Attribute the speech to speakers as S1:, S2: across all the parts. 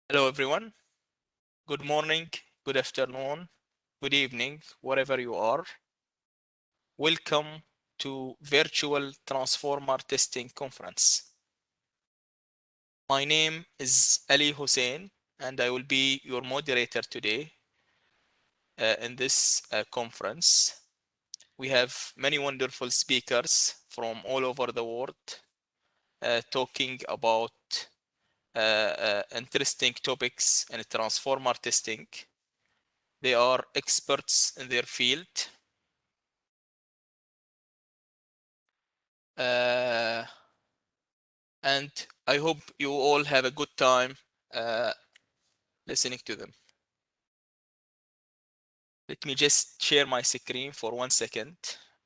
S1: Hello, everyone. Good morning, good afternoon, good evening, wherever you are. Welcome to Virtual Transformer Testing Conference. My name is Ali Hussein, and I will be your moderator today in this conference. We have many wonderful speakers from all over the world talking about interesting topics in transformer testing. They are experts in their field. And I hope you all have a good time listening to them. Let me just share my screen for 1 second.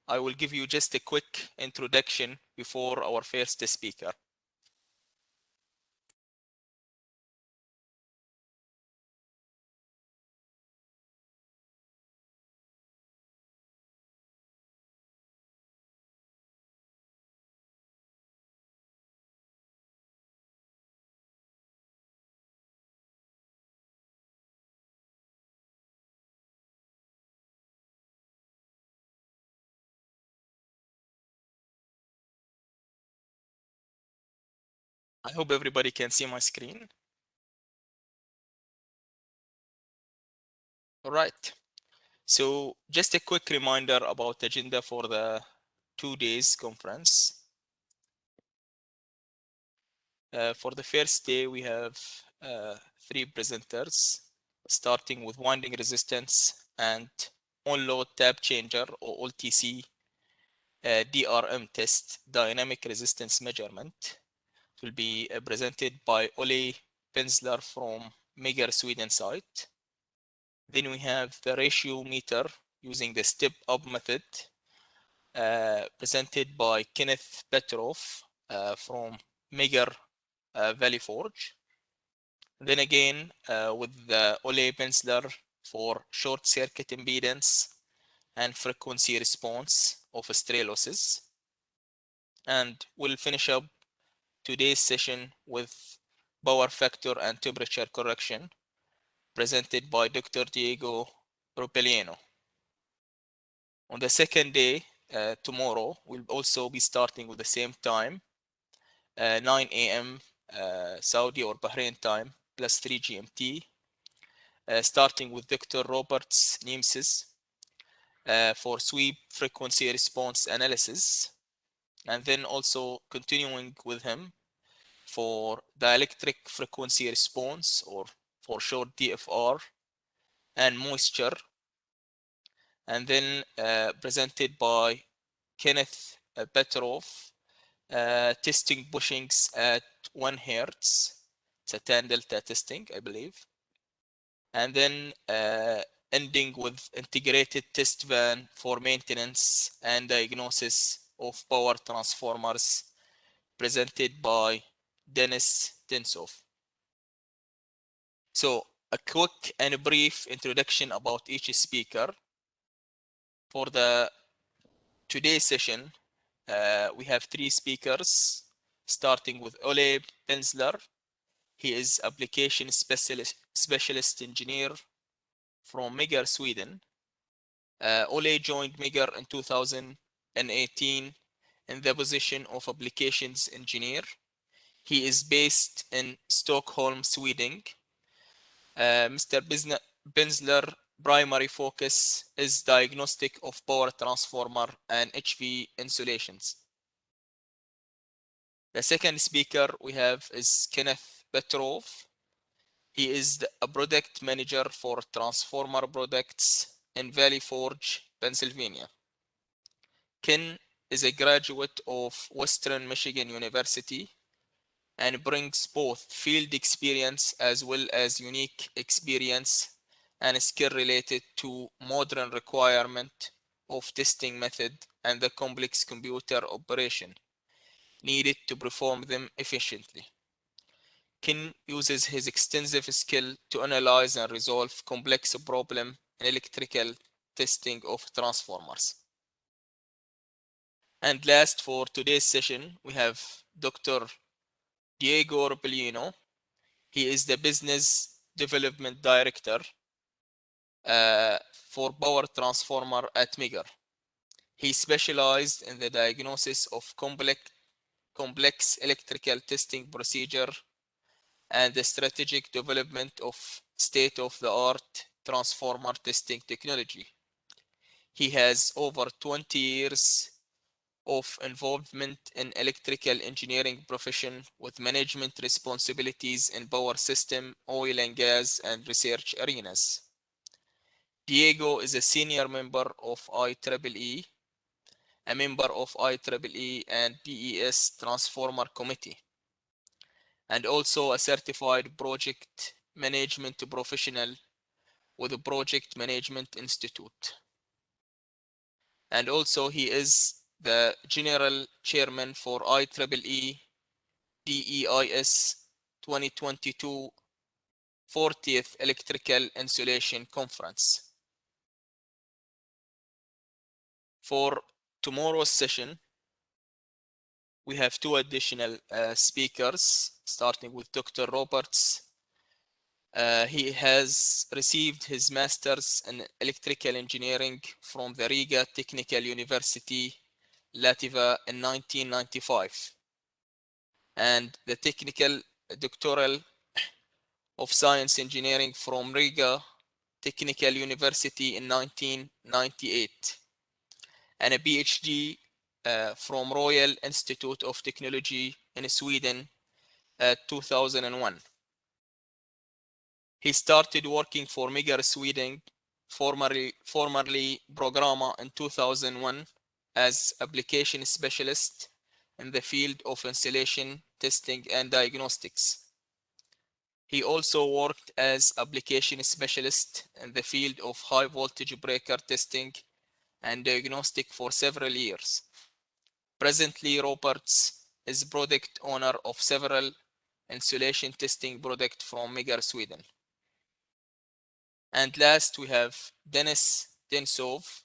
S1: I will give you just a quick introduction before our first speaker. I hope everybody can see my screen. All right. So just a quick reminder about the agenda for the 2 days conference. For the first day, we have 3 presenters, starting with winding resistance and on-load tap changer or OLTC DRM test, dynamic resistance measurement. It will be presented by Ole Penzler from Megger Sweden site. Then we have the ratio meter using the step-up method, presented by Kenneth Petrov from Megger Valley Forge. Then again, with the Ole Penzler for short circuit impedance and frequency response of stray losses. And we'll finish up today's session with power factor and temperature correction, presented by Dr. Diego Ropeliano. On the second day, tomorrow, we'll also be starting with the same time, 9 a.m. Saudi or Bahrain time, plus 3 GMT, starting with Dr. Roberts Nemesis for sweep frequency response analysis, and then also continuing with him for dielectric frequency response, or for short DFR, and moisture, and then presented by Kenneth Petrov, testing bushings at 1 Hertz. It's a tan delta testing, I believe. And then ending with integrated test van for maintenance and diagnosis of power transformers, presented by Denis Tensov. So a quick and brief introduction about each speaker. For the today's session, we have 3 speakers, starting with Ole Penzler. He is application specialist engineer from Megger, Sweden. Ole joined Megger in 2018 in the position of applications engineer. He is based in Stockholm, Sweden. Mr. Penzler primary focus is diagnostic of power transformer and HV insulations. The second speaker we have is Kenneth Petrov. He is a product manager for transformer products in Valley Forge, Pennsylvania. Ken is a graduate of Western Michigan University and brings both field experience as well as unique experience and skill related to modern requirement of testing method and the complex computer operation needed to perform them efficiently. Ken uses his extensive skill to analyze and resolve complex problems in electrical testing of transformers. And last, for today's session, we have Dr. Diego Ropeliano. He is the Business Development Director for Power Transformer at Megger. He specialized in the diagnosis of complex electrical testing procedure and the strategic development of state-of-the-art transformer testing technology. He has over 20 years of involvement in electrical engineering profession with management responsibilities in power system, oil and gas, and research arenas. Diego is a senior member of IEEE, a member of IEEE and BES Transformer Committee, and also a certified project management professional with the Project Management Institute. And also he is the General Chairman for IEEE DEIS 2022 40th Electrical Insulation Conference. For tomorrow's session, we have two additional speakers, starting with Dr. Roberts. He has received his master's in electrical engineering from the Riga Technical University, Latvia in 1995, and the technical doctoral of science engineering from Riga Technical University in 1998, and a PhD from Royal Institute of Technology in Sweden 2001. He started working for Megger Sweden, formerly Programa, in 2001 as application specialist in the field of insulation testing and diagnostics. He also worked as application specialist in the field of high voltage breaker testing and diagnostic for several years. Presently, Roberts is product owner of several insulation testing products from Megger Sweden. And last, we have Denis Densov.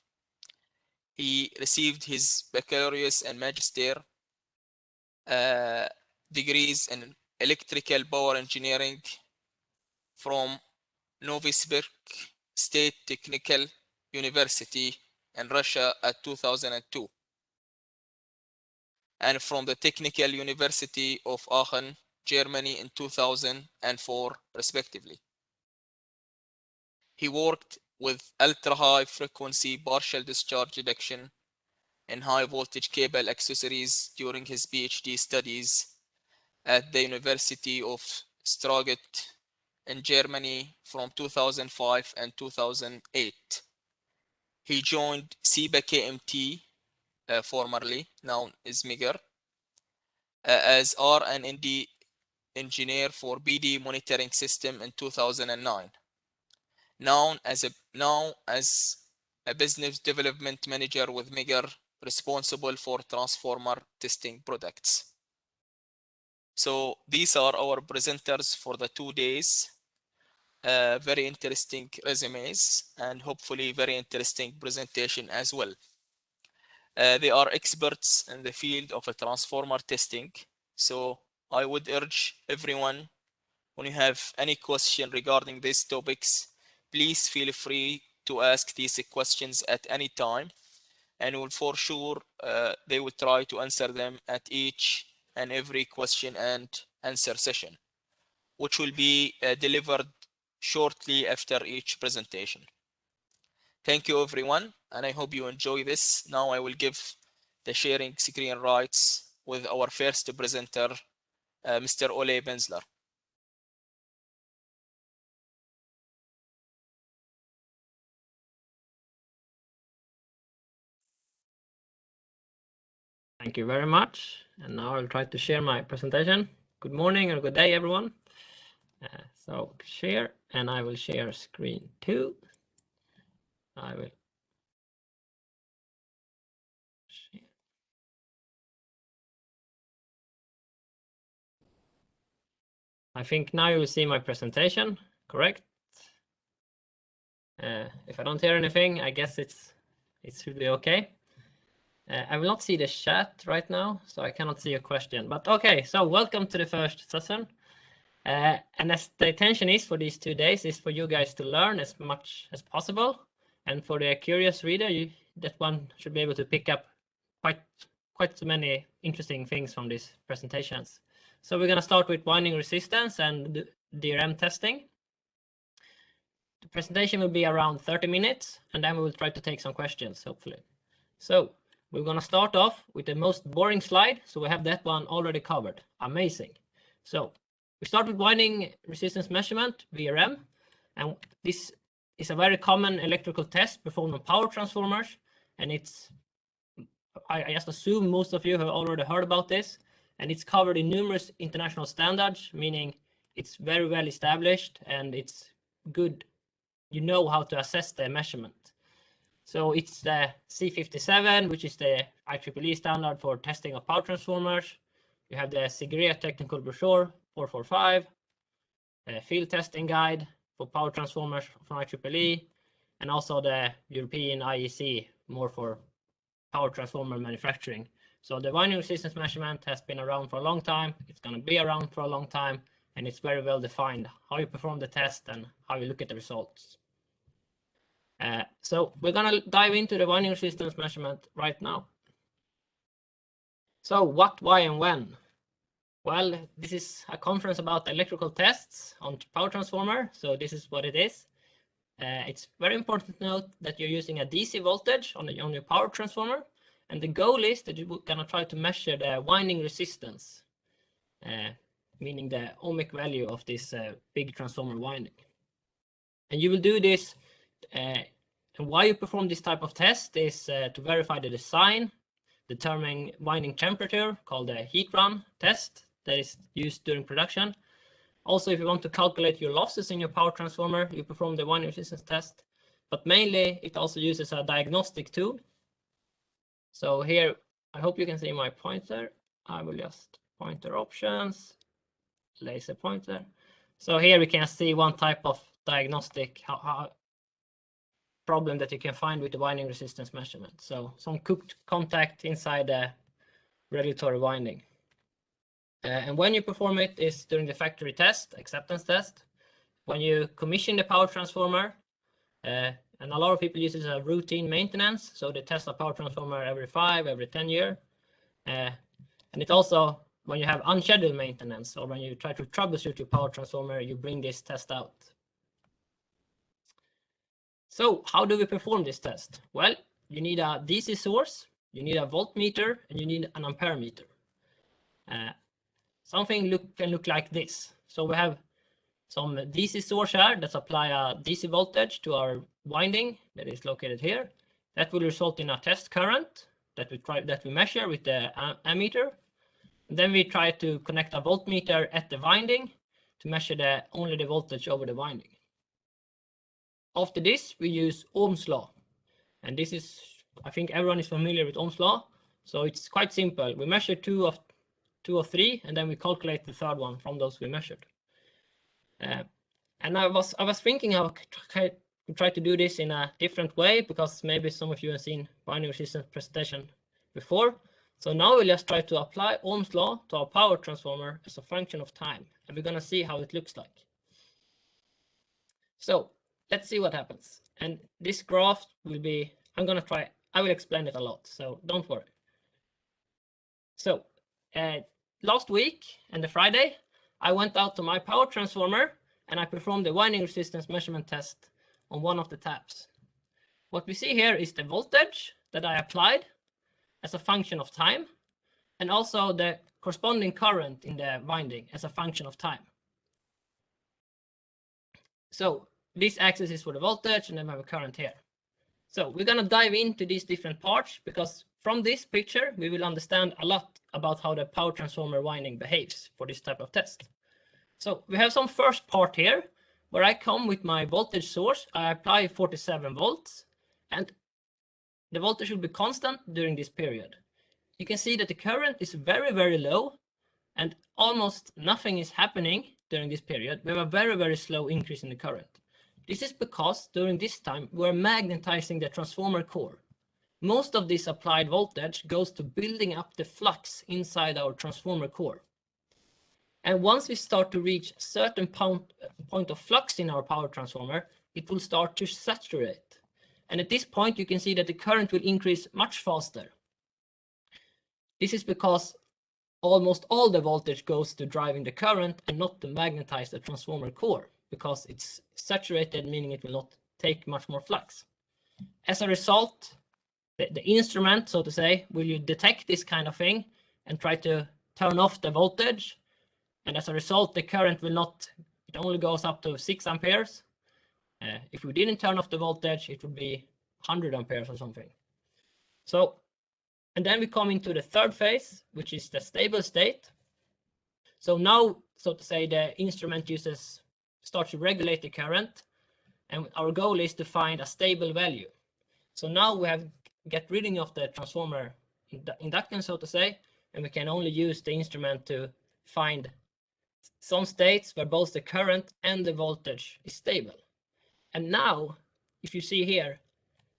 S1: He received his baccalaureate and magister degrees in electrical power engineering from Novosibirsk State Technical University in Russia at 2002, and from the Technical University of Aachen, Germany in 2004, respectively. He worked with ultra-high frequency partial discharge reduction in high voltage cable accessories during his PhD studies at the University of Stuttgart in Germany from 2005 and 2008. He joined SIBA KMT, formerly known as Megger, as R&D engineer for BD monitoring system in 2009. Now as a business development manager with Megger, responsible for transformer testing products. So these are our presenters for the 2 days. Very interesting resumes and hopefully very interesting presentation as well. They are experts in the field of transformer testing. So I would urge everyone, when you have any question regarding these topics, please feel free to ask these questions at any time, and we'll for sure they will try to answer them at each and every question and answer session, which will be delivered shortly after each presentation. Thank you everyone, and I hope you enjoy this. Now I will give the sharing screen rights with our first presenter, Mr. Ole Benzler.
S2: Thank you very much. And now I'll try to share my presentation. Good morning or good day, everyone. So share, and I will share screen 2. I will share. I think now you will see my presentation, correct? If I don't hear anything, I guess it should be okay. I will not see the chat right now, so I cannot see a question. But okay, so welcome to the first session. And as the intention is for these 2 days is for you guys to learn as much as possible. And for the curious reader, that one should be able to pick up quite many interesting things from these presentations. So we're going to start with winding resistance and DRM testing. The presentation will be around 30 minutes, and then we will try to take some questions, hopefully. So we're going to start off with the most boring slide. So we have that one already covered. Amazing. So we start with winding resistance measurement, VRM, and this is a very common electrical test performed on power transformers, and I just assume most of you have already heard about this, and it's covered in numerous international standards, meaning it's very well established and it's good. You know how to assess the measurement. So it's the C57, which is the IEEE standard for testing of power transformers. You have the SIGRE technical brochure 445, a field testing guide for power transformers from IEEE, and also the European IEC, more for power transformer manufacturing. So the winding resistance measurement has been around for a long time. It's going to be around for a long time, and it's very well defined how you perform the test and how you look at the results. So we're going to dive into the winding resistance measurement right now. So what, why, and when? Well, this is a conference about electrical tests on power transformer, so this is what it is. It's very important to note that you're using a DC voltage on your power transformer, and the goal is that you're going to try to measure the winding resistance, meaning the ohmic value of this big transformer winding. And you will do this, and why you perform this type of test is to verify the design, determine winding temperature, called the heat run test that is used during production. Also, if you want to calculate your losses in your power transformer, you perform the winding resistance test, but mainly it also uses a diagnostic tool. So here, I hope you can see my pointer. I will just pointer options, laser pointer. So here we can see one type of diagnostic problem that you can find with the winding resistance measurement. So some cooked contact inside the regulatory winding. And when you perform it is during the factory test, acceptance test. When you commission the power transformer, and a lot of people use it as a routine maintenance. So they test a power transformer every 5, every 10 years. And it also, when you have unscheduled maintenance or when you try to troubleshoot your power transformer, you bring this test out. So how do we perform this test? Well, you need a DC source, you need a voltmeter, and you need an ampere meter. Something can look like this. So we have some DC source here that apply a DC voltage to our winding that is located here. That will result in a test current that we measure with the ammeter. And then we try to connect a voltmeter at the winding to measure only the voltage over the winding. After this, we use Ohm's law. And this is, I think everyone is familiar with Ohm's law. So it's quite simple. We measure two of three, and then we calculate the third one from those we measured. And I was thinking how I could try to do this in a different way, because maybe some of you have seen winding resistance presentation before. So now we'll just try to apply Ohm's law to our power transformer as a function of time, and we're going to see how it looks like. So let's see what happens. And this graph will be, I will explain it a lot, so don't worry. So last week and the Friday, I went out to my power transformer and I performed the winding resistance measurement test on one of the taps. What we see here is the voltage that I applied as a function of time, and also the corresponding current in the winding as a function of time. So this axis is for the voltage, and then we have a current here. So we're going to dive into these different parts, because from this picture, we will understand a lot about how the power transformer winding behaves for this type of test. So we have some first part here, where I come with my voltage source. I apply 47 volts, and the voltage will be constant during this period. You can see that the current is very, very low, and almost nothing is happening during this period. We have a very, very slow increase in the current. This is because during this time, we're magnetizing the transformer core. Most of this applied voltage goes to building up the flux inside our transformer core. And once we start to reach a certain point of flux in our power transformer, it will start to saturate. And at this point, you can see that the current will increase much faster. This is because almost all the voltage goes to driving the current and not to magnetize the transformer core, because it's saturated, meaning it will not take much more flux. As a result, the instrument, so to say, will you detect this kind of thing and try to turn off the voltage. And as a result, the current will not, it only goes up to 6 amperes. If we didn't turn off the voltage, it would be 100 amperes or something. So, and then we come into the third phase, which is the stable state. So now, so to say, the instrument starts to regulate the current, and our goal is to find a stable value. So now we have get rid of the transformer inductance, so to say, and we can only use the instrument to find some states where both the current and the voltage is stable. And now, if you see here,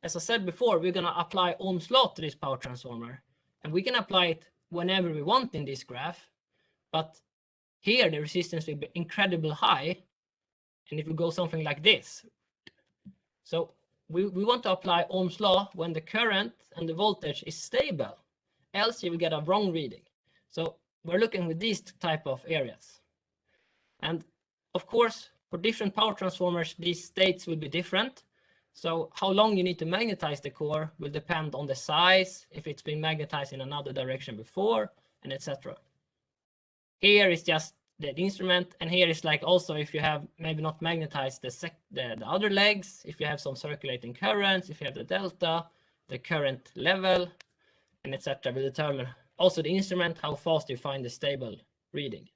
S2: as I said before, we're going to apply Ohm's law to this power transformer, and we can apply it whenever we want in this graph. But here the resistance will be incredibly high, and it will go something like this. So we want to apply Ohm's law when the current and the voltage is stable, else you will get a wrong reading. So we're looking with these type of areas. And of course, for different power transformers, these states will be different. So how long you need to magnetize the core will depend on the size, if it's been magnetized in another direction before, and etc. Here is just the instrument, and here is like also if you have maybe not magnetized the other legs, if you have some circulating currents, if you have the delta, the current level, and etc. will determine also the instrument how fast you find the stable reading.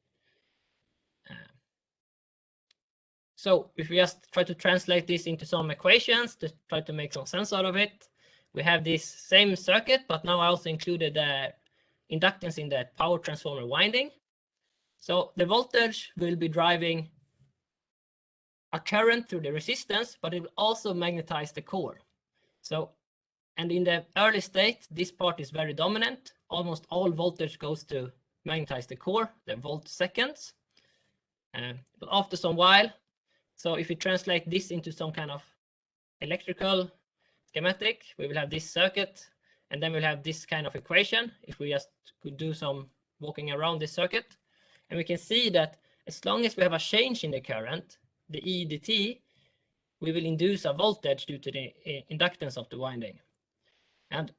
S2: So if we just try to translate this into some equations to try to make some sense out of it, we have this same circuit, but now I also included the inductance in the power transformer winding. So the voltage will be driving a current through the resistance, but it will also magnetize the core. So, and in the early state, this part is very dominant. Almost all voltage goes to magnetize the core, the volt seconds. But after some while, so if we translate this into some kind of electrical schematic, we will have this circuit, and then we'll have this kind of equation. If we just could do some walking around this circuit, and we can see that as long as we have a change in the current, the E dt, we will induce a voltage due to the inductance of the winding. And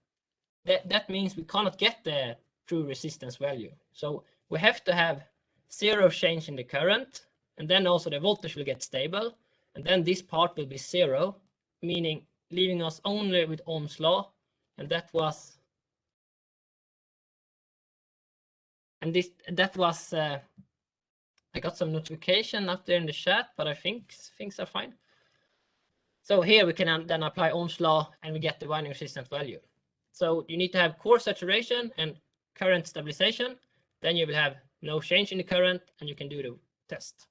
S2: that means we cannot get the true resistance value. So we have to have zero change in the current, and then also the voltage will get stable, and then this part will be zero, meaning leaving us only with Ohm's law, and that was I got some notification up there in the chat, but I think things are fine. So here we can then apply Ohm's law, and we get the winding resistance value. So you need to have core saturation and current stabilization, then you will have no change in the current, and you can do the test.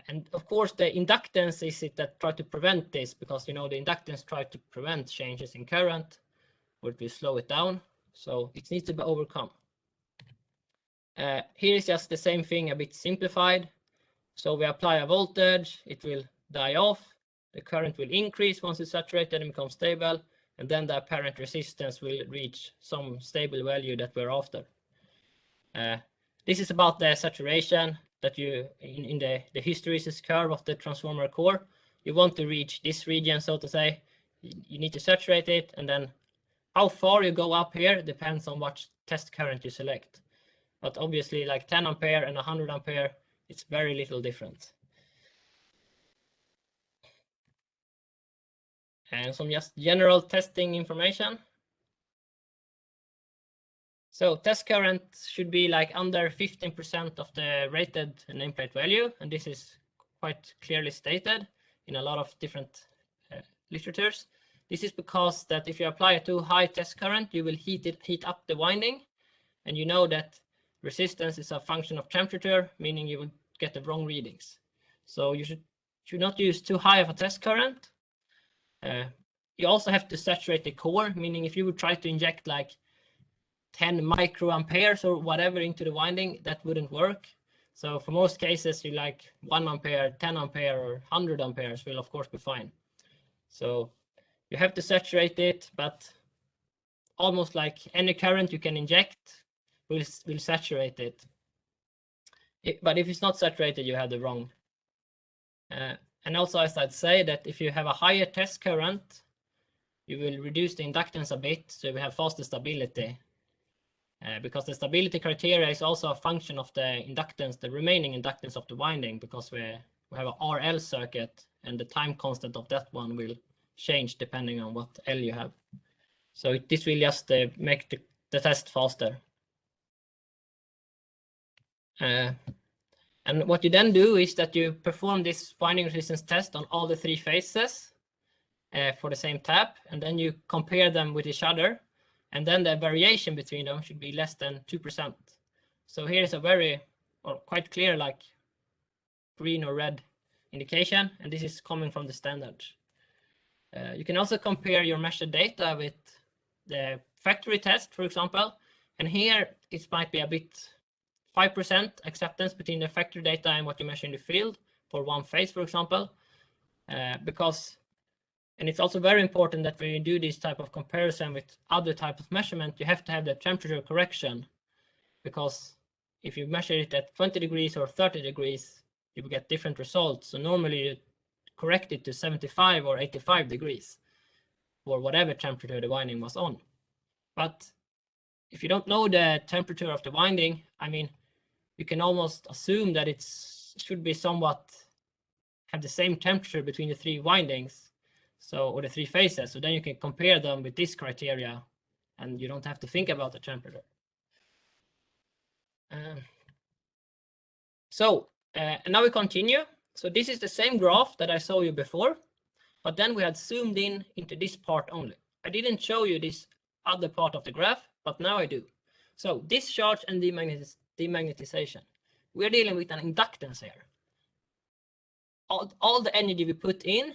S2: And of course, the inductance is it that try to prevent this, because you know the inductance try to prevent changes in current, or it will slow it down. So it needs to be overcome. Here is just the same thing, a bit simplified. So we apply a voltage, it will die off, the current will increase once it's saturated and becomes stable, and then the apparent resistance will reach some stable value that we're after. This is about the saturation that you in the hysteresis curve of the transformer core. You want to reach this region, so to say. You need to saturate it, and then how far you go up here depends on what test current you select. But obviously, like 10 ampere and 100 ampere, it's very little difference. And some just general testing information. So test current should be like under 15% of the rated nameplate value, and this is quite clearly stated in a lot of different literatures. This is because that if you apply a too high test current, you will heat up the winding, and you know that resistance is a function of temperature, meaning you will get the wrong readings. So you should not use too high of a test current. You also have to saturate the core, meaning if you would try to inject like 10 microamperes or whatever into the winding, that wouldn't work. So for most cases, you like 1 ampere, 10 ampere, or 100 amperes will of course be fine. So you have to saturate it, but almost like any current you can inject will saturate it. But if it's not saturated, you have the wrong. And also, as I'd say, that if you have a higher test current, you will reduce the inductance a bit, so you have faster stability. Because the stability criteria is also a function of the inductance, the remaining inductance of the winding, because we have a RL circuit, and the time constant of that one will change depending on what L you have. So this will just make the test faster. And what you then do is that you perform this winding resistance test on all the 3 phases for the same tap, and then you compare them with each other, and then the variation between them should be less than 2%. So here is a very, or quite clear, like green or red indication, and this is coming from the standard. You can also compare your measured data with the factory test, for example, and here it might be a bit 5% acceptance between the factory data and what you measure in the field for 1 phase, for example, and it's also very important that when you do this type of comparison with other type of measurement, you have to have the temperature correction, because if you measure it at 20 degrees or 30 degrees, you will get different results. So normally you correct it to 75 or 85 degrees for whatever temperature the winding was on. But if you don't know the temperature of the winding, I mean, you can almost assume that it should be somewhat have the same temperature between the 3 windings, so, or the 3 phases. So then you can compare them with this criteria, and you don't have to think about the temperature. And now we continue. So this is the same graph that I showed you before, but then we had zoomed in into this part only. I didn't show you this other part of the graph, but now I do. So discharge and demagnetization. We're dealing with an inductance here. All the energy we put in,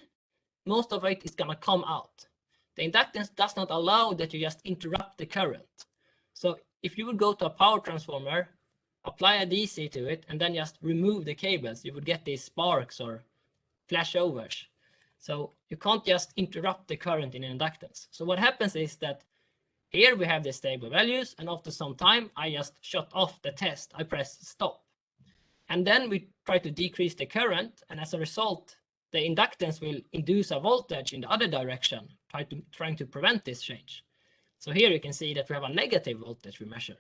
S2: most of it is going to come out. The inductance does not allow that you just interrupt the current. So if you would go to a power transformer, apply a DC to it, and then just remove the cables, you would get these sparks or flashovers. So you can't just interrupt the current in an inductance. So what happens is that here we have the stable values, and after some time, I just shut off the test. I press stop. And then we try to decrease the current, and as a result, the inductance will induce a voltage in the other direction, trying to prevent this change. So here you can see that we have a negative voltage we measure.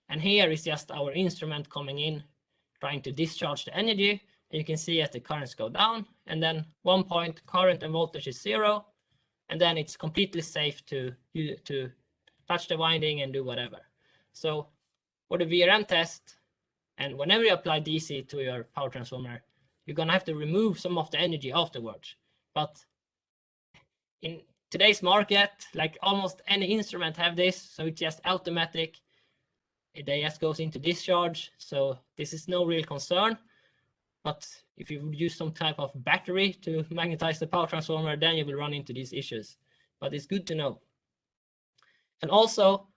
S2: And here is just our instrument coming in, trying to discharge the energy. And you can see as the currents go down, and then 1 point current and voltage is 0. And then it's completely safe to touch the winding and do whatever. So for the VRM test, and whenever you apply DC to your power transformer, you're going to have to remove some of the energy afterwards. But in today's market, like almost any instrument have this, so it's just automatic. They just goes into discharge, so this is no real concern. But if you would use some type of battery to magnetize the power transformer, then you will run into these issues. But it's good to know. And also,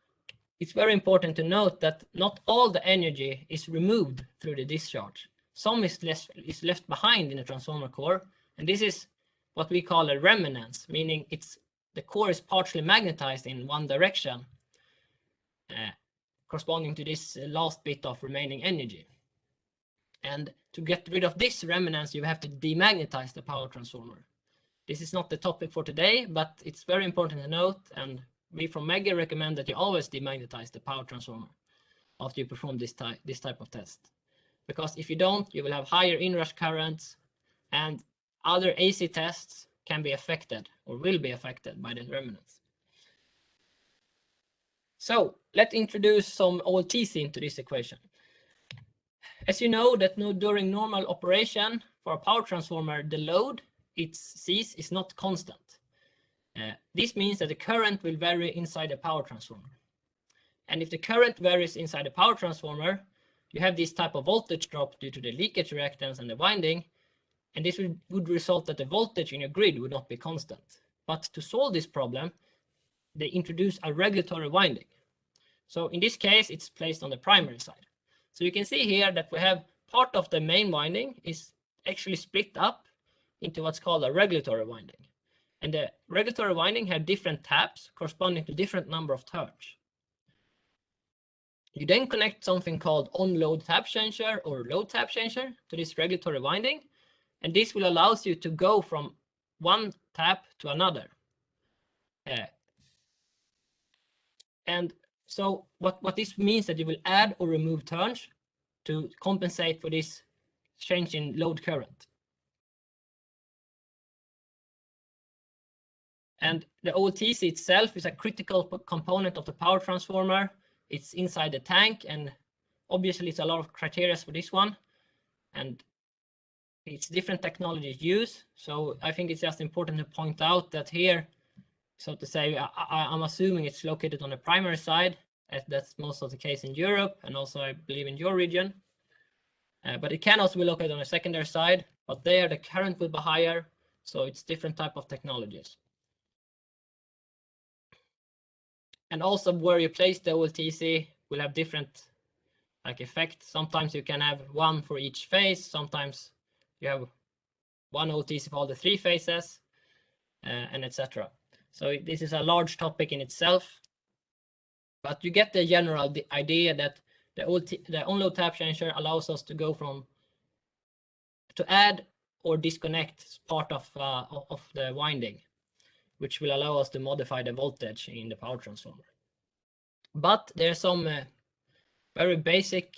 S2: it's very important to note that not all the energy is removed through the discharge. Some is left behind in the transformer core, and this is what we call a remanence, meaning the core is partially magnetized in one direction, corresponding to this last bit of remaining energy. And to get rid of this remanence, you have to demagnetize the power transformer. This is not the topic for today, but it's very important to note, and we from Megger recommend that you always demagnetize the power transformer after you perform this type of test. Because if you don't, you will have higher inrush currents, and other AC tests can be affected or will be affected by the remanence. So let's introduce some OLTC into this equation. As you know that during normal operation for a power transformer, the load it sees is not constant. This means that the current will vary inside the power transformer. And if the current varies inside the power transformer, you have this type of voltage drop due to the leakage reactance and the winding, and this would result that the voltage in your grid would not be constant. But to solve this problem, they introduce a regulatory winding. So in this case, it's placed on the primary side. So you can see here that we have part of the main winding is actually split up into what's called a regulatory winding. And the regulatory winding have different taps corresponding to different number of turns. You then connect something called on-load tap changer or load tap changer to this regulatory winding, and this will allow you to go from one tap to another. And so what this means that you will add or remove turns to compensate for this change in load current. And the OLTC itself is a critical component of the power transformer. It's inside the tank, and obviously it's a lot of criteria for this one, and it's different technologies used. So I think it's just important to point out that here, so to say, I'm assuming it's located on the primary side, as that's most of the case in Europe, and also I believe in your region. But it can also be located on the secondary side, but there the current will be higher, so it's different type of technologies. And also where you place the OLTC will have different effects. Sometimes you can have one for each phase, sometimes you have one OLTC for all the 3 phases, and etc. So this is a large topic in itself, but you get the general idea that the on-load tap changer allows us to go to add or disconnect part of the winding, which will allow us to modify the voltage in the power transformer. But there's some very basic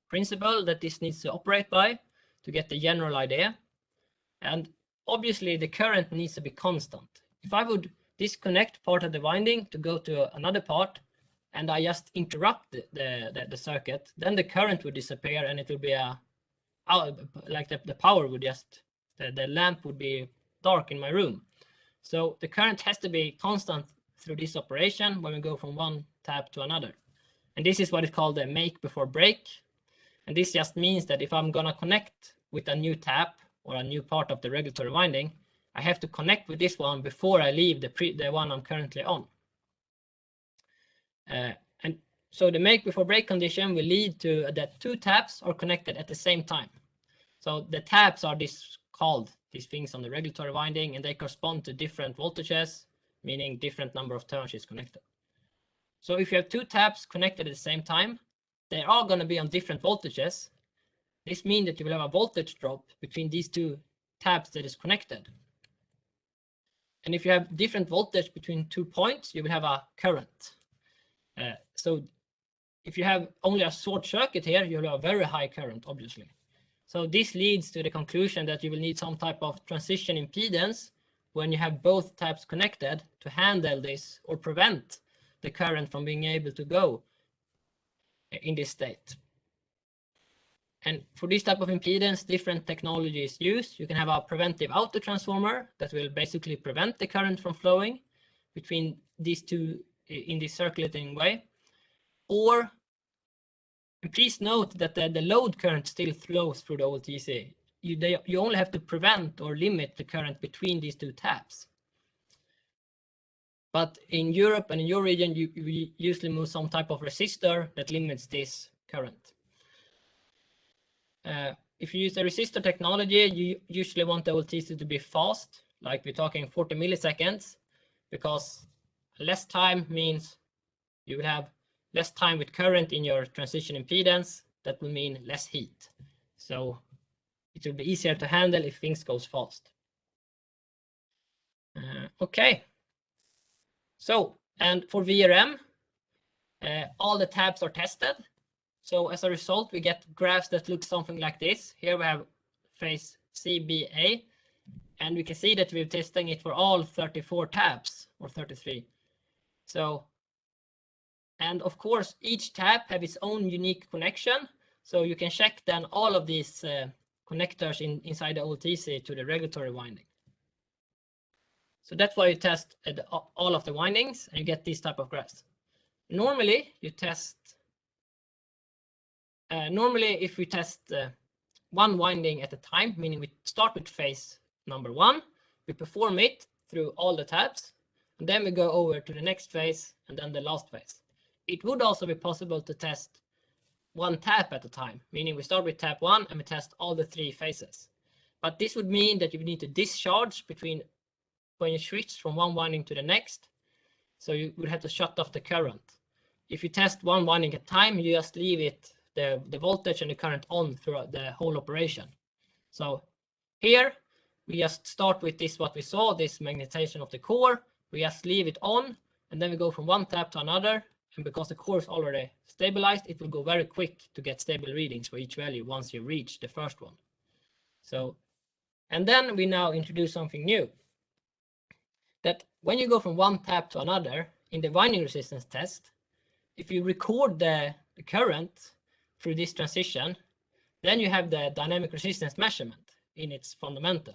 S2: principle that this needs to operate by to get the general idea. And obviously the current needs to be constant. If I would disconnect part of the winding to go to another part, and I just interrupt the circuit, then the current would disappear, and it will be like the power would just, the lamp would be dark in my room. So the current has to be constant through this operation when we go from one tap to another. And this is what is called the make before break. And this just means that if I'm gonna connect with a new tap or a new part of the regulatory winding, I have to connect with this one before I leave the one I'm currently on. And so the make before break condition will lead to that 2 taps are connected at the same time. So the taps are these things on the regulatory winding, and they correspond to different voltages, meaning different number of turns is connected. So if you have 2 taps connected at the same time, they are going to be on different voltages. This means that you will have a voltage drop between these 2 taps that is connected. And if you have different voltage between 2 points, you will have a current. So if you have only a short circuit here, you will have a very high current, obviously. So this leads to the conclusion that you will need some type of transition impedance when you have both taps connected to handle this or prevent the current from being able to go in this state. And for this type of impedance, different technologies used. You can have a preventive auto transformer that will basically prevent the current from flowing between these 2 in this circulating way. Or, and please note that the load current still flows through the OLTC. You only have to prevent or limit the current between these 2 taps. But in Europe and in your region, you usually move some type of resistor that limits this current. If you use the resistor technology, you usually want the OLTC to be fast, like we're talking 40 milliseconds, because less time means you will have less time with current in your transition impedance. That will mean less heat. So it will be easier to handle if things goes fast. Okay. So, and for VRM, all the tabs are tested. So as a result, we get graphs that look something like this. Here we have phase CBA, and we can see that we're testing it for all 34 tabs, or 33. So, and of course, each tab have its own unique connection. So you can check then all of these connectors inside the OLTC to the regulatory winding. So that's why you test all of the windings, and you get these type of graphs. Normally, you test. Normally, if we test one winding at a time, meaning we start with phase number 1, we perform it through all the tabs, and then we go over to the next phase and then the last phase. It would also be possible to test one tap at a time, meaning we start with tap 1 and we test all the 3 phases. But this would mean that you need to discharge between when you switch from one winding to the next. So you would have to shut off the current. If you test one winding at a time, you just leave it the voltage and the current on throughout the whole operation. So here we just start with this, what we saw, this magnetization of the core. We just leave it on, and then we go from one tap to another. And because the core is already stabilized, it will go very quick to get stable readings for each value once you reach the first one. So, and then we now introduce something new. That when you go from one tap to another in the winding resistance test, if you record the current through this transition, then you have the dynamic resistance measurement in its fundamental.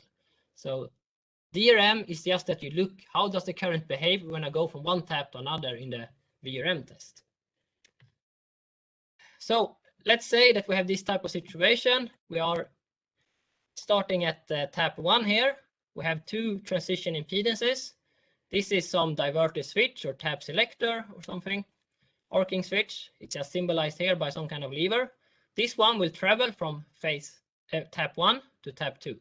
S2: So DRM is just that you look, how does the current behave when I go from one tap to another in the VRM test. So let's say that we have this type of situation. We are starting at tap 1 here. We have 2 transition impedances. This is some diverter switch or tap selector or something. Arcing switch, it's just symbolized here by some kind of lever. This one will travel from phase tap 1 to tap 2.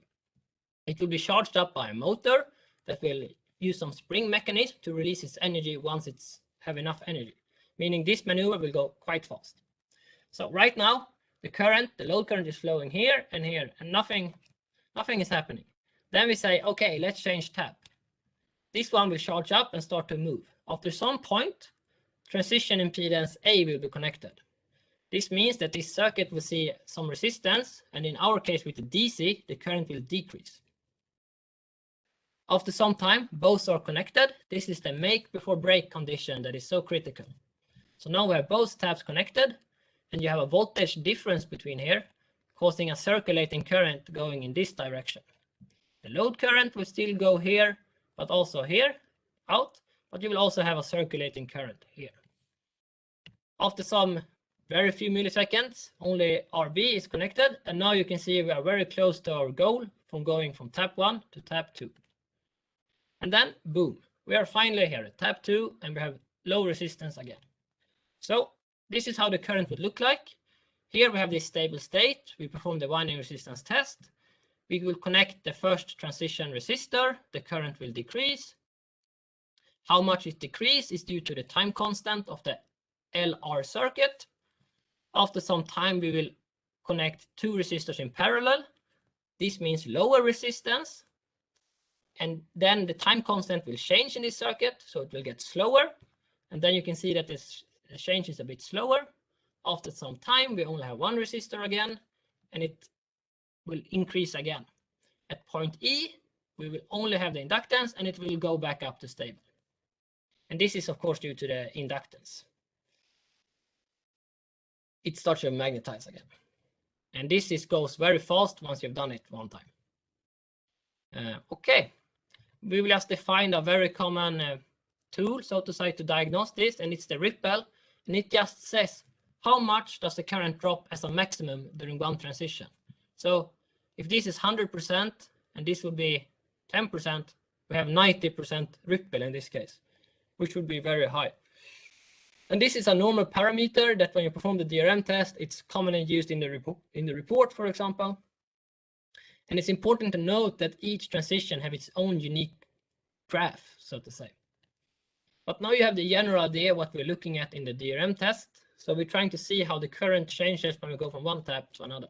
S2: It will be charged up by a motor that will use some spring mechanism to release its energy once it's have enough energy, meaning this maneuver will go quite fast. So right now, the load current is flowing here, and nothing is happening. Then we say, okay, let's change tap. This one will charge up and start to move. After some point, transition impedance A will be connected. This means that this circuit will see some resistance, and in our case with the DC, the current will decrease. After some time, both are connected. This is the make before break condition that is so critical. So now we have both taps connected, and you have a voltage difference between here, causing a circulating current going in this direction. The load current will still go here, but also here, out, but you will also have a circulating current here. After some very few milliseconds, only RB is connected, and now you can see we are very close to our goal from going from tap 1 to tap 2. And then, boom, we are finally here at tap 2, and we have low resistance again. So this is how the current would look like. Here we have this stable state. We perform the winding resistance test. We will connect the first transition resistor. The current will decrease. How much it decreases is due to the time constant of the LR circuit. After some time, we will connect 2 resistors in parallel. This means lower resistance. And then the time constant will change in this circuit, so it will get slower. And then you can see that this change is a bit slower. After some time, we only have 1 resistor again, and it will increase again. At point E, we will only have the inductance, and it will go back up to stable. And this is, of course, due to the inductance. It starts to magnetize again. And this goes very fast once you've done it one time. Okay. We will just define a very common tool, so to say, to diagnose this, and it's the ripple, and it just says how much does the current drop as a maximum during one transition. So if this is 100% and this would be 10%, we have 90% ripple in this case, which would be very high. And this is a normal parameter that when you perform the DRM test, it's commonly used in the report, for example. And it's important to note that each transition has its own unique graph, so to say. But now you have the general idea what we're looking at in the DRM test. So we're trying to see how the current changes when we go from one tap to another.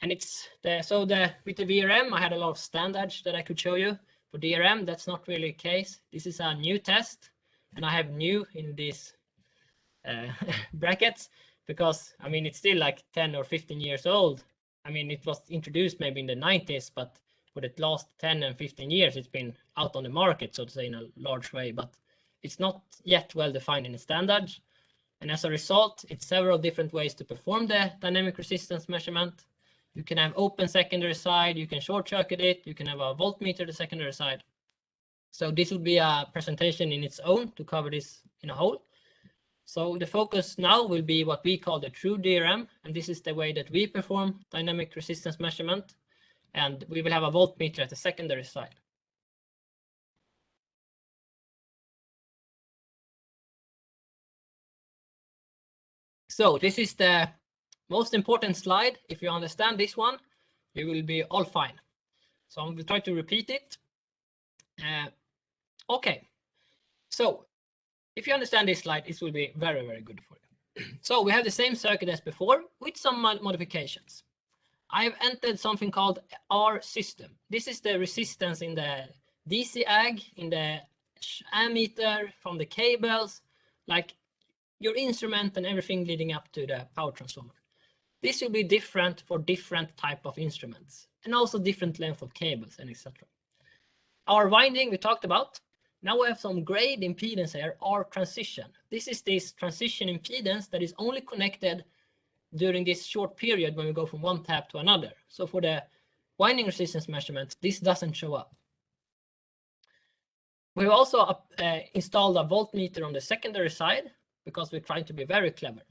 S2: And it's with the VRM, I had a lot of standards that I could show you. For DRM, that's not really the case. This is a new test, and I have new in these brackets because I mean it's still like 10 or 15 years old. I mean, it was introduced maybe in the 90s, but for the last 10 and 15 years, it's been out on the market, so to say, in a large way, but it's not yet well defined in the standards. And as a result, it's several different ways to perform the dynamic resistance measurement. You can have open secondary side, you can short circuit it, you can have a voltmeter the secondary side. So this would be a presentation in its own to cover this in a whole. So the focus now will be what we call the true DRM, and this is the way that we perform dynamic resistance measurement, and we will have a voltmeter at the secondary side. So this is the most important slide. If you understand this one, you will be all fine. So I will try to repeat it. Okay, so if you understand this slide, it will be very, very good for you. So we have the same circuit as before with some modifications. I have entered something called R system. This is the resistance in the DC ag, in the ammeter, from the cables, like your instrument and everything leading up to the power transformer. This will be different for different type of instruments and also different length of cables and etc. Our winding we talked about. Now we have some grade impedance here, R transition. This is this transition impedance that is only connected during this short period when we go from one tap to another. So for the winding resistance measurement, this doesn't show up. We've also installed a voltmeter on the secondary side because we're trying to be very clever.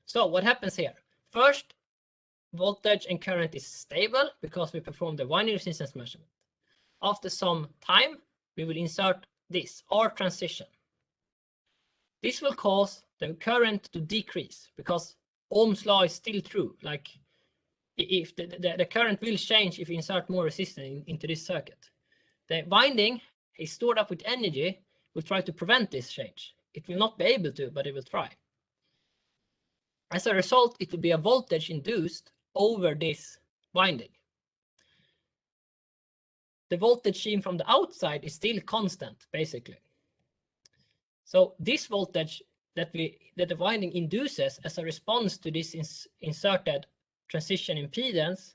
S2: So what happens here? First, voltage and current is stable because we perform the winding resistance measurement. After some time, we will insert this R transition. This will cause the current to decrease because Ohm's law is still true. Like if the current will change if you insert more resistance into this circuit. The winding is stored up with energy, will try to prevent this change. It will not be able to, but it will try. As a result, it will be a voltage induced over this winding. The voltage seen from the outside is still constant, basically. So this voltage that the winding induces as a response to this inserted transition impedance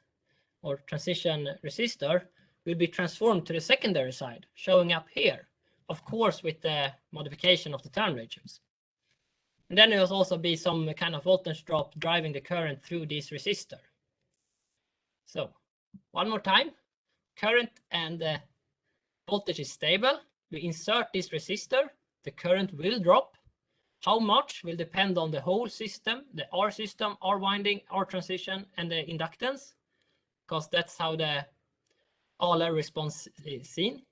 S2: or transition resistor will be transformed to the secondary side, showing up here, of course, with the modification of the turn ratios. And then there will also be some kind of voltage drop driving the current through this resistor. So one more time, current and voltage is stable. We insert this resistor, the current will drop. How much will depend on the whole system, the R system, R winding, R transition, and the inductance, because that's how the Euler response is seen.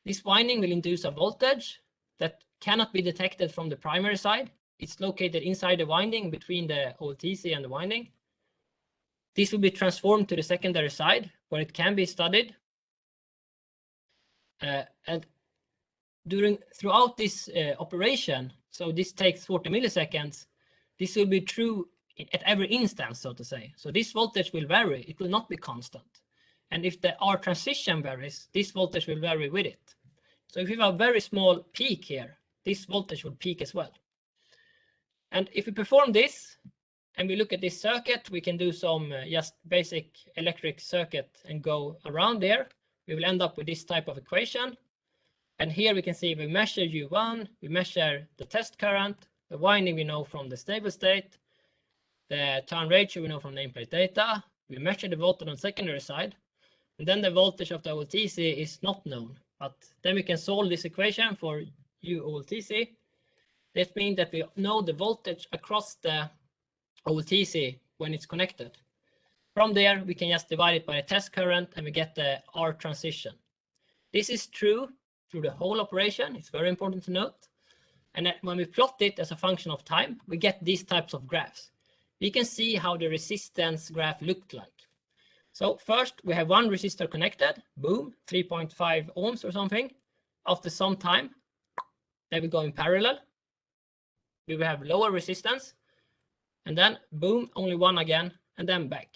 S2: This winding will induce a voltage that cannot be detected from the primary side. It's located inside the winding between the OLTC and the winding. This will be transformed to the secondary side where it can be studied. And throughout this operation, so this takes 40 milliseconds, this will be true at every instance, so to say. So this voltage will vary, it will not be constant. And if the R transition varies, this voltage will vary with it. So if you have a very small peak here, this voltage will peak as well. And if we perform this, and we look at this circuit, we can do some just basic electric circuit and go around there. We will end up with this type of equation. And here we can see we measure U1, we measure the test current, the winding we know from the stable state, the turn ratio we know from nameplate data, we measure the voltage on the secondary side, and then the voltage of the OLTC is not known. But then we can solve this equation for U OLTC. This means that we know the voltage across the OLTC when it's connected. From there, we can just divide it by the test current and we get the R transition. This is true through the whole operation. It's very important to note. And when we plot it as a function of time, we get these types of graphs. We can see how the resistance graph looked like. So first we have one resistor connected, boom, 3.5 ohms or something. After some time, they will go in parallel. We will have lower resistance, and then boom, only one again, and then back.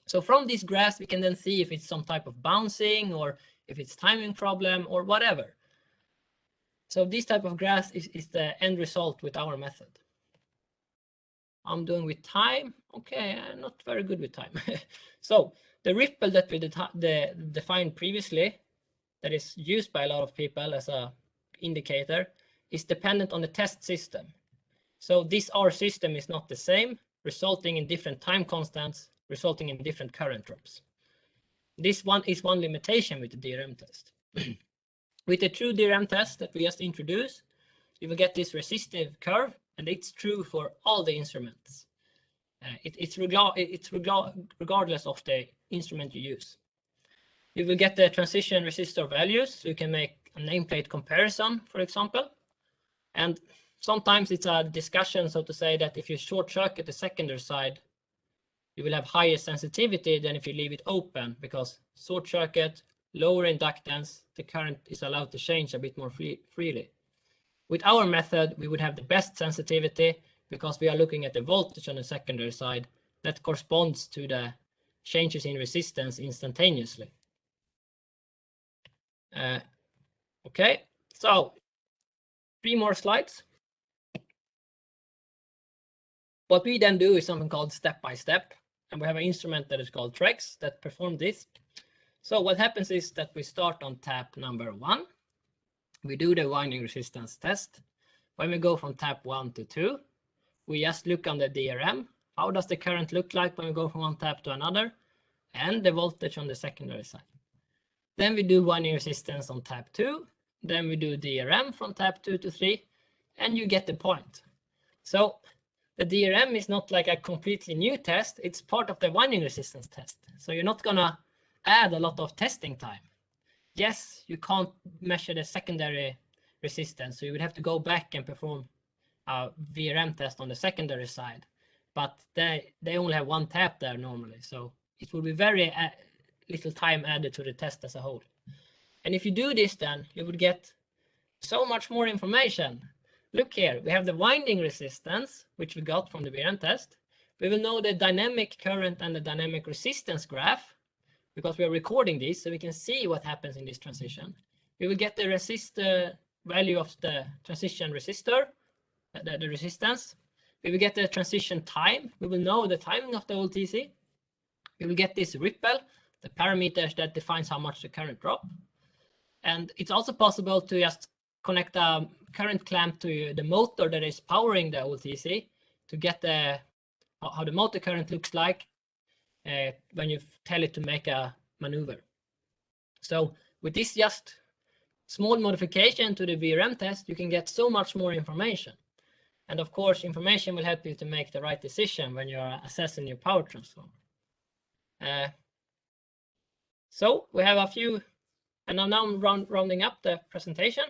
S2: So from these graphs, we can then see if it's some type of bouncing or if it's timing problem or whatever. So this type of graphs is the end result with our method. I'm doing with time. Okay, I'm not very good with time. So the ripple that we defined previously, that is used by a lot of people as an indicator, is dependent on the test system. So this R system is not the same, resulting in different time constants, resulting in different current drops. This one is one limitation with the DRM test. With the true DRM test that we just introduced, you will get this resistive curve, and it's true for all the instruments. It's regardless of the instrument you use. You will get the transition resistor values, so you can make a nameplate comparison, for example. And sometimes it's a discussion, so to say, that if you short circuit the secondary side, you will have higher sensitivity than if you leave it open, because short circuit, lower inductance, the current is allowed to change a bit more freely. With our method, we would have the best sensitivity because we are looking at the voltage on the secondary side that corresponds to the changes in resistance instantaneously. Okay, so 3 more slides. What we then do is something called step-by-step, and we have an instrument that is called Trex that performs this. So what happens is that we start on tap number 1. We do the winding resistance test. When we go from tap 1 to 2, we just look on the DRM. How does the current look like when we go from one tap to another? And the voltage on the secondary side. Then we do winding resistance on tap 2. Then we do DRM from tap 2 to 3. And you get the point. So the DRM is not like a completely new test. It's part of the winding resistance test. So you're not going to add a lot of testing time. Yes, you can't measure the secondary resistance, so you would have to go back and perform a VRM test on the secondary side. But they only have one tap there normally, so it will be very little time added to the test as a whole. And if you do this, then you would get so much more information. Look here, we have the winding resistance, which we got from the VRM test. We will know the dynamic current and the dynamic resistance graph, because we are recording this, so we can see what happens in this transition. We will get the resistor value of the transition resistor, the resistance. We will get the transition time. We will know the timing of the old TC. We will get this ripple, the parameters that defines how much the current drop. And it's also possible to just connect a current clamp to the motor that is powering the old TC to get how the motor current looks like when you tell it to make a maneuver. So with this just small modification to the VRM test, you can get so much more information. And of course, information will help you to make the right decision when you're assessing your power transformer. So we have a few, and I'm now rounding up the presentation.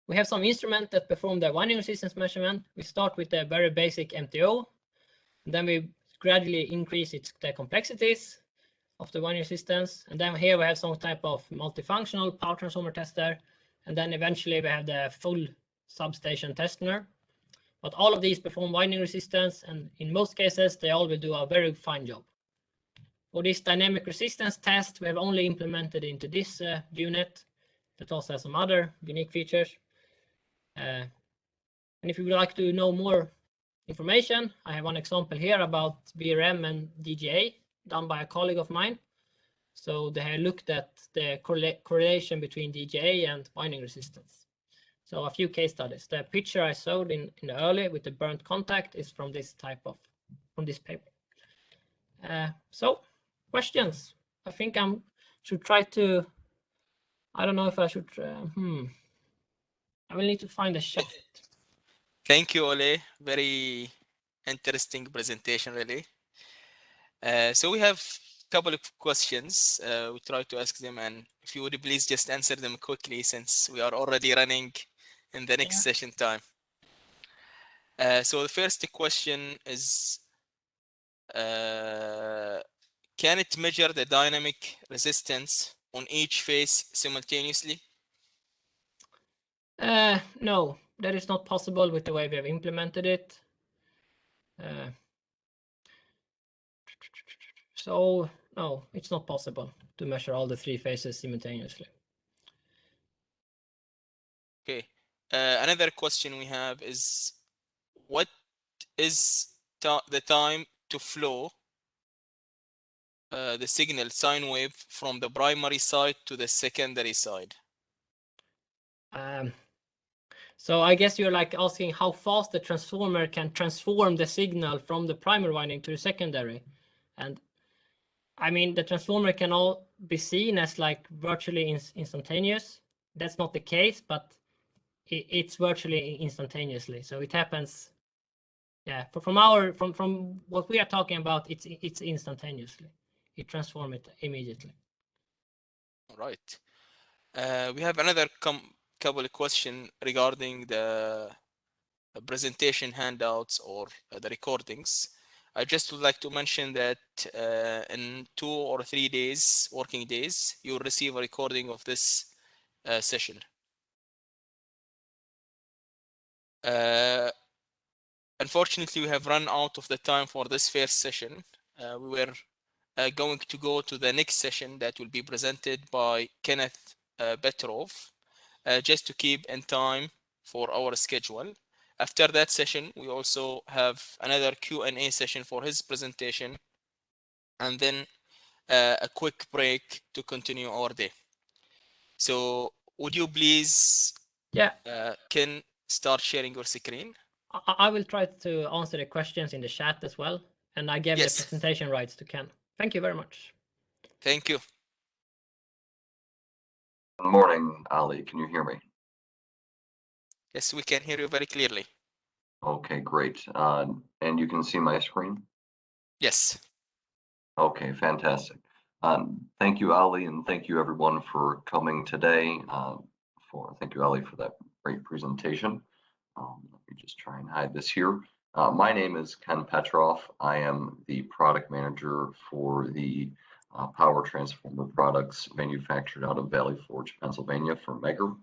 S2: We have some instruments that perform the winding resistance measurement. We start with the very basic MTO, and then we gradually increase the complexities of the winding resistance. And then here we have some type of multifunctional power transformer tester. And then eventually we have the full substation tester. But all of these perform winding resistance, and in most cases, they all will do a very fine job. For this dynamic resistance test, we have only implemented into this unit that also has some other unique features. And if you would like to know more information, I have one example here about VRM and DGA done by a colleague of mine. So they have looked at the correlation between DGA and winding resistance. So a few case studies. The picture I showed in the early with the burnt contact is from this from this paper. So questions? I think I should try to, I don't know if I should, I will need to find a shot.
S1: Thank you, Ole. Very interesting presentation, really. So we have a couple of questions. We try to ask them, and if you would please just answer them quickly, since we are already running in the next session time. So the first question is, can it measure the dynamic resistance on each phase simultaneously?
S2: No, that is not possible with the way we have implemented it. So no, it's not possible to measure all the 3 phases simultaneously.
S1: Okay. Another question we have is, what is the time to flow the signal sine wave from the primary side to the secondary side?
S2: So I guess you're like asking how fast the transformer can transform the signal from the primary winding to the secondary. And I mean, the transformer can all be seen as like virtually instantaneous. That's not the case, but it's virtually instantaneously. So it happens, yeah. From what we are talking about, it's instantaneously. It transforms it immediately.
S1: All right. We have another couple of questions regarding the presentation handouts or the recordings. I just would like to mention that in 2 or 3 days, working days, you'll receive a recording of this session. Unfortunately, we have run out of the time for this first session. We were going to go to the next session that will be presented by Kenneth Petrov, just to keep in time for our schedule. After that session, we also have another Q&A session for his presentation, and then a quick break to continue our day. So would you please, Ken, start sharing your screen?
S2: I will try to answer the questions in the chat as well, and I gave the presentation rights to Ken. Thank you very much.
S1: Thank you.
S3: Good morning, Ali. Can you hear me?
S1: Yes, we can hear you very clearly.
S3: Okay, great. And you can see my screen?
S1: Yes.
S3: Okay, fantastic. Thank you, Ali, and thank you everyone for coming today. Thank you, Ali, for that great presentation. Let me just try and hide this here. My name is Ken Petrov. I am the product manager for the power transformer products manufactured out of Valley Forge, Pennsylvania for Megger.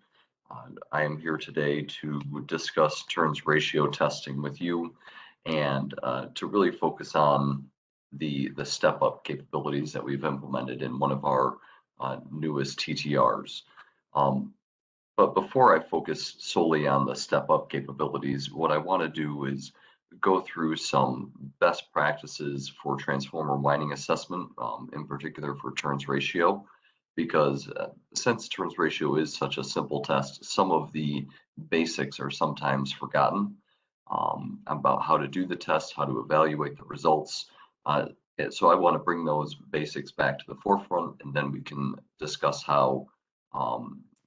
S3: I am here today to discuss turns ratio testing with you and to really focus on the step-up capabilities that we've implemented in one of our newest TTRs. But before I focus solely on the step-up capabilities, what I want to do is go through some best practices for transformer winding assessment, in particular for turns ratio, because since turns ratio is such a simple test, some of the basics are sometimes forgotten about how to do the test, how to evaluate the results. So I want to bring those basics back to the forefront, and then we can discuss how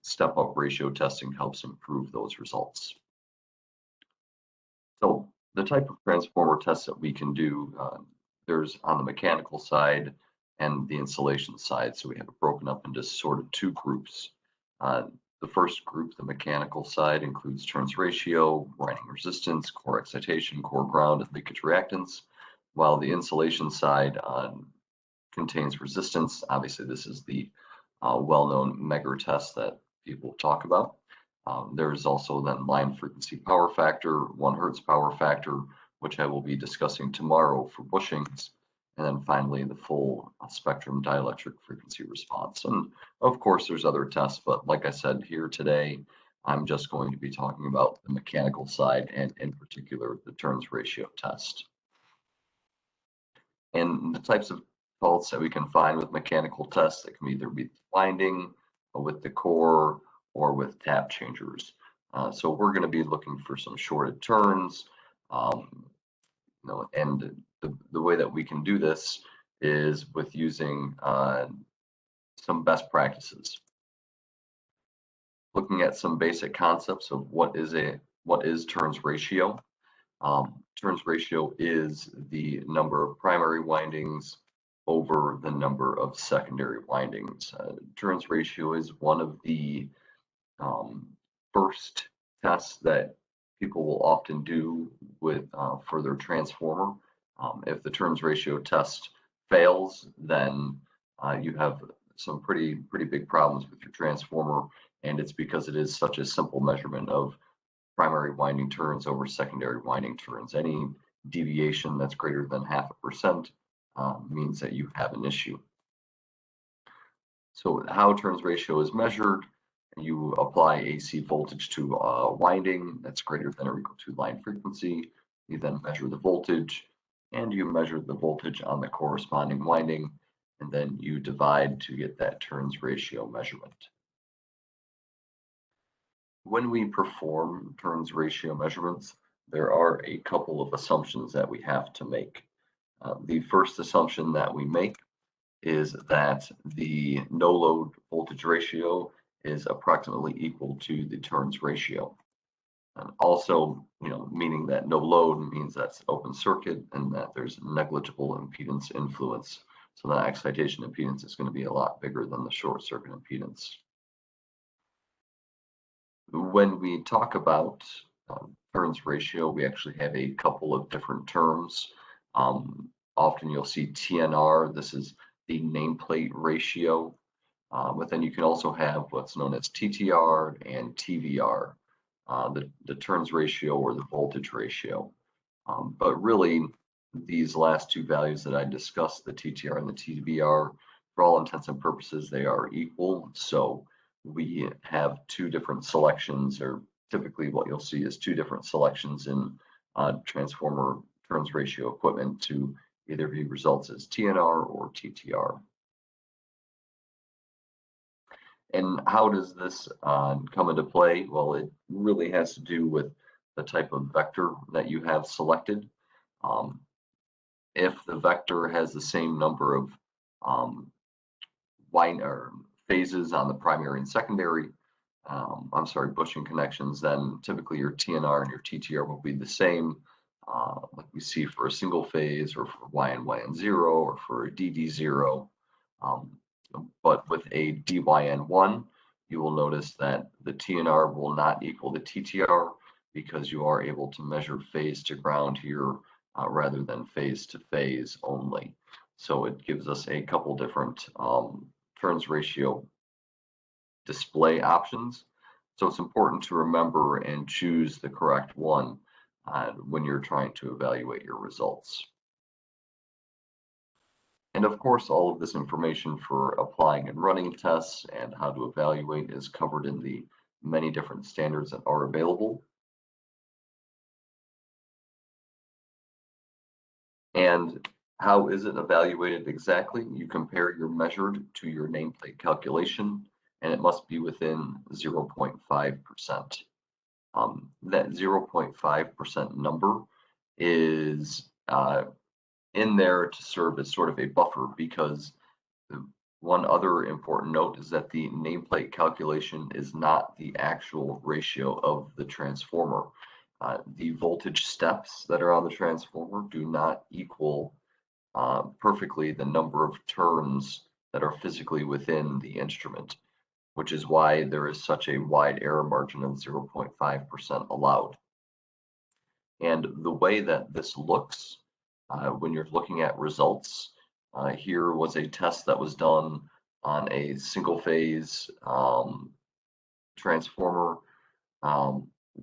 S3: step-up ratio testing helps improve those results. So the type of transformer tests that we can do, there's on the mechanical side and the insulation side. So we have it broken up into sort of two groups. The first group, the mechanical side, includes turns ratio, winding resistance, core excitation, core ground, and leakage reactance, while the insulation side contains resistance. Obviously, this is the well-known Megger test that people talk about. There is also then line frequency power factor, 1 Hertz power factor, which I will be discussing tomorrow for bushings. And then finally, the full spectrum dielectric frequency response. And of course, there's other tests, but like I said here today, I'm just going to be talking about the mechanical side and in particular, the turns ratio test. And the types of faults that we can find with mechanical tests that can either be winding with the core or with tap changers. So we're going to be looking for some shorted turns, and the way that we can do this is with using some best practices. Looking at some basic concepts of what is turns ratio. Turns ratio is the number of primary windings over the number of secondary windings. Turns ratio is one of the first tests that people will often do with for their transformer. If the turns ratio test fails, then you have some pretty big problems with your transformer, and it's because it is such a simple measurement of primary winding turns over secondary winding turns. Any deviation that's greater than 0.5% means that you have an issue. So how turns ratio is measured: you apply AC voltage to a winding that's greater than or equal to line frequency. You then measure the voltage, and you measure the voltage on the corresponding winding, and then you divide to get that turns ratio measurement. When we perform turns ratio measurements, there are a couple of assumptions that we have to make. The first assumption that we make is that the no load voltage ratio is approximately equal to the turns ratio. Also, meaning that no load means that's open circuit and that there's negligible impedance influence. So the excitation impedance is going to be a lot bigger than the short circuit impedance. When we talk about turns ratio, we actually have a couple of different terms. Often you'll see TNR, this is the nameplate ratio, but then you can also have what's known as TTR and TVR, the turns ratio or the voltage ratio. But really, these last two values that I discussed, the TTR and the TVR, for all intents and purposes, they are equal. So we have two different selections, or typically what you'll see is two different selections in transformer turns ratio equipment to either be results as TNR or TTR. And how does this come into play? Well, it really has to do with the type of vector that you have selected. If the vector has the same number of phases on the primary and secondary, bushing connections, then typically your TNR and your TTR will be the same, like we see for a single phase or for YN0 or for a DD0. But with a DYN1, you will notice that the TNR will not equal the TTR because you are able to measure phase to ground here rather than phase to phase only. So it gives us a couple different turns ratio display options. So it's important to remember and choose the correct one when you're trying to evaluate your results. And of course, all of this information for applying and running tests and how to evaluate is covered in the many different standards that are available. And how is it evaluated exactly? You compare your measured to your nameplate calculation, and it must be within 0.5%. That 0.5% number is in there to serve as sort of a buffer, because one other important note is that the nameplate calculation is not the actual ratio of the transformer. The voltage steps that are on the transformer do not equal perfectly the number of turns that are physically within the instrument, which is why there is such a wide error margin of 0.5% allowed. And the way that this looks when you're looking at results, here was a test that was done on a single phase transformer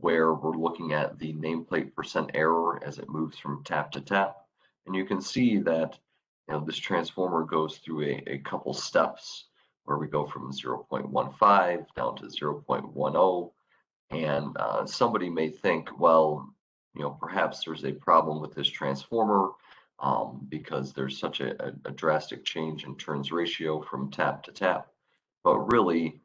S3: where we're looking at the nameplate percent error as it moves from tap to tap. And you can see that this transformer goes through a couple steps where we go from 0.15 down to 0.10. And somebody may think, well, perhaps there's a problem with this transformer because there's such a drastic change in turns ratio from tap to tap. But really,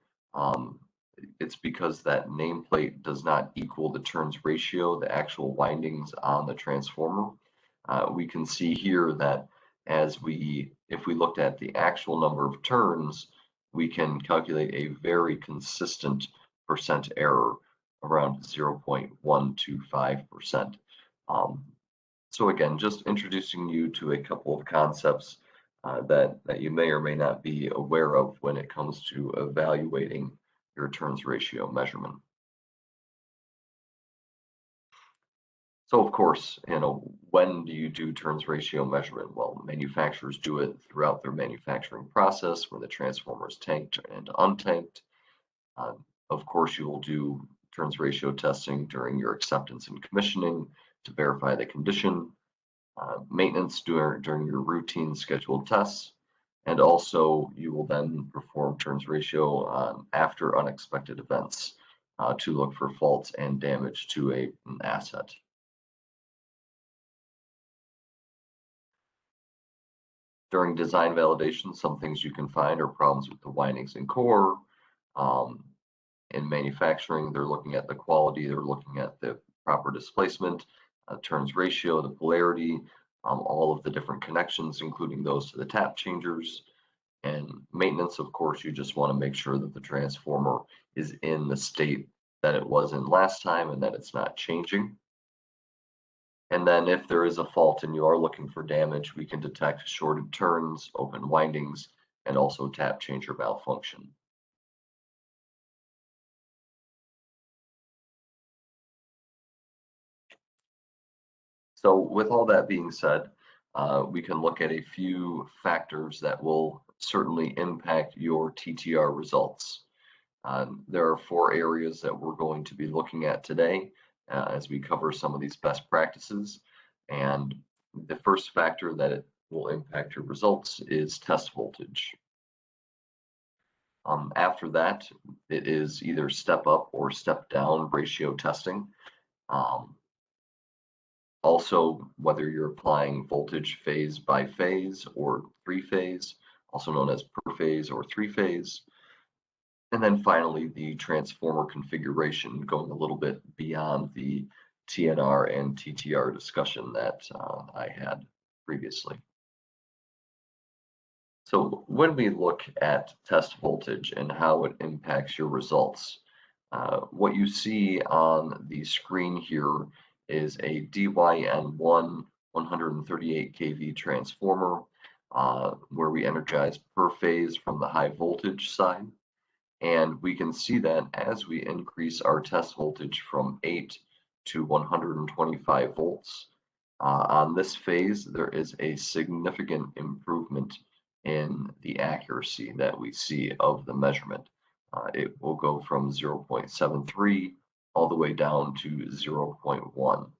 S3: it's because that nameplate does not equal the turns ratio, the actual windings on the transformer. We can see here that if we looked at the actual number of turns, we can calculate a very consistent percent error around 0.125%. So again, just introducing you to a couple of concepts that you may or may not be aware of when it comes to evaluating your turns ratio measurement. So of course, when do you do turns ratio measurement? Well, manufacturers do it throughout their manufacturing process when the transformer is tanked and untanked. Of course, you will do turns ratio testing during your acceptance and commissioning to verify the condition, maintenance during your routine scheduled tests, and also you will then perform turns ratio after unexpected events to look for faults and damage to an asset. During design validation, some things you can find are problems with the windings and core. In manufacturing, they're looking at the quality, they're looking at the proper displacement, turns ratio, the polarity, all of the different connections, including those to the tap changers. And maintenance, of course, you just want to make sure that the transformer is in the state that it was in last time and that it's not changing. And then if there is a fault and you are looking for damage, we can detect shorted turns, open windings, and also tap changer malfunction. So with all that being said, we can look at a few factors that will certainly impact your TTR results. There are 4 areas that we're going to be looking at today as we cover some of these best practices. And the first factor that it will impact your results is test voltage. After that, it is either step up or step down ratio testing. Also, whether you're applying voltage phase by phase or 3-phase, also known as per phase or 3-phase. And then finally, the transformer configuration, going a little bit beyond the TNR and TTR discussion that I had previously. So when we look at test voltage and how it impacts your results, what you see on the screen here is a DYN1 138 kV transformer where we energize per phase from the high voltage side. And we can see that as we increase our test voltage from 8 to 125 volts, on this phase, there is a significant improvement in the accuracy that we see of the measurement. It will go from 0.73 all the way down to 0.1.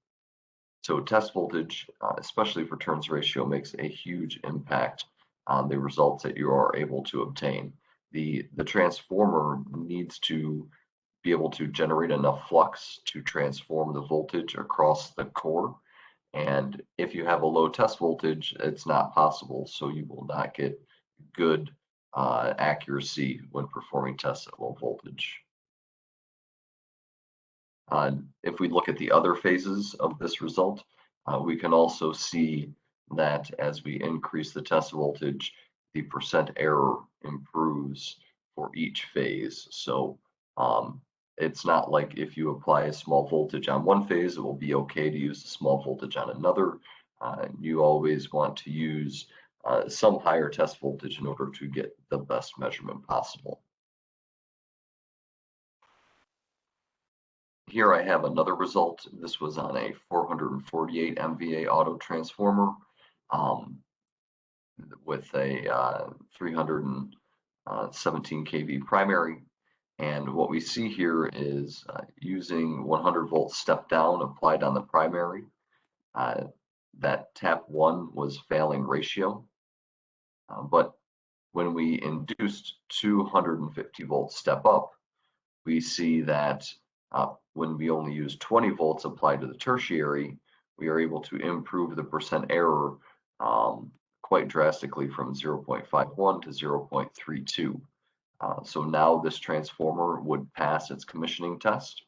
S3: So test voltage, especially for turns ratio, makes a huge impact on the results that you are able to obtain. The transformer needs to be able to generate enough flux to transform the voltage across the core. And if you have a low test voltage, it's not possible. So you will not get good accuracy when performing tests at low voltage. If we look at the other phases of this result, we can also see that as we increase the test voltage, the percent error improves for each phase. So it's not like if you apply a small voltage on one phase, it will be okay to use a small voltage on another. You always want to use some higher test voltage in order to get the best measurement possible. Here I have another result. This was on a 448 MVA auto transformer with a 317 kV primary. And what we see here is using 100 volt step down applied on the primary. That tap 1 was failing ratio. But when we induced 250 volt step up, we see that when we only use 20 volts applied to the tertiary, we are able to improve the percent error quite drastically from 0.51 to 0.32. So now this transformer would pass its commissioning test.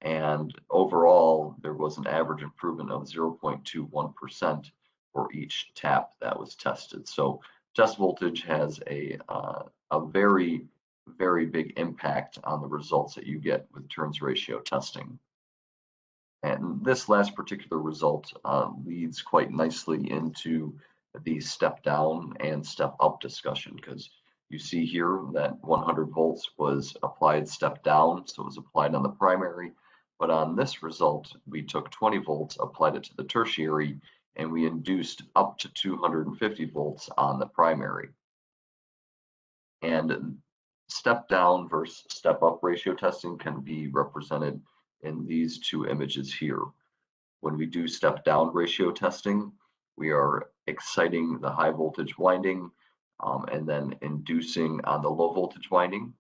S3: And overall, there was an average improvement of 0.21% for each tap that was tested. So test voltage has a very, very big impact on the results that you get with turns ratio testing. And this last particular result leads quite nicely into the step down and step up discussion, because you see here that 100 volts was applied step down, so it was applied on the primary. But on this result, we took 20 volts, applied it to the tertiary, and we induced up to 250 volts on the primary. And step down versus step up ratio testing can be represented in these 2 images here. When we do step down ratio testing, we are exciting the high voltage winding and then inducing on the low voltage winding.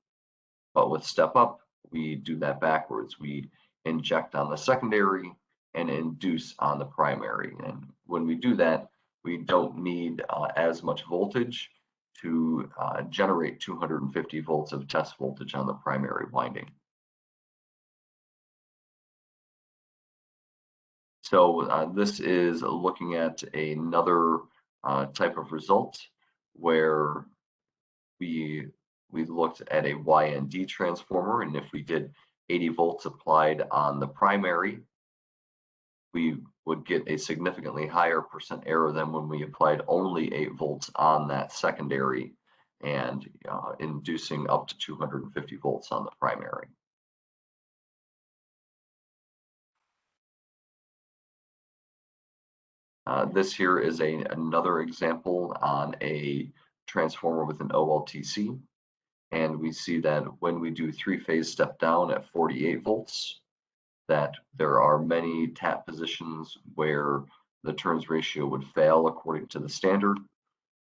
S3: But with step up, we do that backwards. We inject on the secondary and induce on the primary. And when we do that, we don't need as much voltage to generate 250 volts of test voltage on the primary winding. So this is looking at another type of result where we looked at a YND transformer, and if we did 80 volts applied on the primary, we would get a significantly higher percent error than when we applied only 8 volts on that secondary and inducing up to 250 volts on the primary. This here is another example on a transformer with an OLTC. And we see that when we do three-phase step down at 48 volts, that there are many tap positions where the turns ratio would fail according to the standard.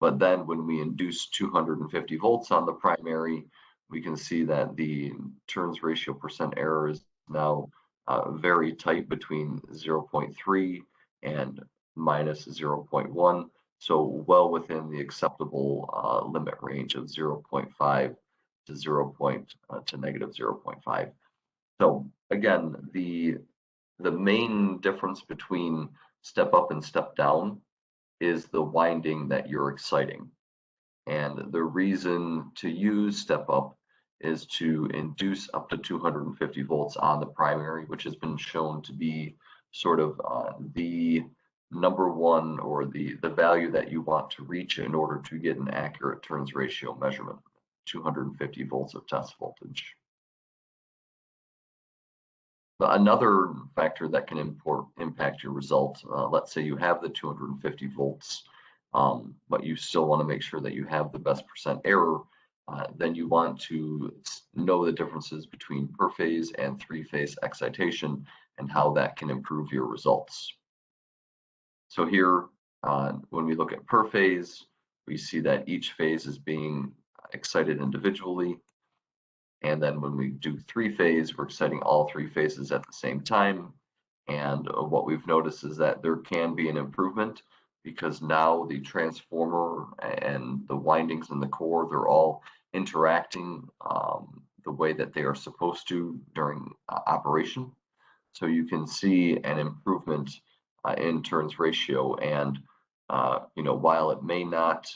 S3: But then when we induce 250 volts on the primary, we can see that the turns ratio percent error is now very tight between 0.3 and minus 0.1. So well within the acceptable limit range of 0.5 to negative 0.5. So again, the main difference between step up and step down is the winding that you're exciting. And the reason to use step up is to induce up to 250 volts on the primary, which has been shown to be sort of the number one, or the value that you want to reach in order to get an accurate turns ratio measurement, 250 volts of test voltage. Another factor that can impact your result, let's say you have the 250 volts, but you still want to make sure that you have the best percent error, then you want to know the differences between per phase and three-phase excitation and how that can improve your results. So here, when we look at per phase, we see that each phase is being excited individually. And then when we do three-phase, we're exciting all three phases at the same time. And what we've noticed is that there can be an improvement, because now the transformer and the windings in the core, they're all interacting the way that they are supposed to during operation. So you can see an improvement in turns ratio. And while it may not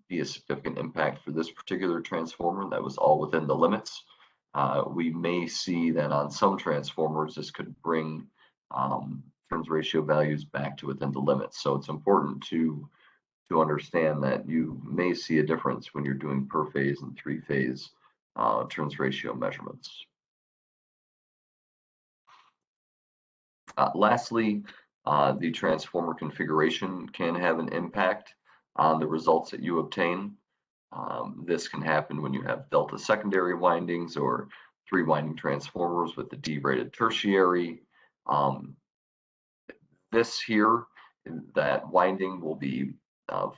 S3: be a significant impact for this particular transformer that was all within the limits, we may see that on some transformers this could bring turns ratio values back to within the limits. So it's important to understand that you may see a difference when you're doing per phase and three-phase turns ratio measurements. Lastly, the transformer configuration can have an impact on the results that you obtain. This can happen when you have delta secondary windings or three winding transformers with the D-rated tertiary. This here, that winding will be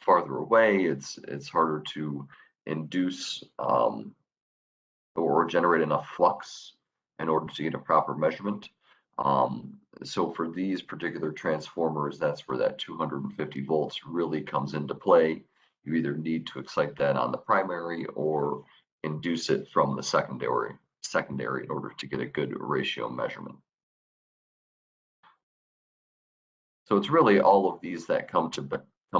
S3: farther away. It's harder to induce or generate enough flux in order to get a proper measurement. So for these particular transformers, that's where that 250 volts really comes into play. You either need to excite that on the primary or induce it from the secondary in order to get a good ratio measurement. So it's really all of these that come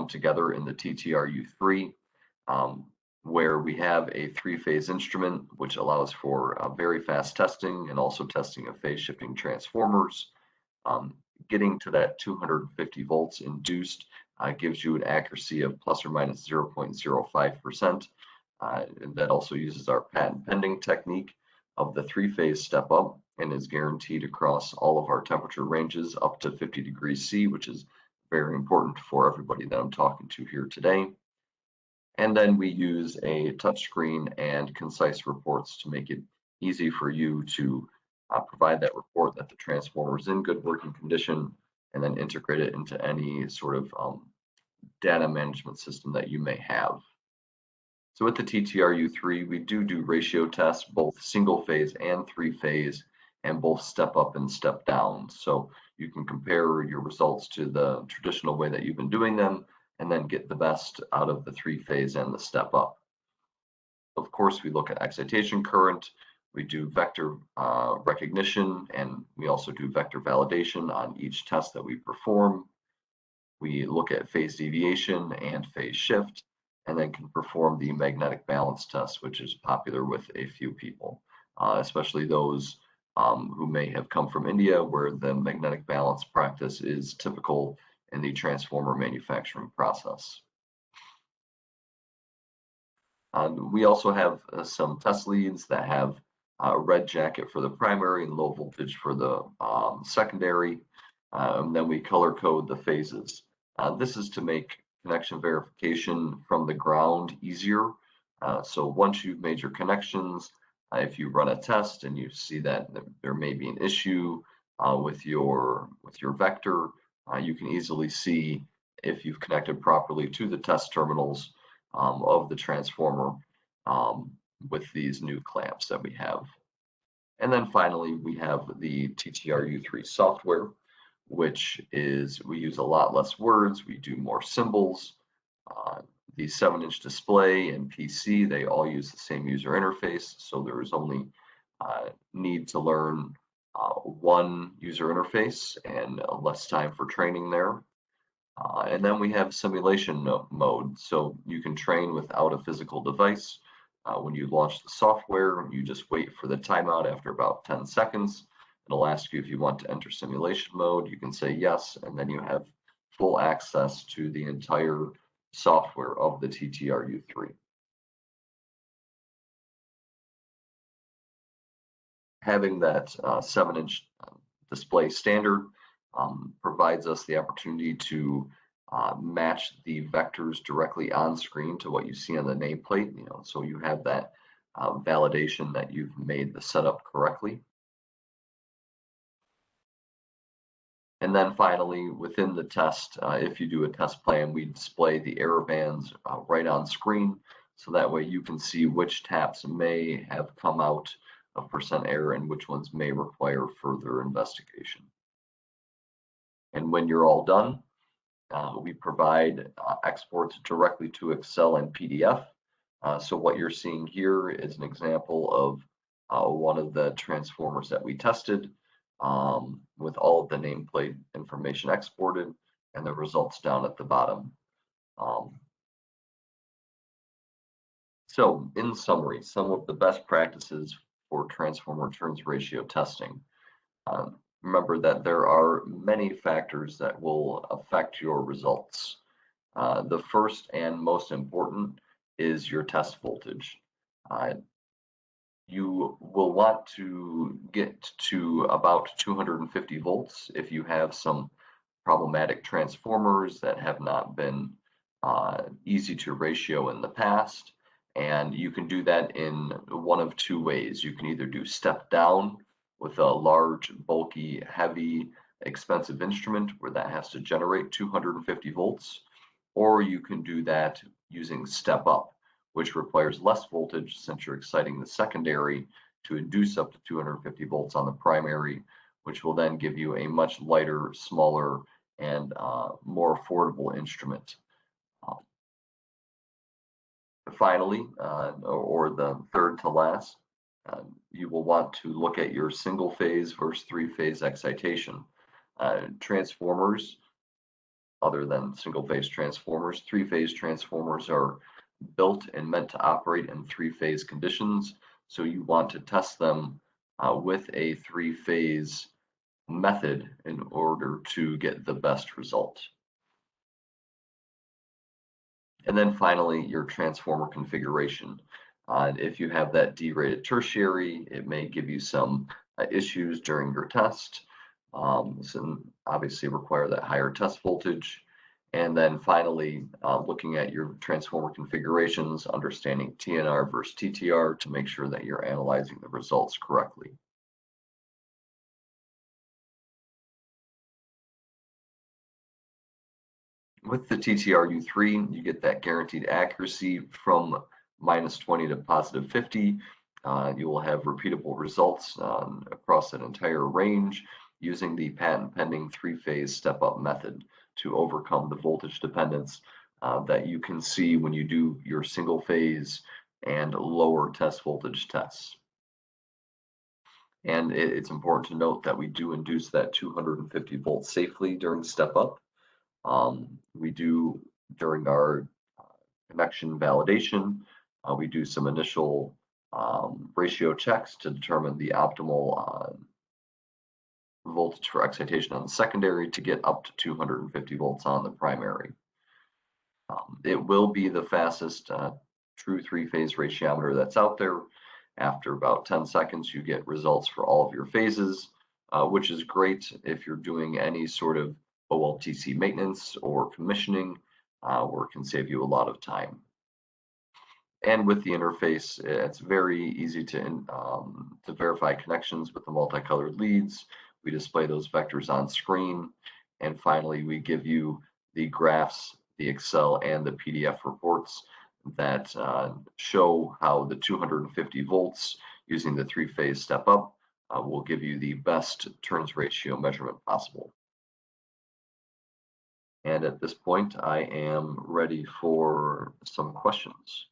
S3: together in the TTRU3, where we have a three-phase instrument, which allows for very fast testing and also testing of phase shifting transformers. Getting to that 250 volts induced gives you an accuracy of plus or minus 0.05%. And that also uses our patent pending technique of the three-phase step up, and is guaranteed across all of our temperature ranges up to 50 degrees C, which is very important for everybody that I'm talking to here today. And then we use a touchscreen and concise reports to make it easy for you to provide that report that the transformer is in good working condition, and then integrate it into any sort of data management system that you may have. So with the TTRU3, we do ratio tests, both single phase and three phase, and both step up and step down. So you can compare your results to the traditional way that you've been doing them, and then get the best out of the three phase and the step up. Of course, we look at excitation current, we do vector recognition, and we also do vector validation on each test that we perform. We look at phase deviation and phase shift, and then can perform the magnetic balance test, which is popular with a few people, especially those who may have come from India, where the magnetic balance practice is typical in the transformer manufacturing process. We also have some test leads that have red jacket for the primary and low voltage for the secondary. Then we color code the phases. This is to make connection verification from the ground easier. So once you've made your connections, if you run a test and you see that there may be an issue with your vector, you can easily see if you've connected properly to the test terminals of the transformer with these new clamps that we have. And then finally, we have the TTRU3 software, which is, we use a lot less words, we do more symbols. The 7-inch display and PC, they all use the same user interface, so there is only need to learn one user interface and less time for training there. And then we have simulation mode, so you can train without a physical device. When you launch the software, you just wait for the timeout after about 10 seconds. It'll ask you if you want to enter simulation mode. You can say yes, and then you have full access to the entire software of the TTRU3. Having that 7-inch display standard provides us the opportunity to match the vectors directly on screen to what you see on the nameplate, so you have that validation that you've made the setup correctly. And then finally, within the test, if you do a test plan, we display the error bands right on screen, so that way you can see which taps may have come out of percent error and which ones may require further investigation. And when you're all done, we provide exports directly to Excel and PDF. So what you're seeing here is an example of one of the transformers that we tested with all of the nameplate information exported and the results down at the bottom. So in summary, some of the best practices for transformer turns ratio testing. Remember that there are many factors that will affect your results. The first and most important is your test voltage. You will want to get to about 250 volts if you have some problematic transformers that have not been easy to ratio in the past. And you can do that in one of two ways. You can either do step down with a large, bulky, heavy, expensive instrument where that has to generate 250 volts, or you can do that using step up, which requires less voltage since you're exciting the secondary to induce up to 250 volts on the primary, which will then give you a much lighter, smaller, and more affordable instrument. Finally, or the third to last, you will want to look at your single phase versus 3-phase excitation. Transformers, other than single phase transformers, 3-phase transformers are built and meant to operate in 3-phase conditions. So you want to test them with a 3-phase method in order to get the best result. And then finally, your transformer configuration. If you have that D-rated tertiary, it may give you some issues during your test. So obviously require that higher test voltage. And then finally, looking at your transformer configurations, understanding TNR versus TTR to make sure that you're analyzing the results correctly. With the TTRU3, you get that guaranteed accuracy from -20 to +50. You will have repeatable results across an entire range using the patent pending 3-phase step-up method to overcome the voltage dependence that you can see when you do your single phase and lower test voltage tests. And it's important to note that we do induce that 250 volts safely during step-up. We do, during our connection validation, we do some initial ratio checks to determine the optimal voltage for excitation on the secondary to get up to 250 volts on the primary. It will be the fastest true 3-phase ratiometer that's out there. After about 10 seconds, you get results for all of your phases. which is great if you're doing any sort of OLTC maintenance or commissioning, where it can save you a lot of time. And with the interface, it's very easy to verify connections with the multicolored leads. We display those vectors on screen. And finally, we give you the graphs, the Excel, and the PDF reports that show how the 250 volts using the three-phase step up will give you the best turns ratio measurement possible. And at this point, I am ready for some questions.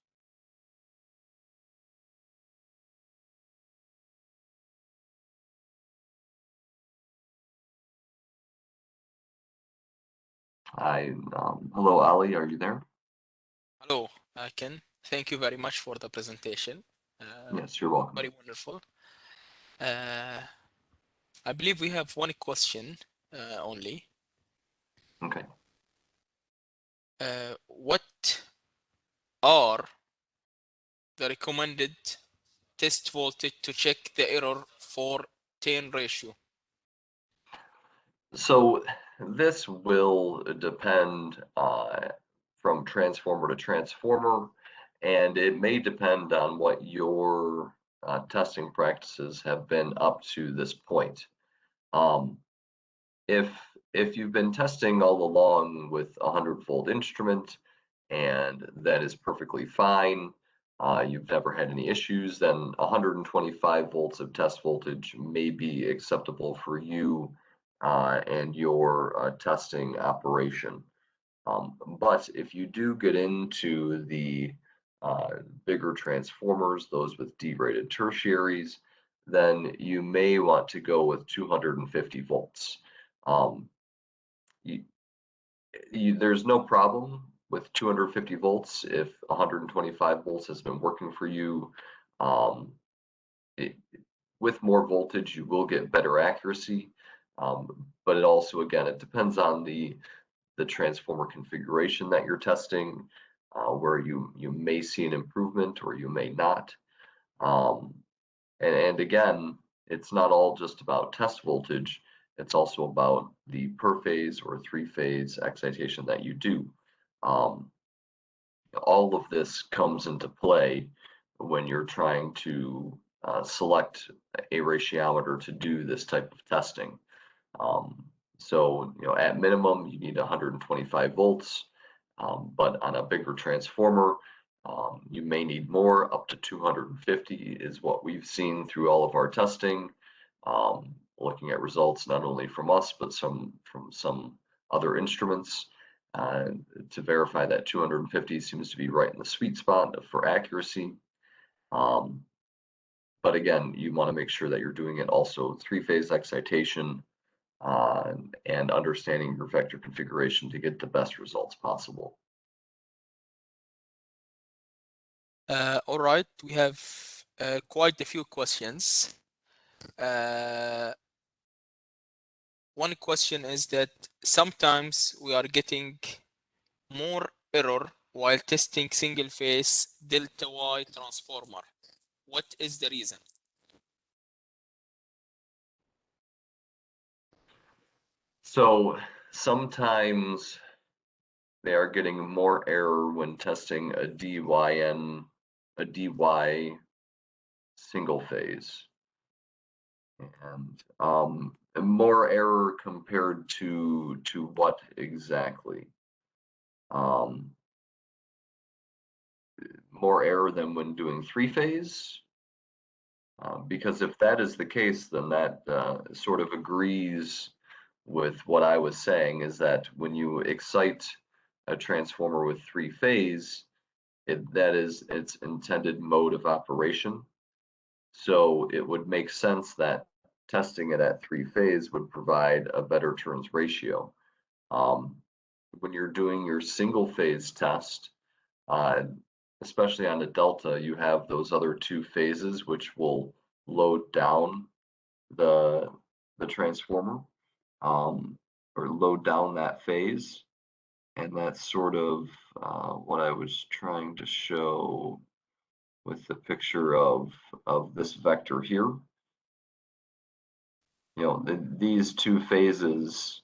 S3: Hello, Ali, are you there?
S1: Hello, Ken. Thank you very much for the presentation.
S3: Yes, you're welcome.
S1: Very wonderful. I believe we have one question only.
S3: Okay.
S1: What are the recommended test voltage to check the error for turn ratio?
S3: So this will depend from transformer to transformer, and it may depend on what your testing practices have been up to this point. If you've been testing all along with a 100-volt instrument and that is perfectly fine, you've never had any issues, then 125 volts of test voltage may be acceptable for you and your testing operation. But if you do get into the bigger transformers, those with D-rated tertiaries, then you may want to go with 250 volts. There's no problem with 250 volts if 125 volts has been working for you. With more voltage, you will get better accuracy, but it also, again, it depends on the transformer configuration that you're testing, where you may see an improvement or you may not. And again, it's not all just about test voltage. It's also about the per phase or three-phase excitation that you do. All of this comes into play when you're trying to select a ratiometer to do this type of testing. So, at minimum, you need 125 volts, but on a bigger transformer, you may need more. Up to 250 is what we've seen through all of our testing, looking at results not only from us, but from some other instruments to verify that 250 seems to be right in the sweet spot for accuracy. But again, you want to make sure that you're doing it also three-phase excitation and understanding your vector configuration to get the best results possible.
S1: All right, we have quite a few questions. One question is that sometimes we are getting more error while testing single phase delta Y transformer. What is the reason?
S3: So sometimes they are getting more error when testing a DYN, a DY single phase. And more error compared to what exactly? More error than when doing three-phase? Because if that is the case, then that sort of agrees with what I was saying, is that when you excite a transformer with three-phase, that is its intended mode of operation. So it would make sense that testing it at three-phase would provide a better turns ratio. When you're doing your single-phase test, especially on the delta, you have those other two phases which will load down the transformer, or load down that phase. And that's sort of what I was trying to show with the picture of this vector here. these two phases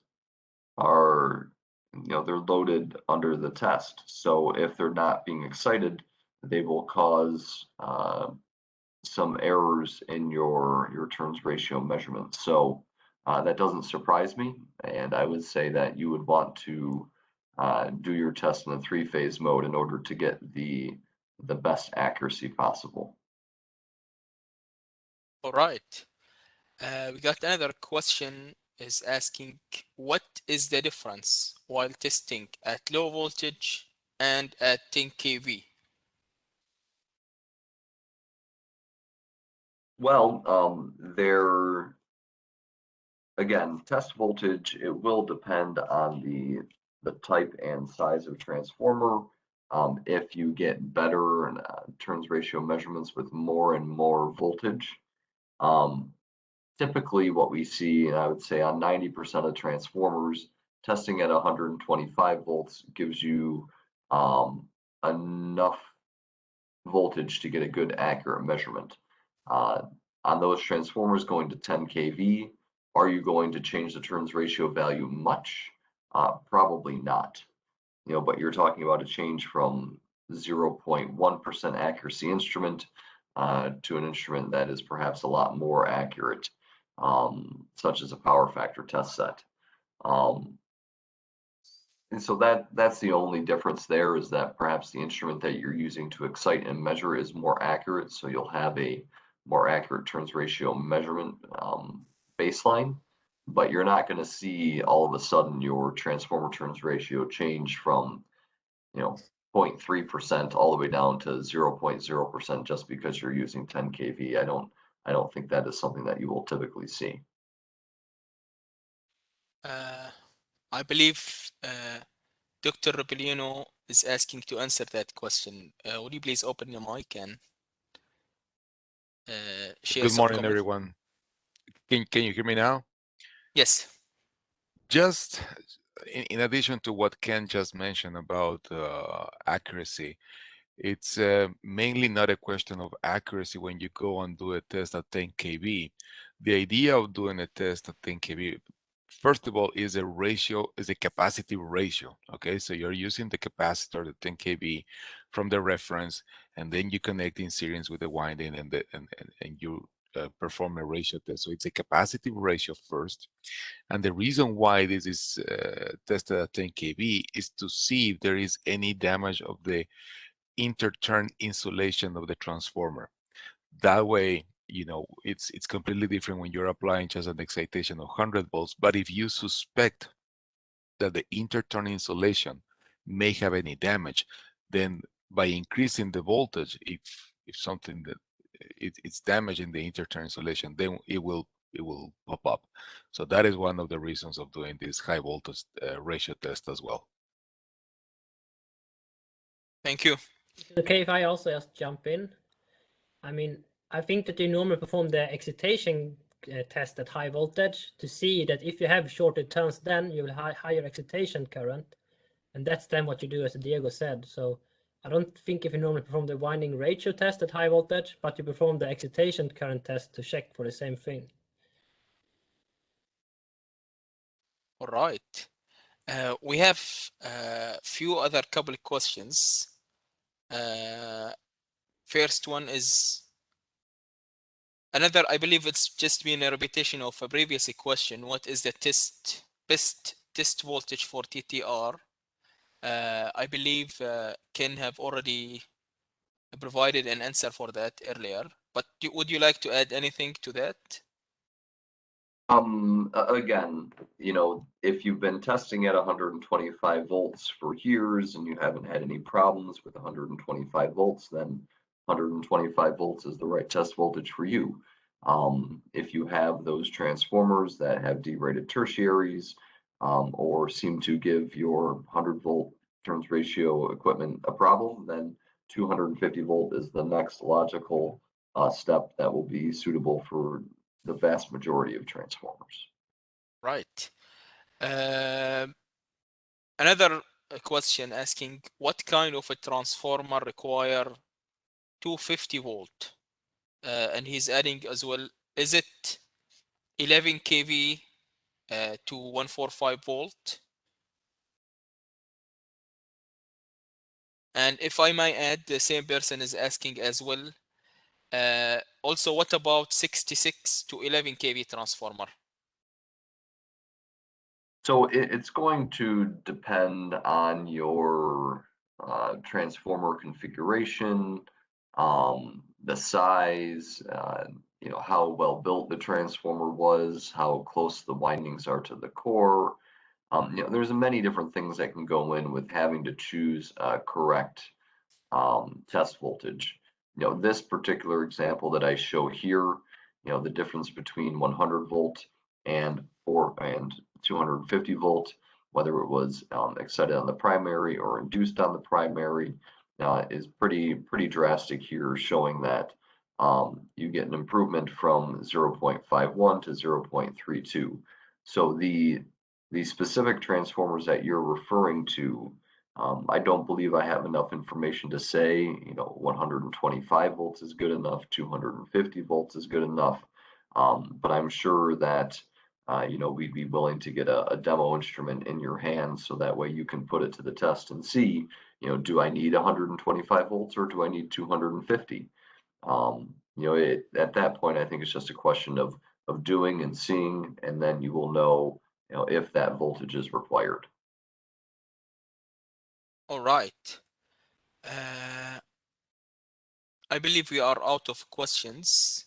S3: are, they're loaded under the test. So if they're not being excited, they will cause some errors in your turns ratio measurement. So that doesn't surprise me. And I would say that you would want to do your test in a 3-phase mode in order to get the best accuracy possible.
S1: All right. We got another question is asking, what is the difference while testing at low voltage and at 10 kV?
S3: Well, again, test voltage, it will depend on the type and size of transformer. If you get better turns ratio measurements with more and more voltage, typically what we see, and I would say on 90% of transformers, testing at 125 volts gives you enough voltage to get a good accurate measurement. On those transformers going to 10 kV, are you going to change the turns ratio value much? Probably not. But you're talking about a change from 0.1% accuracy instrument to an instrument that is perhaps a lot more accurate, such as a power factor test set. And so that's the only difference there, is that perhaps the instrument that you're using to excite and measure is more accurate. So you'll have a more accurate turns ratio measurement baseline, but you're not going to see all of a sudden your transformer turns ratio change from 0.3% all the way down to 0.0% just because you're using 10 kV. I don't think that is something that you will typically see.
S1: I believe Dr. Ropellino is asking to answer that question. Would you please open your mic and share
S4: Good
S1: some
S4: morning,
S1: comments?
S4: everyone. Can you hear me now?
S1: Yes.
S4: Just in addition to what Ken just mentioned about accuracy, it's mainly not a question of accuracy when you go and do a test at 10 kV. The idea of doing a test at 10 kV, first of all, is a capacitive ratio. Okay, so you're using the capacitor, the 10 kV, from the reference, and then you connect in series with the winding, and you perform a ratio test. So it's a capacitive ratio first. And the reason why this is tested at 10 kV is to see if there is any damage of the interturn insulation of the transformer. That way, it's completely different when you're applying just an excitation of 100 volts. But if you suspect that the interturn insulation may have any damage, then by increasing the voltage, if something that it's damaging the interturn insulation, then it will pop up. So that is one of the reasons of doing this high voltage ratio test as well.
S1: Thank you.
S2: Okay, if I also just jump in. I mean, I think that you normally perform the excitation test at high voltage to see that if you have shorter turns, then you will have higher excitation current. And that's then what you do, as Diego said. So I don't think if you normally perform the winding ratio test at high voltage, but you perform the excitation current test to check for the same thing.
S1: All right. We have a few other couple of questions. First one is another, I believe it's just been a repetition of a previous question. What is the best test voltage for TTR? I believe Ken have already provided an answer for that earlier, but would you like to add anything to that?
S3: Again, if you've been testing at 125 volts for years and you haven't had any problems with 125 volts, then 125 volts is the right test voltage for you. If you have those transformers that have derated tertiaries or seem to give your 100 volt turns ratio equipment a problem, then 250 volt is the next logical step that will be suitable for the vast majority of transformers.
S1: Right. Another question asking, what kind of a transformer require 250 volt? And he's adding as well, is it 11 kV to 145 volt. And if I might add, the same person is asking as well. Also, what about 66 to 11 kV transformer?
S3: So it's going to depend on your transformer configuration, the size, you know, how well built the transformer was, how close the windings are to the core. You know, there's many different things that can go in with having to choose correct test voltage. You know, this particular example that I show here, you know, the difference between 100 volt and 250 volt, whether it was excited on the primary or induced on the primary, is pretty drastic here, showing that you get an improvement from 0.51 to 0.32. So the specific transformers that you're referring to, I don't believe I have enough information to say, you know, 125 volts is good enough, 250 volts is good enough. But I'm sure that, you know, we'd be willing to get a demo instrument in your hands so that way you can put it to the test and see, you know, do I need 125 volts or do I need 250? You know, at that point, I think it's just a question of doing and seeing, and then you will know, you know, if that voltage is required.
S1: All right. I believe we are out of questions.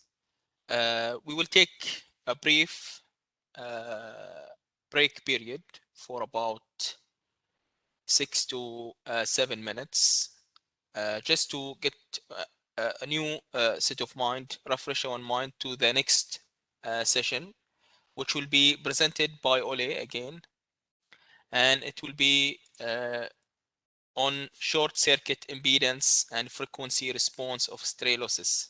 S1: We will take a brief break period for about 6 to 7 minutes, just to get a new set of mind, refresh our mind to the next session, which will be presented by Ole again, and it will be on short circuit impedance and frequency response of stray losses.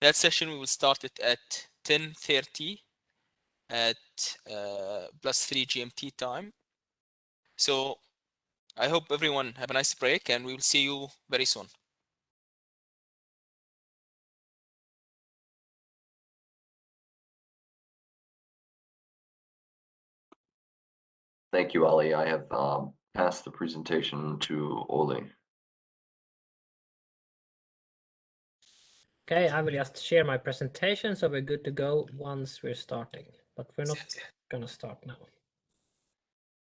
S1: That session we will start it at 10:30 at +3 GMT time. So I hope everyone have a nice break, and we will see you very soon.
S3: Thank you, Ali. I have passed the presentation to Ole.
S2: Okay, I will just share my presentation, so we're good to go once we're starting, but we're not gonna start now.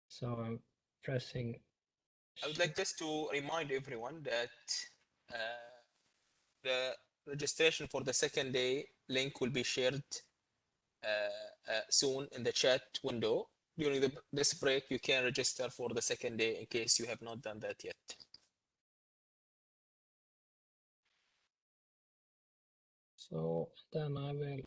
S2: So I'm pressing.
S1: I would like just to remind everyone that the registration for the second day link will be shared soon in the chat window. During this break, you can register for the second day in case you have not done that yet.
S2: So then I will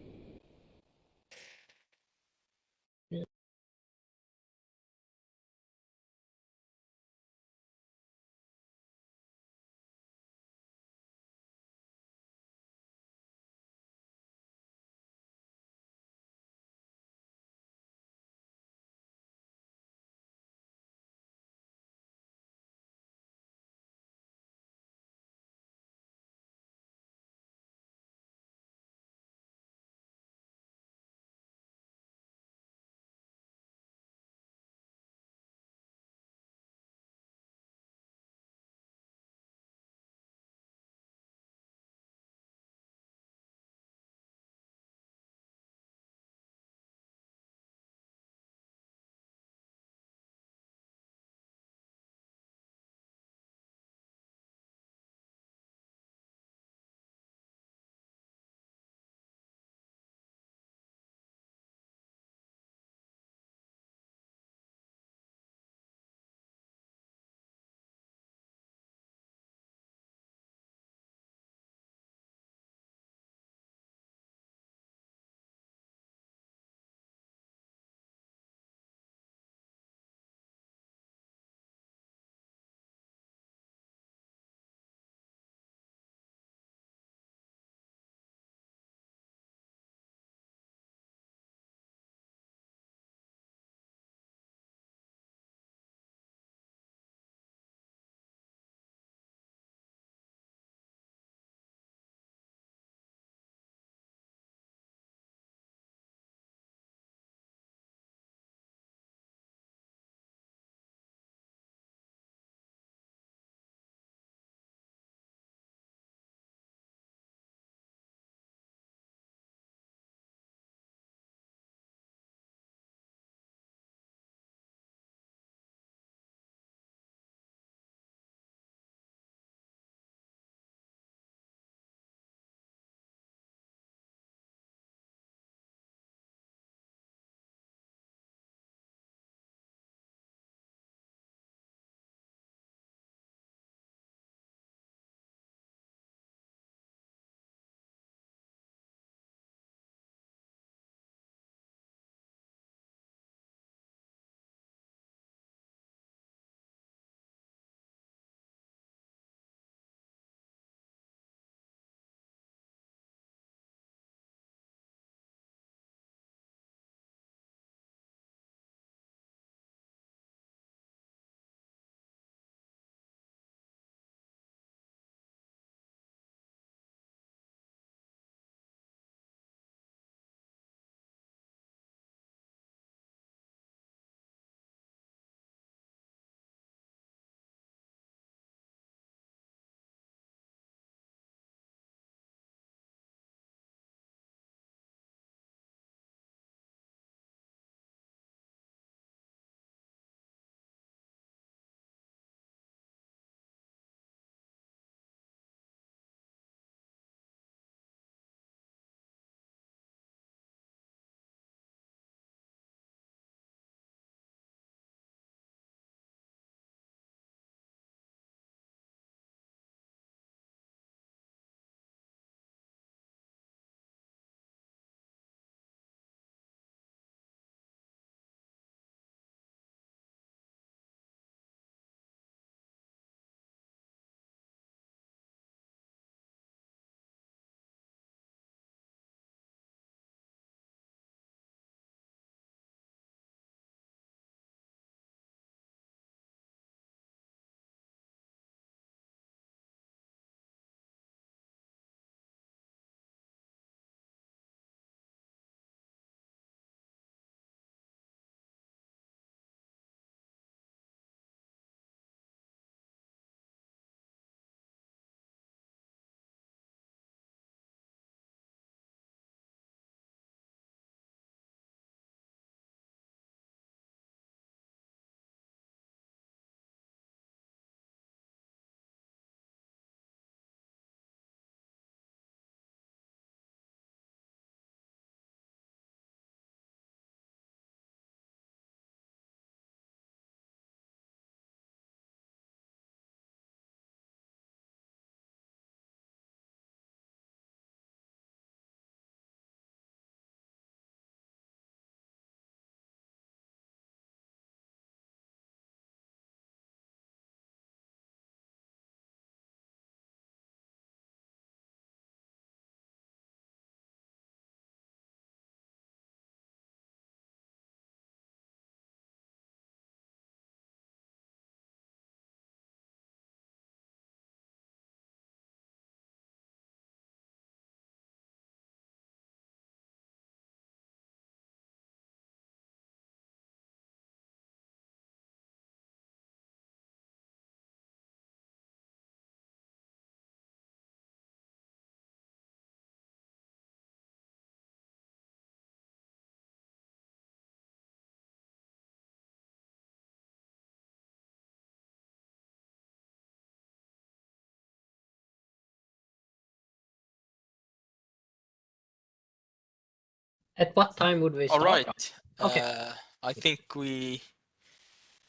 S2: At what time would we
S1: All
S2: start?
S1: right.
S2: Okay.
S1: I think we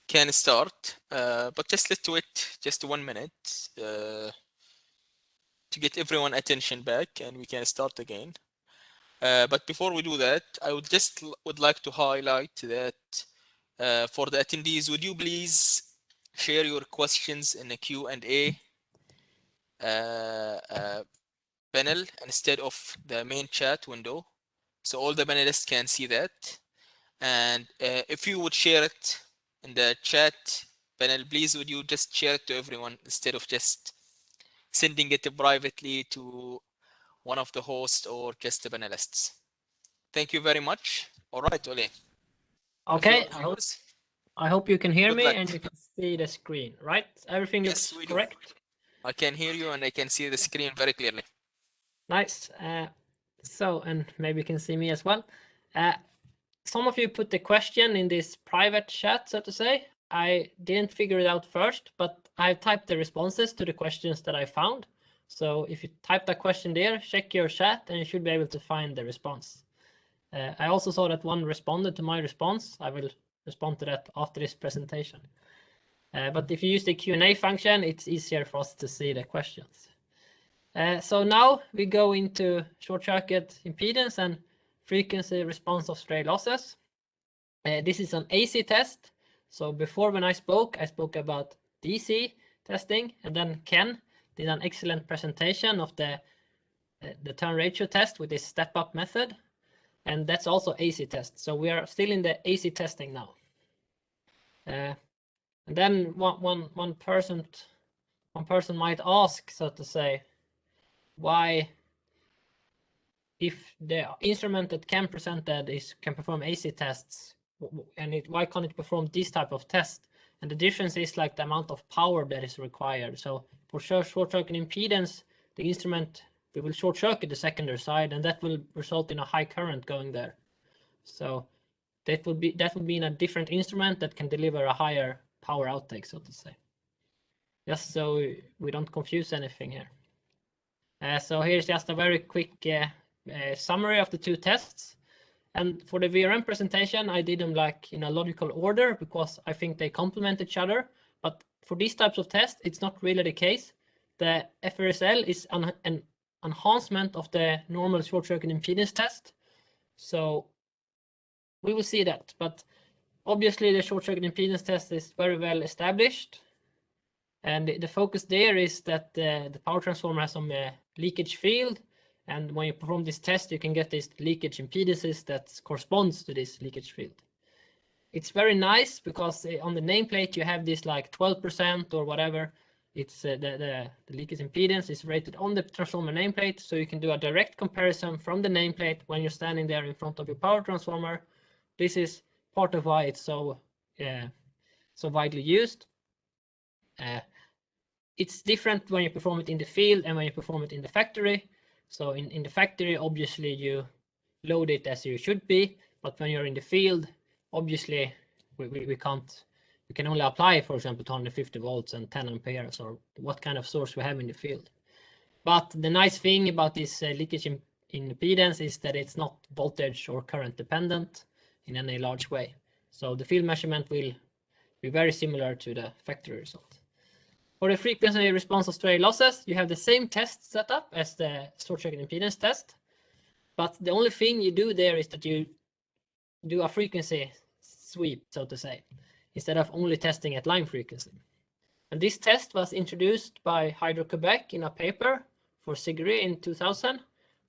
S1: can start, but just let's wait just 1 minute to get everyone attention back, and we can start again. But before we do that, I would like to highlight that for the attendees, would you please share your questions in the Q&A panel instead of the main chat window, so all the panelists can see that. And if you would share it in the chat panel, please would you just share it to everyone instead of just sending it privately to one of the hosts or just the panelists. Thank you very much. All right, Ole.
S2: Okay. I hope you can hear
S1: Good
S2: me
S1: luck.
S2: and you can see the screen, right? Everything
S1: Yes,
S2: looks
S1: we do.
S2: correct?
S1: I can hear you and I can see the screen very clearly.
S2: Nice. So, and maybe you can see me as well. Some of you put the question in this private chat, so to say. I didn't figure it out first, but I typed the responses to the questions that I found. So if you type that question there, check your chat and you should be able to find the response. I also saw that one responded to my response. I will respond to that after this presentation. But if you use the Q&A function, it's easier for us to see the questions. So now we go into short circuit impedance and frequency response of stray losses. This is an AC test. So before when I spoke about DC testing, and then Ken did an excellent presentation of the turn ratio test with this step-up method. And that's also AC test. So we are still in the AC testing now. And then one person might ask, so to say, why, if the instrument that Ken presented can perform AC tests, and why can't it perform this type of test? And the difference is like the amount of power that is required. So for short circuit impedance, the instrument, we will short circuit the secondary side, and that will result in a high current going there. So that would be in a different instrument that can deliver a higher power outtake, so to say. Just so we don't confuse anything here. So here's just a very quick summary of the two tests. And for the VRM presentation, I did them like in a logical order because I think they complement each other. But for these types of tests, it's not really the case. The FRSL is an enhancement of the normal short circuit impedance test. So we will see that. But obviously, the short circuit impedance test is very well established. And the focus there is that the power transformer has some leakage field. And when you perform this test, you can get these leakage impedances that corresponds to this leakage field. It's very nice because on the nameplate, you have this like 12% or whatever. It's the leakage impedance is rated on the transformer nameplate. So you can do a direct comparison from the nameplate when you're standing there in front of your power transformer. This is part of why it's so widely used. It's different when you perform it in the field and when you perform it in the factory. So in the factory, obviously you load it as you should be, but when you're in the field, obviously we can only apply, for example, 250 volts and 10 amperes or what kind of source we have in the field. But the nice thing about this leakage impedance is that it's not voltage or current dependent in any large way. So the field measurement will be very similar to the factory result. For the frequency response of stray losses, you have the same test setup as the short circuit impedance test, but the only thing you do there is that you do a frequency sweep, so to say, instead of only testing at line frequency. And this test was introduced by Hydro-Quebec in a paper for SIGRI in 2000. And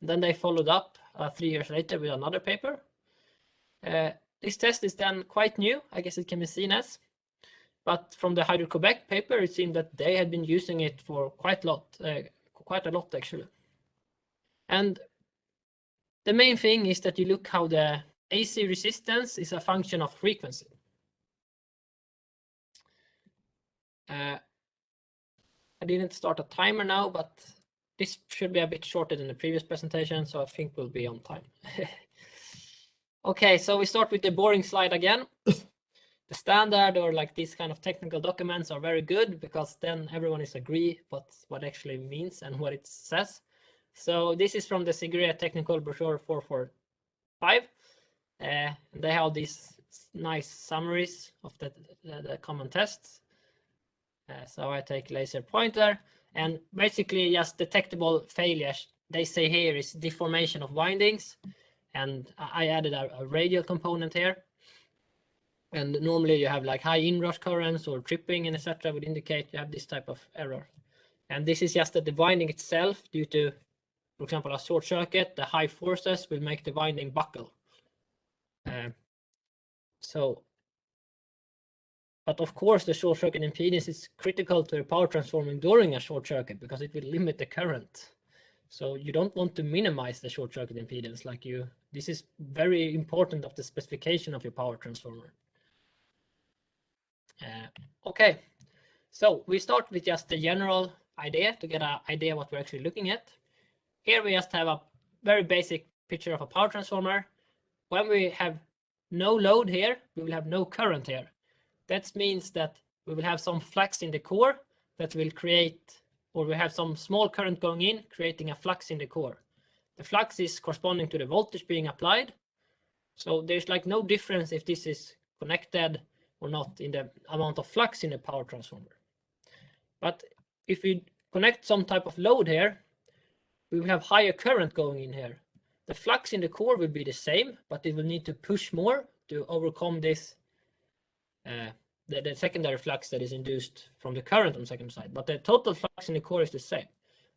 S2: then they followed up 3 years later with another paper. This test is then quite new, I guess it can be seen as. But from the Hydro-Quebec paper, it seemed that they had been using it for quite a lot actually. And the main thing is that you look how the AC resistance is a function of frequency. I didn't start a timer now, but this should be a bit shorter than the previous presentation, so I think we'll be on time. Okay, so we start with the boring slide again. The standard or like these kind of technical documents are very good because then everyone is agree what actually means and what it says. So this is from the SIGRI technical brochure 5. They have these nice summaries of the common tests. So I take laser pointer, and basically just detectable failures they say here is deformation of windings, and I added a radial component here. And normally you have like high inrush currents or tripping and etc. would indicate you have this type of error. And this is just that the winding itself, due to, for example, a short circuit, the high forces will make the winding buckle. But of course, the short circuit impedance is critical to the power transforming during a short circuit because it will limit the current. So you don't want to minimize the short circuit impedance this is very important of the specification of your power transformer. Okay, so we start with just the general idea to get an idea what we're actually looking at. Here we just have a very basic picture of a power transformer. When we have no load here, we will have no current here. That means that we will have some flux in the core that will create, or we have some small current going in, creating a flux in the core. The flux is corresponding to the voltage being applied. So there's like no difference if this is connected or not in the amount of flux in the power transformer. But if we connect some type of load here, we will have higher current going in here. The flux in the core will be the same, but it will need to push more to overcome this the secondary flux that is induced from the current on the second side. But the total flux in the core is the same.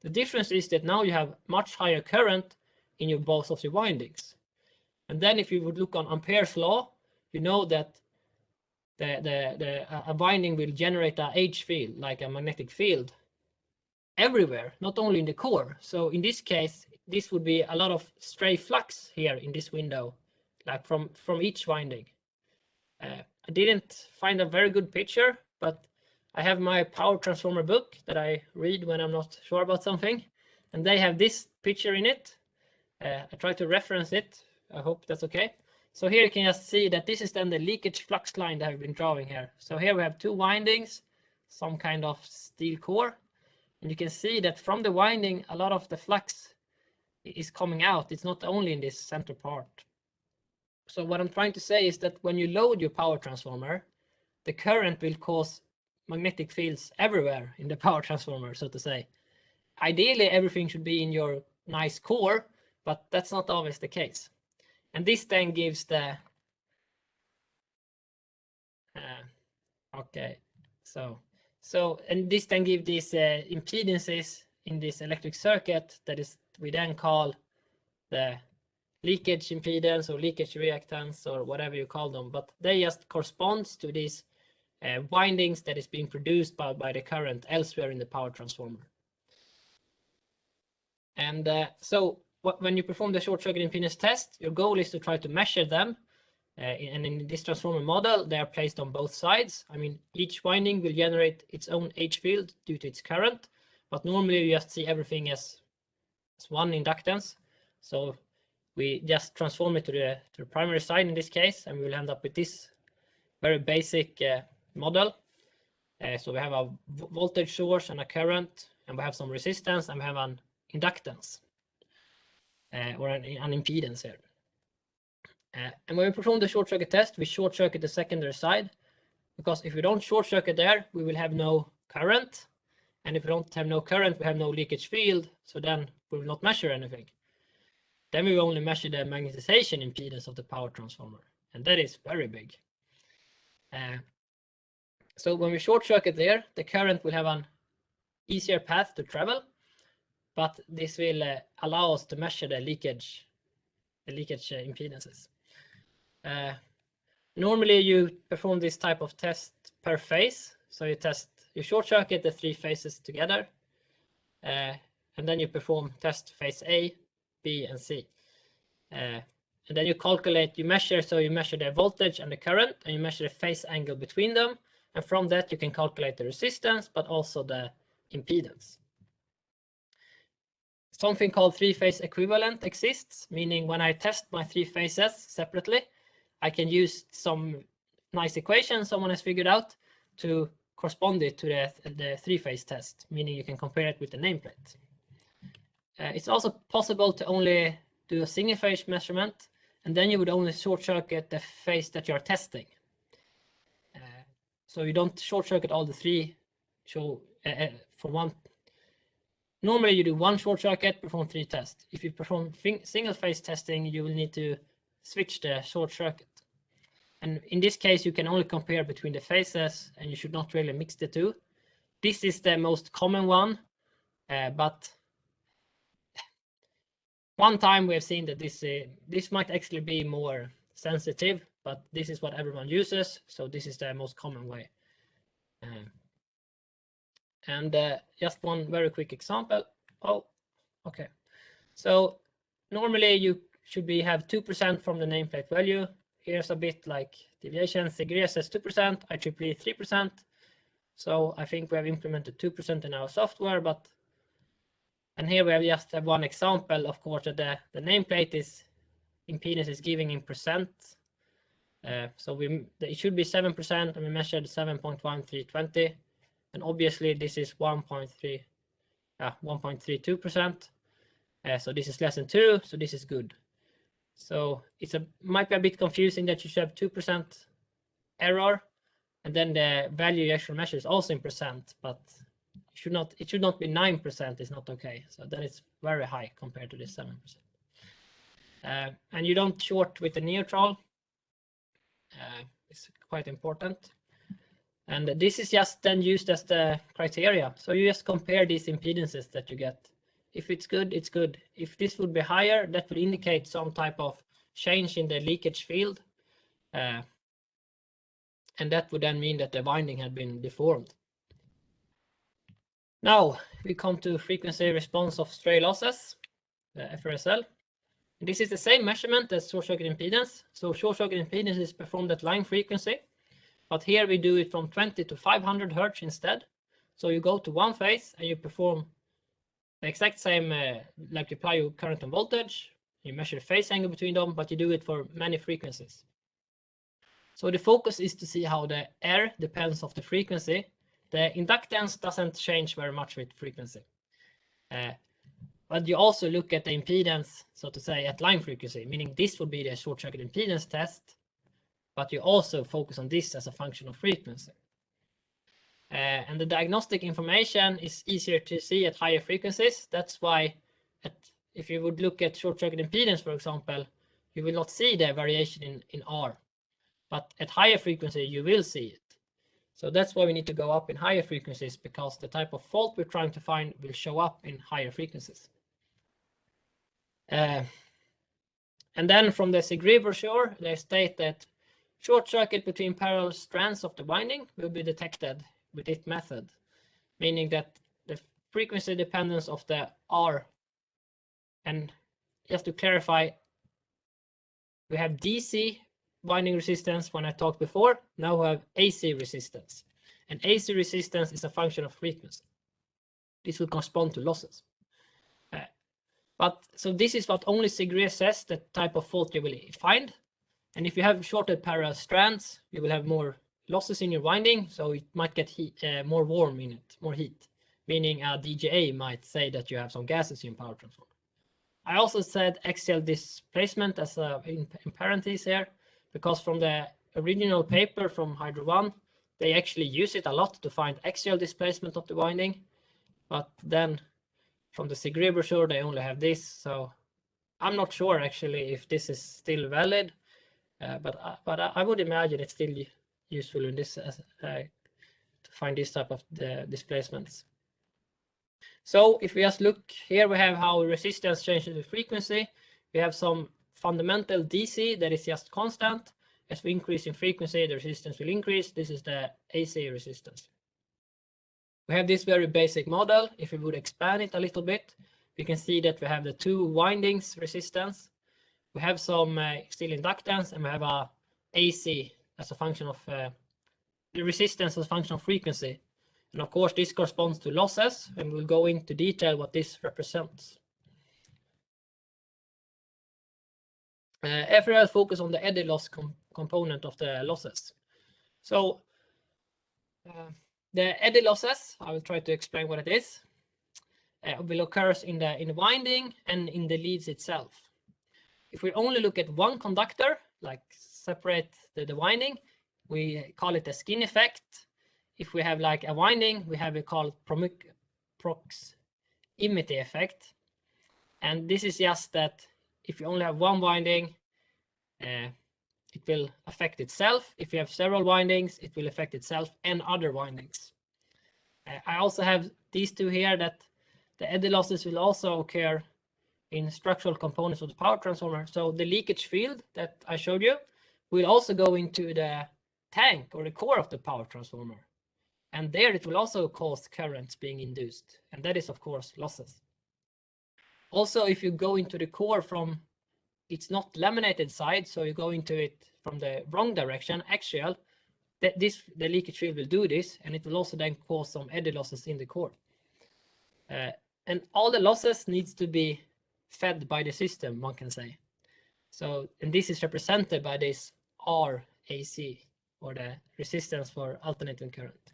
S2: The difference is that now you have much higher current in your both of the windings. And then if you would look on Ampere's law, you know that a winding will generate a H field, like a magnetic field, everywhere, not only in the core. So in this case, this would be a lot of stray flux here in this window, like from each winding. I didn't find a very good picture, but I have my power transformer book that I read when I'm not sure about something, and they have this picture in it. I try to reference it. I hope that's okay. So here you can just see that this is then the leakage flux line that I've been drawing here. So here we have 2 windings, some kind of steel core, and you can see that from the winding, a lot of the flux is coming out. It's not only in this center part. So what I'm trying to say is that when you load your power transformer, the current will cause magnetic fields everywhere in the power transformer, so to say. Ideally, everything should be in your nice core, but that's not always the case. And this then gives the and this then gives these impedances in this electric circuit that is we then call the leakage impedance or leakage reactance or whatever you call them, but they just corresponds to these windings that is being produced by the current elsewhere in the power transformer. And so when you perform the short circuit impedance test, your goal is to try to measure them. And in this transformer model, they are placed on both sides. I mean, each winding will generate its own H field due to its current, but normally you just see everything as one inductance. So we just transform it to the primary side in this case, and we will end up with this very basic model. So we have a voltage source and a current, and we have some resistance, and we have an inductance or an impedance here. And when we perform the short circuit test, we short circuit the secondary side, because if we don't short circuit there, we will have no current. And if we don't have no current, we have no leakage field. So then we will not measure anything. Then we will only measure the magnetization impedance of the power transformer. And that is very big. So when we short circuit there, the current will have an easier path to travel, but this will allow us to measure the leakage impedances. Normally you perform this type of test per phase. So you short circuit the 3 phases together, and then you perform test phase A, B, and C. And then you measure the voltage and the current, and you measure the phase angle between them. And from that, you can calculate the resistance, but also the impedance. Something called 3-phase equivalent exists, meaning when I test my 3 phases separately, I can use some nice equation someone has figured out to correspond it to the 3-phase test, meaning you can compare it with the nameplate. It's also possible to only do a single phase measurement and then you would only short circuit the phase that you're testing. So you don't short circuit all the three. So for one, normally you do one short circuit, perform 3 tests. If you perform single phase testing, you will need to switch the short circuit. And in this case, you can only compare between the phases, and you should not really mix the two. This is the most common one, but one time we have seen that this might actually be more sensitive, but this is what everyone uses, so this is the most common way. And just one very quick example. Oh, okay. So normally you should have 2% from the nameplate value. Here's a bit like deviation. Segre says 2%, IEEE 3%. So I think we have implemented 2% in our software, and here we have just one example, of course, that the nameplate impedance is giving in percent. So it should be 7%, and we measured 7.1320, and obviously this is 1.32%. So this is less than 2, so this is good. So might be a bit confusing that you should have 2% error, and then the value you actually measure is also in percent, but it should not be 9%. It's not okay. So that is very high compared to this 7%. And you don't short with the neutral. It's quite important. And this is just then used as the criteria. So you just compare these impedances that you get. If it's good, it's good. If this would be higher, that would indicate some type of change in the leakage field. And that would then mean that the winding had been deformed. Now we come to frequency response of stray losses, FRSL. This is the same measurement as short circuit impedance. So short circuit impedance is performed at line frequency, but here we do it from 20 to 500 Hertz instead. So you go to one phase and you perform the exact same, like you apply your current and voltage, you measure the phase angle between them, but you do it for many frequencies. So the focus is to see how the R depends on the frequency. The inductance doesn't change very much with frequency. But you also look at the impedance, so to say, at line frequency, meaning this would be the short circuit impedance test, but you also focus on this as a function of frequency. And the diagnostic information is easier to see at higher frequencies. That's why if you would look at short circuit impedance, for example, you will not see the variation in R. But at higher frequency, you will see it. So that's why we need to go up in higher frequencies, because the type of fault we're trying to find will show up in higher frequencies. And then from the Segre brochure, they state that short circuit between parallel strands of the winding will be detected with this method, meaning that the frequency dependence of the R, and just to clarify, we have DC winding resistance when I talked before. Now we have AC resistance, and AC resistance is a function of frequency. This will correspond to losses. So this is what only Segre says, the type of fault you will find. And if you have shorted parallel strands, you will have more losses in your winding, so it might get more warm in it, more heat, meaning a DGA might say that you have some gases in power transformer. I also said axial displacement as in parentheses here, because from the original paper from Hydro One, they actually use it a lot to find axial displacement of the winding, but then from the Segre brochure they only have this, so I'm not sure actually if this is still valid, but I would imagine it's still useful in this to find this type of displacements. So if we just look here, we have how resistance changes with frequency. We have some fundamental DC that is just constant. As we increase in frequency, the resistance will increase. This is the AC resistance. We have this very basic model. If we would expand it a little bit, we can see that we have the two windings resistance. We have some still inductance, and we have a AC as a function of the resistance as a function of frequency. And of course, this corresponds to losses, and we'll go into detail what this represents. FRL focus on the eddy loss component of the losses. So the eddy losses, I will try to explain what it is. Will occur in the winding and in the leads itself. If we only look at one conductor, like separate the winding, we call it a skin effect. If we have like a winding, we have it called proximity effect. And this is just that if you only have one winding, it will affect itself. If you have several windings, it will affect itself and other windings. I also have these two here, that the eddy losses will also occur in structural components of the power transformer. So the leakage field that I showed you will also go into the tank or the core of the power transformer. And there it will also cause currents being induced. And that is, of course, losses. Also, if you go into the core from its not laminated side, so you go into it from the wrong direction, axial, the leakage field will do this, and it will also then cause some eddy losses in the core. And all the losses needs to be fed by the system, one can say. So, and this is represented by this RAC, or the resistance for alternating current.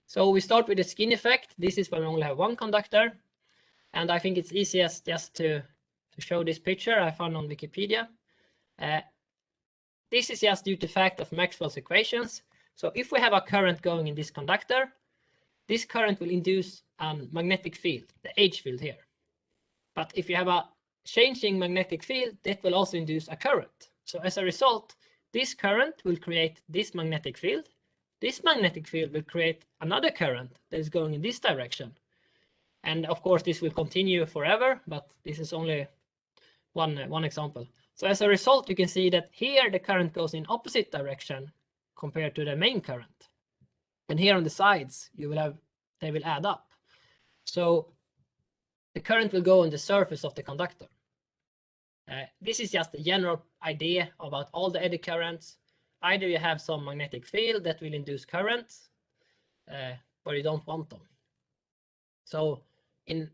S2: So we start with the skin effect. This is when we only have one conductor. And I think it's easiest just to show this picture I found on Wikipedia. This is just due to the fact of Maxwell's equations. So if we have a current going in this conductor, this current will induce a magnetic field, the H field here. But if you have a changing magnetic field, that will also induce a current. So as a result, this current will create this magnetic field. This magnetic field will create another current that is going in this direction. And of course, this will continue forever, but this is only one example. So as a result, you can see that here the current goes in opposite direction compared to the main current. And here on the sides, they will add up. So the current will go on the surface of the conductor. This is just a general idea about all the eddy currents. Either you have some magnetic field that will induce currents, or you don't want them. So in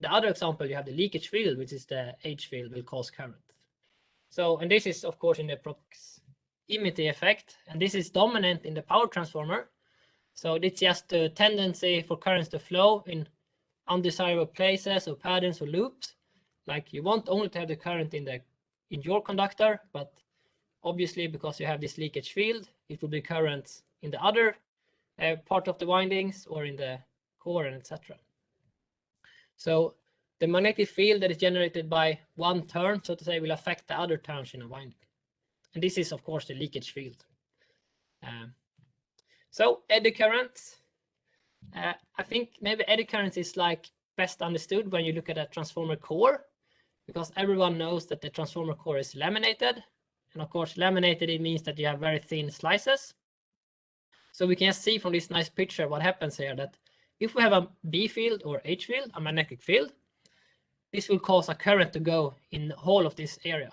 S2: the other example, you have the leakage field, which is the H field, will cause current. So, and this is of course in the proximity effect, and this is dominant in the power transformer. So it's just the tendency for currents to flow in undesirable places or patterns or loops. Like you want only to have the current in your conductor, but obviously because you have this leakage field, it will be currents in the other part of the windings or in the core and etc. So the magnetic field that is generated by one turn, so to say, will affect the other turns in a winding. And this is of course the leakage field. So eddy currents, I think maybe eddy currents is like best understood when you look at a transformer core, because everyone knows that the transformer core is laminated. And of course, laminated, it means that you have very thin slices. So we can see from this nice picture what happens here, that if we have a B field or H field, a magnetic field, this will cause a current to go in the whole of this area.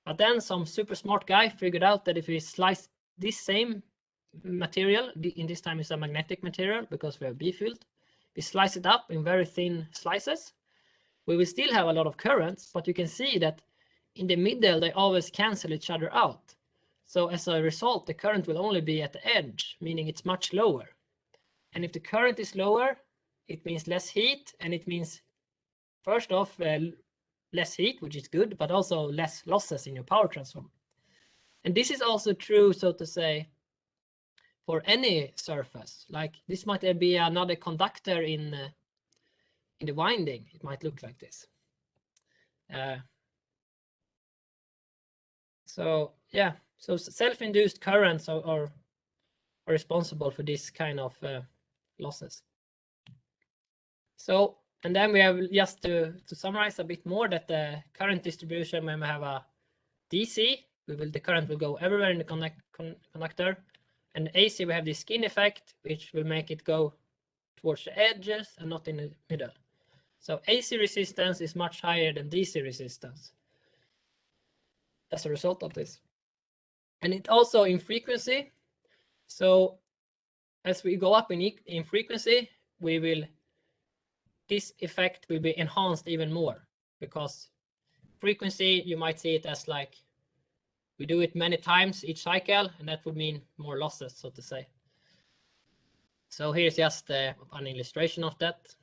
S2: But then some super smart guy figured out that if we slice this same material, in this time it's a magnetic material because we have B field, we slice it up in very thin slices, we will still have a lot of currents, but you can see that in the middle they always cancel each other out. So as a result, the current will only be at the edge, meaning it's much lower. And if the current is lower, it means less heat, and it means first off less heat, which is good, but also less losses in your power transformer. And this is also true, so to say, for any surface. Like this might be another conductor in the winding. It might look like this. So yeah, so self-induced currents are responsible for this kind of losses. So, and then we have, just to summarize a bit more, that the current distribution, when we have a DC, the current will go everywhere in the conductor. And AC, we have the skin effect, which will make it go towards the edges and not in the middle. So AC resistance is much higher than DC resistance as a result of this. And it also in frequency. So as we go up in frequency, this effect will be enhanced even more, because frequency, you might see it as like we do it many times each cycle, and that would mean more losses, so to say. So here's just an illustration of that.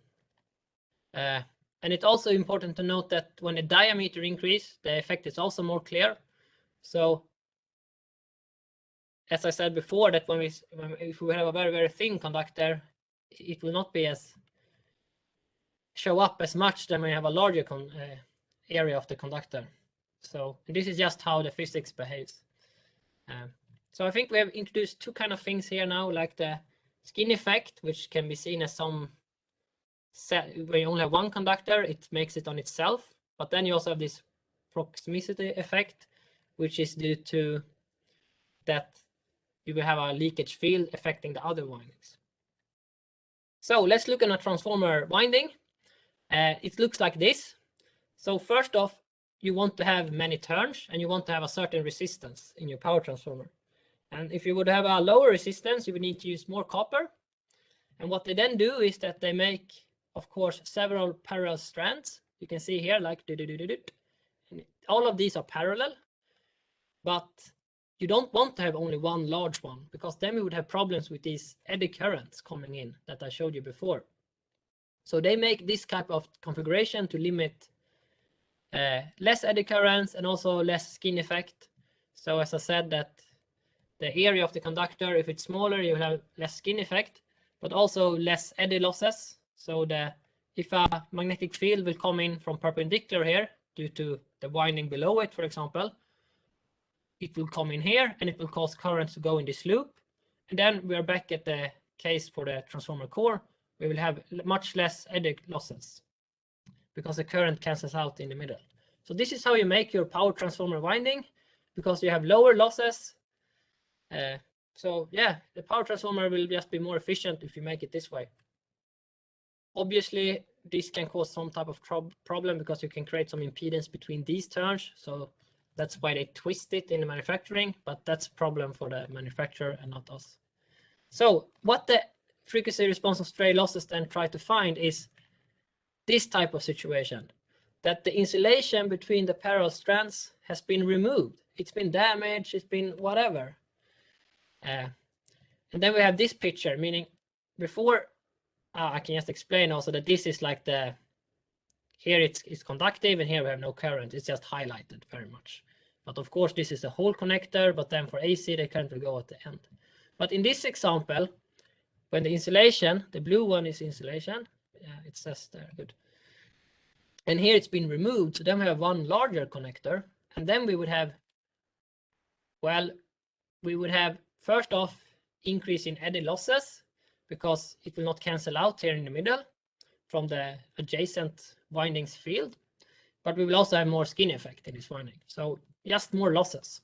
S2: And it's also important to note that when the diameter increase, the effect is also more clear. So as I said before, that if we have a very, very thin conductor, it will not be as show up as much than when you have a larger area of the conductor. So this is just how the physics behaves. So I think we have introduced two kind of things here now, like the skin effect, which can be seen as some where you only have one conductor, it makes it on itself. But then you also have this proximity effect, which is due to that you will have a leakage field affecting the other windings. So let's look at a transformer winding. It looks like this. So first off, you want to have many turns and you want to have a certain resistance in your power transformer. And if you would have a lower resistance, you would need to use more copper. And what they then do is that they make, of course, several parallel strands. You can see here, like and all of these are parallel, but you don't want to have only one large one, because then we would have problems with these eddy currents coming in that I showed you before. So they make this type of configuration to limit less eddy currents and also less skin effect. So as I said, that the area of the conductor, if it's smaller, you will have less skin effect, but also less eddy losses. So if a magnetic field will come in from perpendicular here due to the winding below it, for example, it will come in here and it will cause current to go in this loop. And then we are back at the case for the transformer core. We will have much less eddy losses because the current cancels out in the middle. So this is how you make your power transformer winding, because you have lower losses. So yeah, the power transformer will just be more efficient if you make it this way. Obviously, this can cause some type of problem because you can create some impedance between these turns. So that's why they twist it in the manufacturing, but that's a problem for the manufacturer and not us. So what the frequency response of stray losses then try to find is this type of situation, that the insulation between the parallel strands has been removed. It's been damaged, it's been whatever. And then we have this picture, meaning before, I can just explain also that this is like here it's conductive and here we have no current. It's just highlighted very much. But of course, this is a whole connector, but then for AC, the current will go at the end. But in this example, when the insulation, the blue one is insulation, yeah, it says there, good. And here it's been removed, so then we have one larger connector, and then we would have, well, we would have first off increase in eddy losses, because it will not cancel out here in the middle from the adjacent windings field, but we will also have more skin effect in this winding, so just more losses.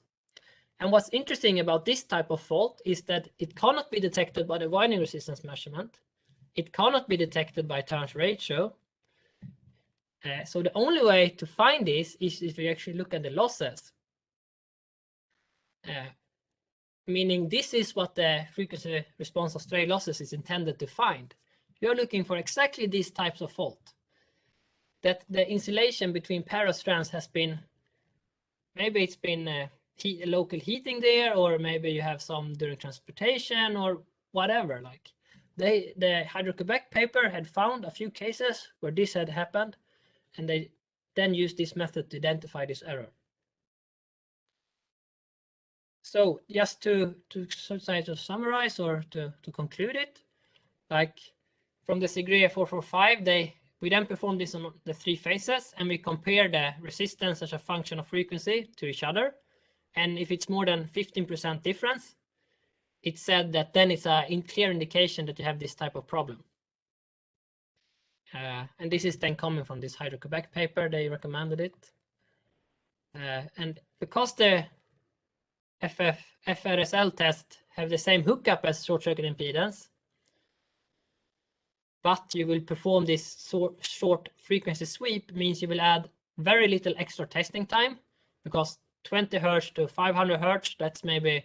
S2: And what's interesting about this type of fault is that it cannot be detected by the winding resistance measurement. It cannot be detected by turns ratio. So the only way to find this is if you actually look at the losses. Meaning this is what the frequency response of stray losses is intended to find. You're looking for exactly these types of fault. That the insulation between parallel strands has been, maybe it's been local heating there, or maybe you have some during transportation or whatever. Like the Hydro-Quebec paper had found a few cases where this had happened, and they then used this method to identify this error. So just to summarize or to conclude it, like from the SIGREE 445, we then perform this on the three phases, and we compare the resistance as a function of frequency to each other. And if it's more than 15% difference, it's said that then it's a clear indication that you have this type of problem. And this is then coming from this Hydro-Quebec paper, they recommended it. And because the FRSL test have the same hookup as short circuit impedance, but you will perform this short frequency sweep, means you will add very little extra testing time, because 20 Hertz to 500 Hertz, that's maybe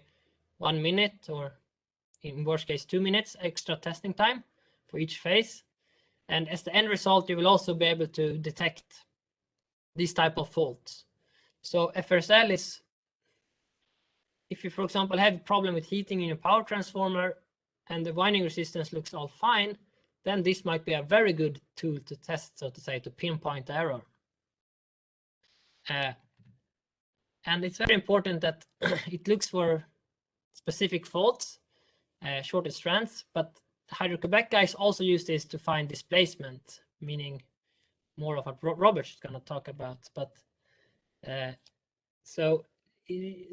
S2: 1 minute, or in worst case 2 minutes extra testing time for each phase. And as the end result, you will also be able to detect these type of faults. So FRSL is, if you, for example, have a problem with heating in your power transformer and the winding resistance looks all fine, then this might be a very good tool to test, so to say, to pinpoint error. And it's very important that it looks for specific faults, shorted strands, but Hydro-Quebec guys also use this to find displacement, meaning more of what Robert is going to talk about. But so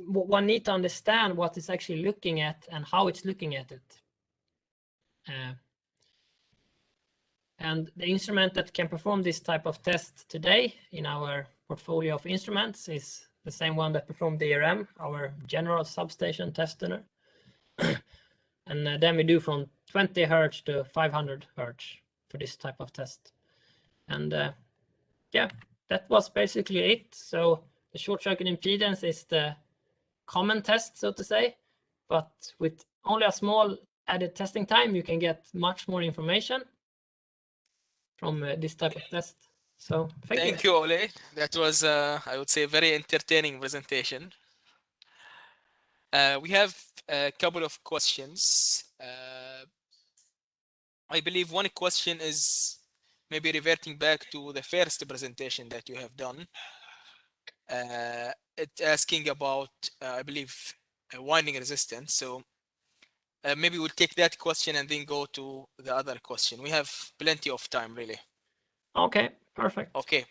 S2: one needs to understand what it's actually looking at and how it's looking at it. And the instrument that can perform this type of test today in our portfolio of instruments is the same one that performed DRM, our general substation test tuner. And then we do from 20 Hertz to 500 Hertz for this type of test. And yeah, that was basically it. So the short circuit impedance is the common test, so to say, but with only a small added testing time, you can get much more information from this type of test. So thank you.
S1: Ole. That was, I would say, a very entertaining presentation. We have a couple of questions. I believe one question is maybe reverting back to the first presentation that you have done. It's asking about, I believe, winding resistance. So maybe we'll take that question and then go to the other question. We have plenty of time, really.
S2: Okay, perfect.
S1: Okay.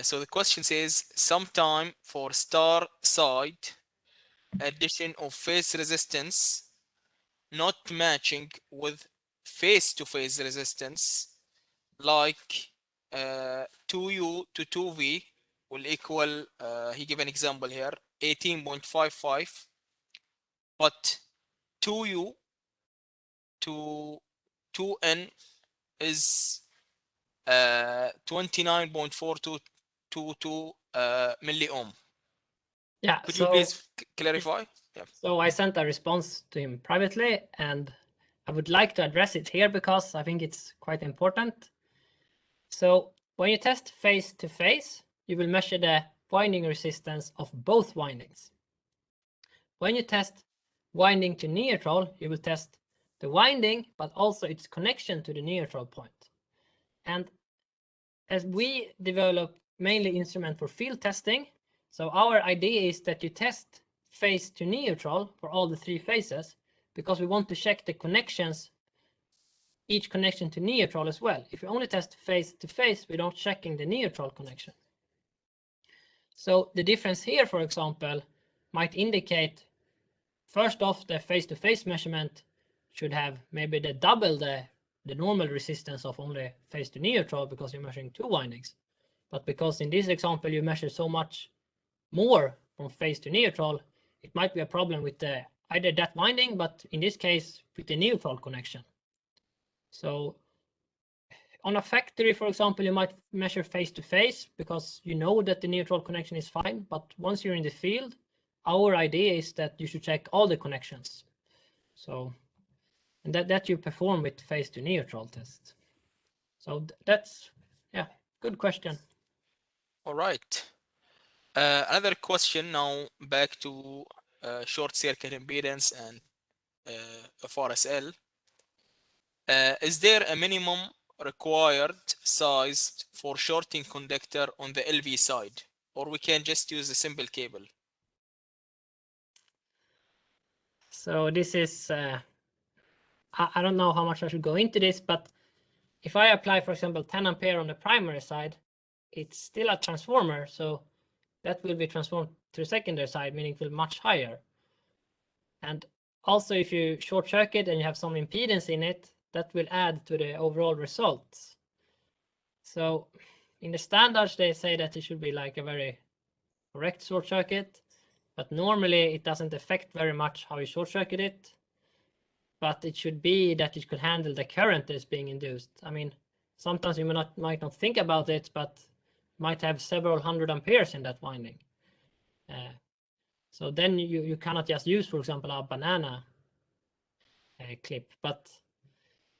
S1: So the question says, sometime for star side addition of phase resistance not matching with phase-to-phase resistance, like 2U to 2V will equal, he gave an example here, 18.55, but 2U to 2N is 29.4222 milliohm.
S2: Yeah.
S1: Could you please clarify?
S2: Yeah. So I sent a response to him privately, and I would like to address it here because I think it's quite important. So when you test phase to phase, you will measure the winding resistance of both windings. When you test winding to neutral, you will test the winding, but also its connection to the neutral point. And as we develop mainly instrument for field testing, so our idea is that you test phase to neutral for all the three phases, because we want to check the connections, each connection to neutral as well. If you only test phase to phase without checking the neutral connection. So the difference here, for example, might indicate, first off, the phase-to-phase measurement should have maybe double the normal resistance of only phase to neutral, because you're measuring two windings. But because in this example you measure so much more from phase to neutral, it might be a problem with either that winding, but in this case with the neutral connection. So on a factory, for example, you might measure phase to phase because you know that the neutral connection is fine. But once you're in the field, our idea is that you should check all the connections. So, and that you perform with phase to neutral test. So that's, yeah, good question.
S1: All right. Another question now, back to short circuit impedance and FRSL. Is there a minimum required size for shorting conductor on the LV side, or we can just use a simple cable?
S2: So this is, I don't know how much I should go into this, but if I apply, for example, 10 ampere on the primary side, it's still a transformer, so that will be transformed to the secondary side, meaning it will be much higher. And also, if you short circuit and you have some impedance in it, that will add to the overall results. So in the standards, they say that it should be like a very correct short circuit, but normally it doesn't affect very much how you short circuit it. But it should be that it could handle the current that's being induced. I mean, sometimes you might not think about it, but might have several hundred amperes in that winding. So then you cannot just use, for example, a banana clip. But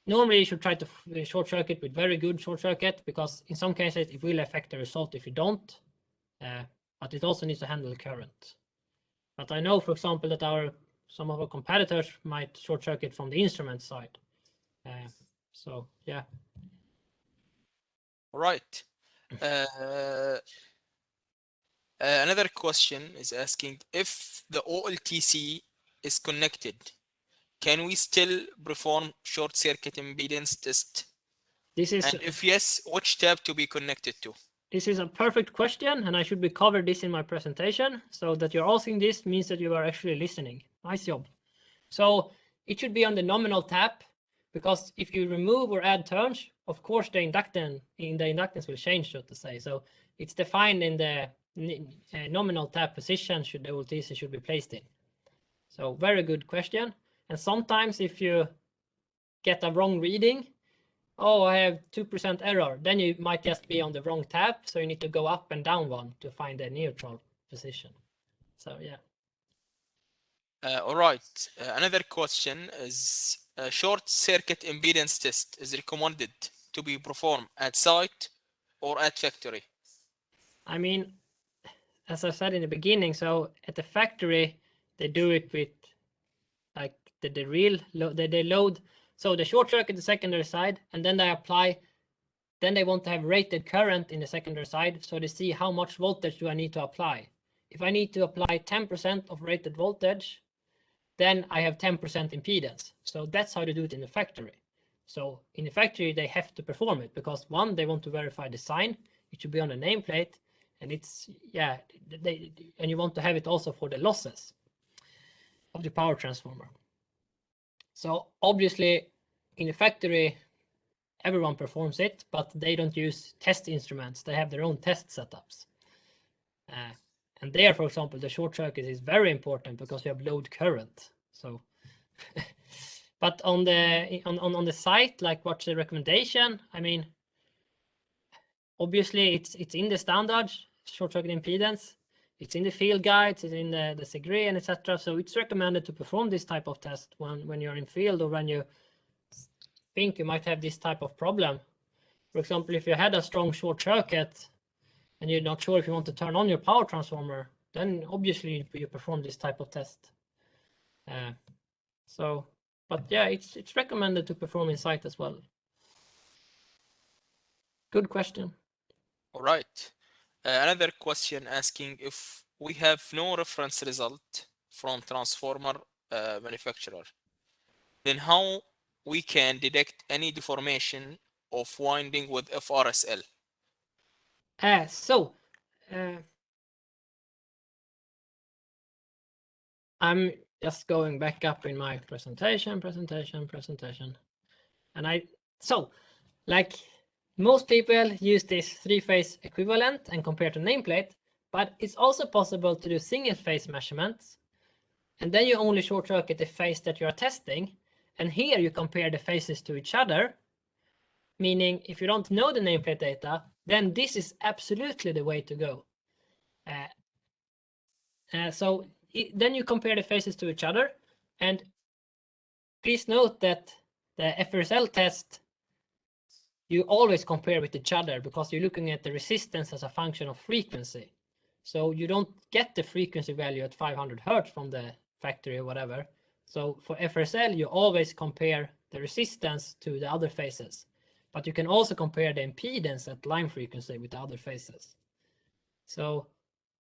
S2: normally you should try to short circuit with very good short circuit, because in some cases it will affect the result if you don't. But it also needs to handle the current. But I know, for example, that some of our competitors might short circuit from the instrument side. So yeah.
S1: Right. Another question is asking if the OLTC is connected, can we still perform short circuit impedance test?
S2: This is
S1: And if yes, which tab to be connected to?
S2: This is a perfect question, and I should be covered this in my presentation. So that you're asking this means that you are actually listening. Nice job. So it should be on the nominal tap, because if you remove or add terms, of course the inductance will change, so to say. So it's defined in the nominal tap position should the OLTC should be placed in. So very good question. And sometimes if you get a wrong reading, oh, I have 2% error, then you might just be on the wrong tab, so you need to go up and down one to find a neutral position. So yeah.
S1: All right. Another question is a short circuit impedance test is recommended to be performed at site or at factory?
S2: I mean, as I said in the beginning, so at the factory, they do it with like the real they load. So the short circuit the secondary side, and then they apply. Then they want to have rated current in the secondary side, so they see how much voltage do I need to apply. If I need to apply 10% of rated voltage, then I have 10% impedance. So that's how they do it in the factory. So in the factory, they have to perform it because one, they want to verify the sign. It should be on the nameplate, and it's and you want to have it also for the losses of the power transformer. So obviously, in the factory, everyone performs it, but they don't use test instruments. They have their own test setups. And there, for example, the short circuit is very important because you have load current. So, but on the site, like what's the recommendation? I mean, obviously it's in the standard short circuit impedance. It's in the field guides, it's in the SEGRI and etc. So it's recommended to perform this type of test when you're in field or when you think you might have this type of problem. For example, if you had a strong short circuit and you're not sure if you want to turn on your power transformer, then obviously you perform this type of test. But yeah, it's recommended to perform in site as well. Good question.
S1: All right. Another question asking if we have no reference result from transformer manufacturer, then how we can detect any deformation of winding with FRSL?
S2: I'm just going back up in my presentation. And like most people use this three-phase equivalent and compare to nameplate, but it's also possible to do single-phase measurements. And then you only short circuit the phase that you are testing. And here you compare the phases to each other, meaning if you don't know the nameplate data, then this is absolutely the way to go. Then you compare the phases to each other, and please note that the FRSL test, you always compare with each other because you're looking at the resistance as a function of frequency. So you don't get the frequency value at 500 Hertz from the factory or whatever. So for FRSL, you always compare the resistance to the other phases, but you can also compare the impedance at line frequency with the other phases. So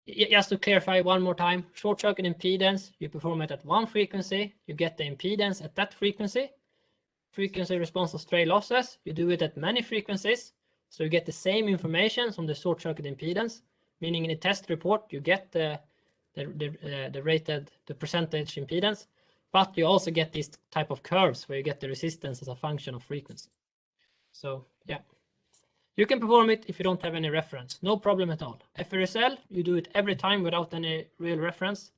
S2: just to clarify one more time, short circuit impedance, you perform it at one frequency, you get the impedance at that frequency. Frequency response of stray losses, you do it at many frequencies, so you get the same information from the short circuit impedance, meaning in the test report you get the percentage impedance, but you also get these type of curves where you get the resistance as a function of frequency. So yeah, you can perform it if you don't have any reference, no problem at all. FRSL, you do it every time without any real reference,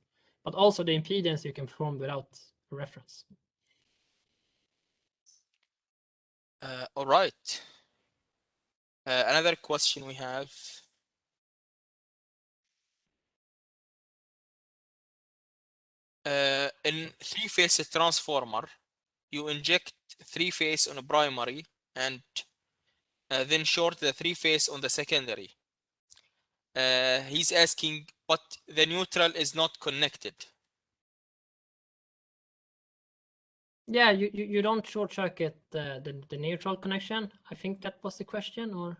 S2: but also the impedance you can perform without a reference.
S1: All right. Another question we have. In three-phase transformer, you inject three-phase on a primary and then short the three-phase on the secondary. He's asking, but the neutral is not connected.
S2: Yeah, you don't short circuit the neutral connection. I think that was the question, or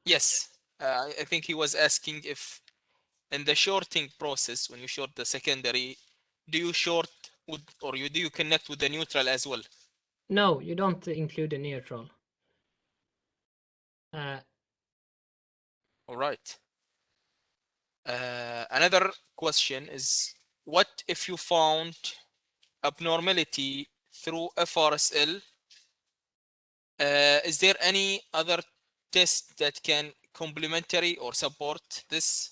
S1: Yes, I think he was asking if in the shorting process, when you short the secondary, do you short with, or do you connect with the neutral as well?
S2: no, you don't include the neutral.
S1: All right. Another question is, what if you found abnormality through FRSL? Is there any other test that can complementary or support this?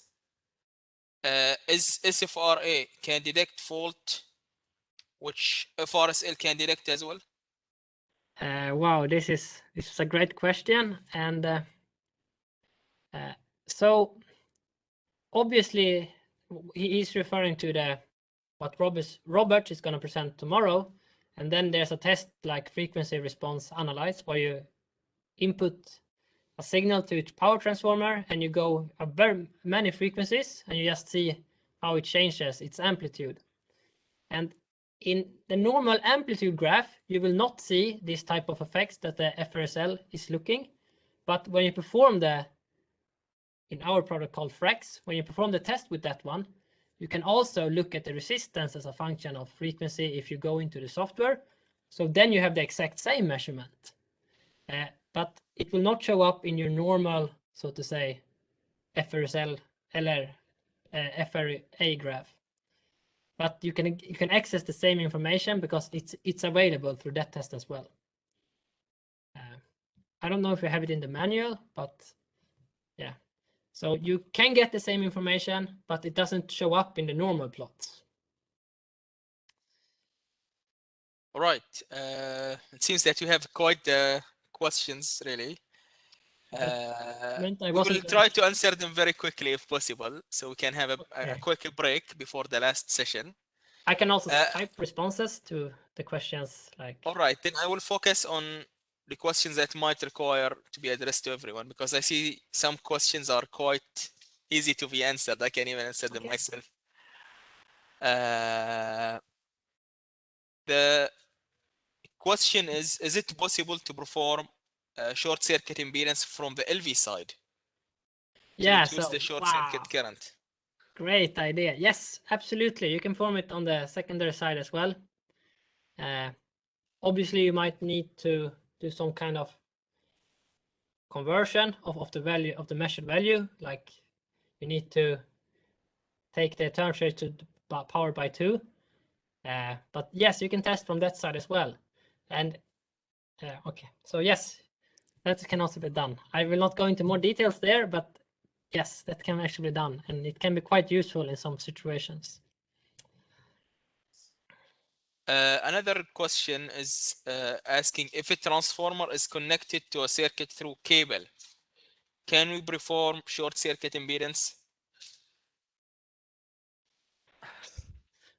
S1: Is SFRA can detect fault, which FRSL can detect as well?
S2: Wow, this is a great question, and so obviously he's referring to the what Robert is going to present tomorrow, and then there's a test like frequency response analyze where you input a signal to its power transformer and you go a very many frequencies and you just see how it changes its amplitude. And in the normal amplitude graph, you will not see this type of effects that the FRSL is looking. But when you perform in our product called Frex, when you perform the test with that one, you can also look at the resistance as a function of frequency if you go into the software. So then you have the exact same measurement. But it will not show up in your normal, so to say, FRSL, LR, FRA graph. But you can access the same information because it's available through that test as well. I don't know if you have it in the manual, but yeah. So you can get the same information, but it doesn't show up in the normal plots.
S1: All right. It seems that you have quite the questions, really. We will try to answer them very quickly if possible, so we can have a quick break before the last session.
S2: I can also type responses to the questions.
S1: All right, then I will focus on the questions that might require to be addressed to everyone, because I see some questions are quite easy to be answered. I can even answer them myself. The question is it possible to perform short circuit impedance from the LV side?
S2: Yeah,
S1: to reduce the short circuit current.
S2: Great idea. Yes, absolutely. You can form it on the secondary side as well. Obviously, you might need to do some kind of conversion of the value of the measured value. Like you need to take the turn rate to power by 2. But yes, you can test from that side as well. And okay, so yes, that can also be done. I will not go into more details there, but yes, that can actually be done, and it can be quite useful in some situations.
S1: Another question is asking if a transformer is connected to a circuit through cable, can we perform short circuit impedance?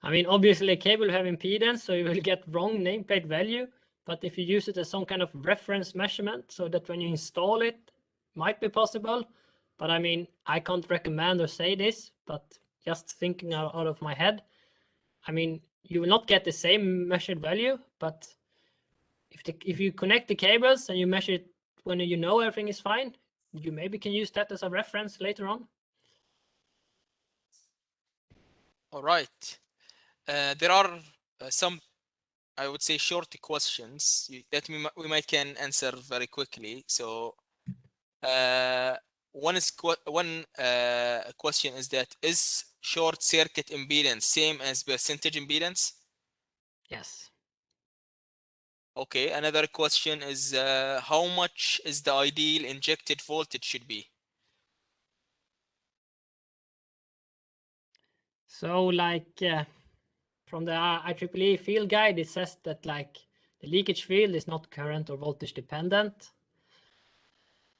S2: I mean, obviously, cable will have impedance, so you will get wrong nameplate value. But if you use it as some kind of reference measurement, so that when you install it, might be possible. But I mean, I can't recommend or say this, but just thinking out of my head, I mean, you will not get the same measured value, but if you connect the cables and you measure it when you know everything is fine, you maybe can use that as a reference later on.
S1: All right. There are some, I would say, short questions that we might can answer very quickly. So one question is that is short circuit impedance same as percentage impedance?
S2: Yes.
S1: Okay, another question is how much is the ideal injected voltage should be?
S2: So like from the IEEE field guide, it says that like the leakage field is not current or voltage dependent.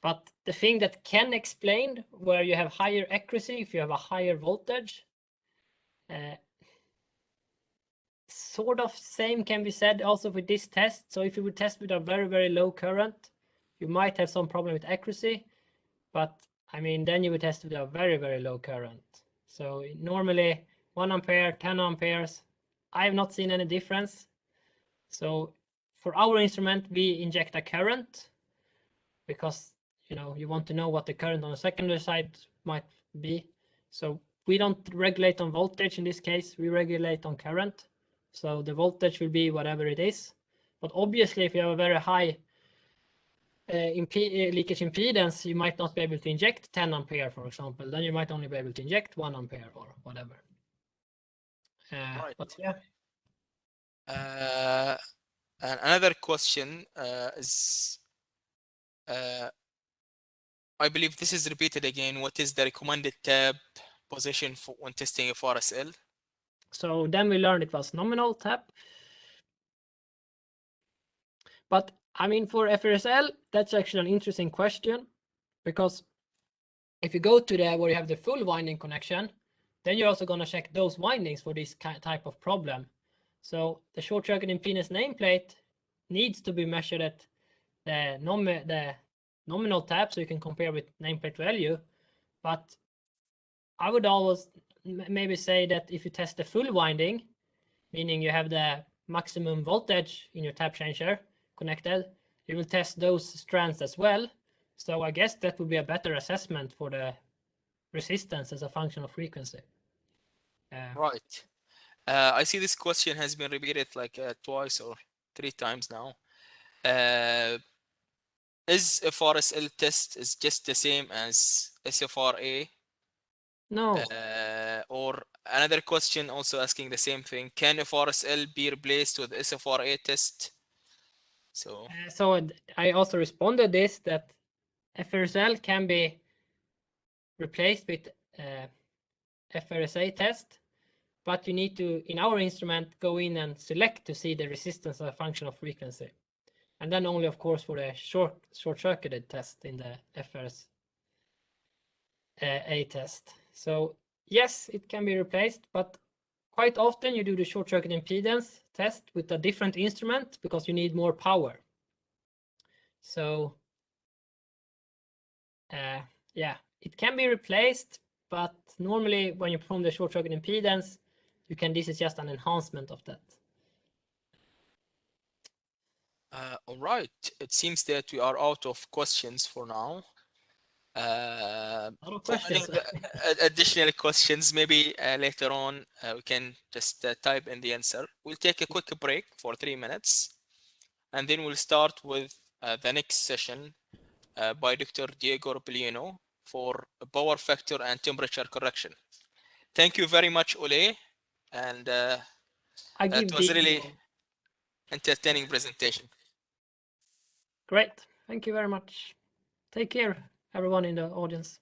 S2: But the thing that can explain where you have higher accuracy if you have a higher voltage, sort of same can be said also with this test. So if you would test with a very, very low current, you might have some problem with accuracy. But I mean, then you would test with a very, very low current. So normally 1 ampere, 10 amperes, I have not seen any difference. So for our instrument, we inject a current because you want to know what the current on the secondary side might be. So we don't regulate on voltage in this case, we regulate on current. So the voltage will be whatever it is. But obviously, if you have a very high leakage impedance, you might not be able to inject 10 ampere, for example. Then you might only be able to inject 1 ampere or whatever.
S1: Right.
S2: But yeah.
S1: And another question is, I believe this is repeated again. What is the recommended tab position for when testing a FRSL?
S2: So then we learned it was nominal tap. But I mean, for FRSL, that's actually an interesting question, because if you go to where you have the full winding connection, then you're also going to check those windings for this type of problem. So the short circuit impedance nameplate needs to be measured at the nominal tap, so you can compare with nameplate value. But I would always maybe say that if you test the full winding, meaning you have the maximum voltage in your tap changer connected, you will test those strands as well. So I guess that would be a better assessment for the resistance as a function of frequency.
S1: Right. I see this question has been repeated like twice or 3 times now. Is FRSL test is just the same as SFRA?
S2: No.
S1: Or another question also asking the same thing. Can FRSL be replaced with SFRA test? So
S2: I also responded this, that FRSL can be replaced with FRSA test, but you need to, in our instrument, go in and select to see the resistance as a function of frequency. And then only, of course, for the short-circuited test in the FRSA test. So yes, it can be replaced, but quite often you do the short-circuit impedance test with a different instrument because you need more power. So yeah, it can be replaced, but normally when you perform the short-circuit impedance, this is just an enhancement of that.
S1: all right. It seems that we are out of questions for now. For any additional questions, maybe later on we can just type in the answer. We'll take a quick break for 3 minutes, and then we'll start with the next session by Dr. Diego Robiliano for power factor and temperature correction. Thank you very much, Ole, and it was really entertaining presentation.
S2: Great. Thank you very much. Take care, everyone in the audience.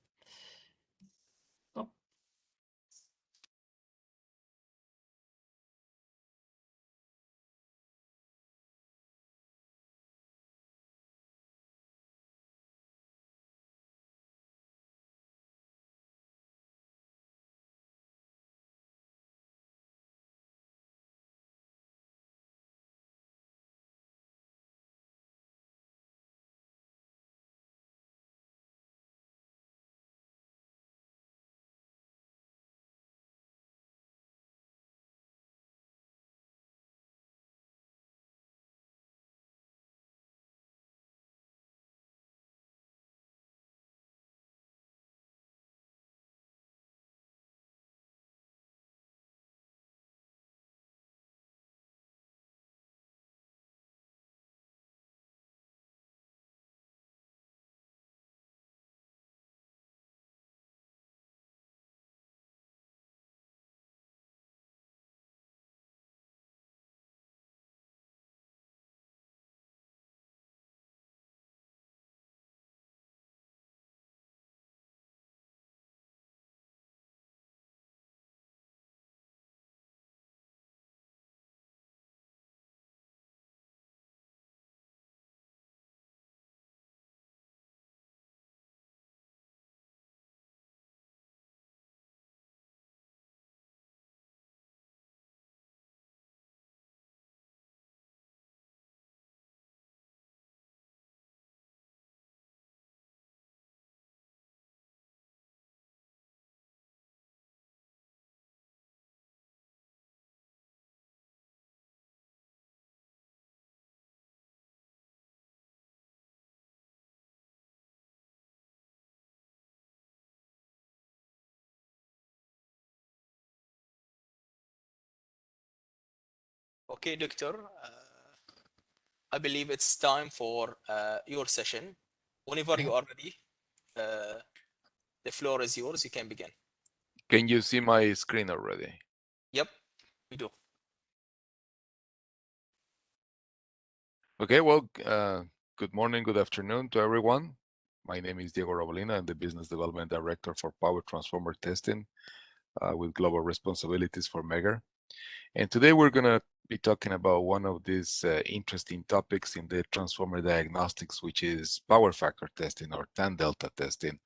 S1: Okay, Doctor. I believe it's time for your session. Whenever you are ready, the floor is yours. You can begin.
S4: Can you see my screen already?
S1: Yep, we do.
S4: Okay, well, good morning, good afternoon to everyone. My name is Diego Robolina. I'm the Business Development Director for Power Transformer Testing with global responsibilities for Megger. And today we're going to be talking about one of these interesting topics in the transformer diagnostics, which is power factor testing or tan delta testing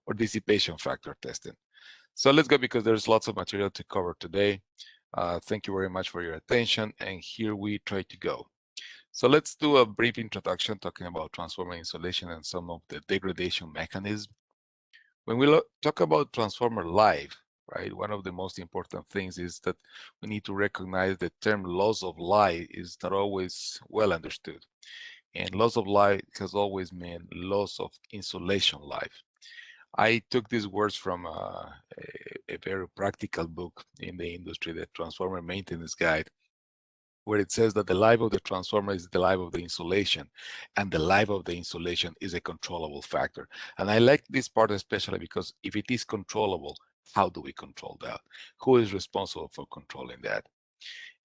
S4: or dissipation factor testing. So let's go because there's lots of material to cover today. Thank you very much for your attention, and here we try to go. So let's do a brief introduction talking about transformer insulation and some of the degradation mechanisms. When we talk about transformer life, right, one of the most important things is that we need to recognize the term loss of life is not always well understood. And loss of life has always meant loss of insulation life. I took these words from a very practical book in the industry, the Transformer Maintenance Guide, where it says that the life of the transformer is the life of the insulation, and the life of the insulation is a controllable factor. And I like this part especially because if it is controllable, how do we control that? Who is responsible for controlling that?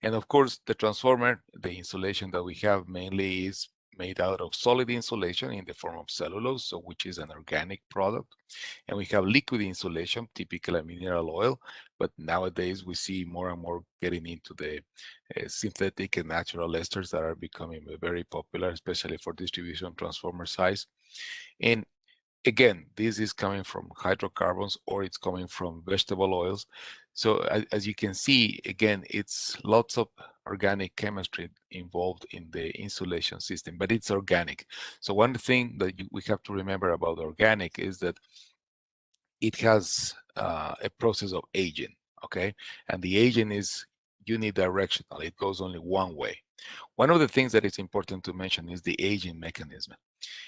S4: And of course, the transformer, the insulation that we have mainly is made out of solid insulation in the form of cellulose, so which is an organic product. And we have liquid insulation, typically mineral oil, but nowadays we see more and more getting into the synthetic and natural esters that are becoming very popular, especially for distribution transformer size. And again, this is coming from hydrocarbons or it's coming from vegetable oils. So as you can see, again, it's lots of organic chemistry involved in the insulation system, but it's organic. So one thing that we have to remember about organic is that it has a process of aging, okay? And the aging is unidirectional. It goes only one way. One of the things that is important to mention is the aging mechanism.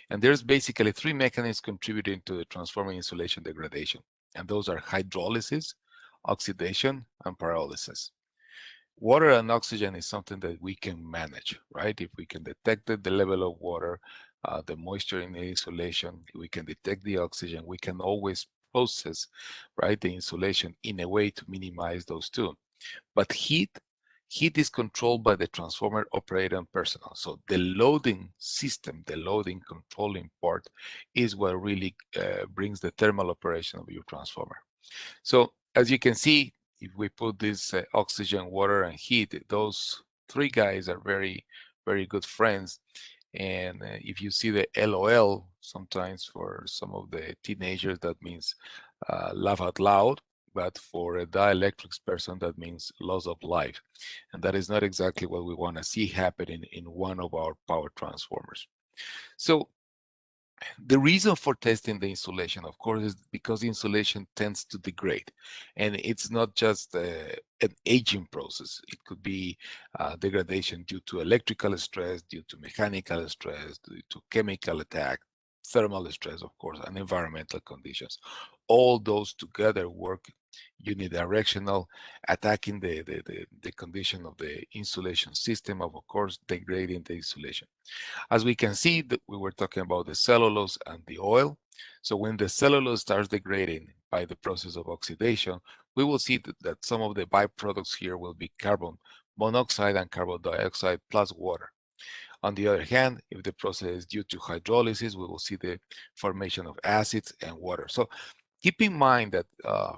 S4: And there's basically three mechanisms contributing to the transformer insulation degradation. And those are hydrolysis, oxidation, and pyrolysis. Water and oxygen is something that we can manage, right? If we can detect the level of water, the moisture in the insulation, we can detect the oxygen, we can always process, right, the insulation in a way to minimize those two. But heat is controlled by the transformer operator and personnel. So the loading system, the loading controlling part is what really brings the thermal operation of your transformer. So as you can see, if we put this oxygen, water, and heat, those three guys are very, very good friends. And if you see the LOL, sometimes for some of the teenagers, that means laugh out loud. But for a dielectrics person, that means loss of life. And that is not exactly what we want to see happening in one of our power transformers. So the reason for testing the insulation, of course, is because insulation tends to degrade. And it's not just an aging process. It could be degradation due to electrical stress, due to mechanical stress, due to chemical attack, thermal stress, of course, and environmental conditions. All those together work unidirectional, attacking the condition of the insulation system, of course, degrading the insulation. As we can see, that we were talking about the cellulose and the oil. So when the cellulose starts degrading by the process of oxidation, we will see that some of the byproducts here will be carbon monoxide and carbon dioxide plus water. On the other hand, if the process is due to hydrolysis, we will see the formation of acids and water. So keep in mind that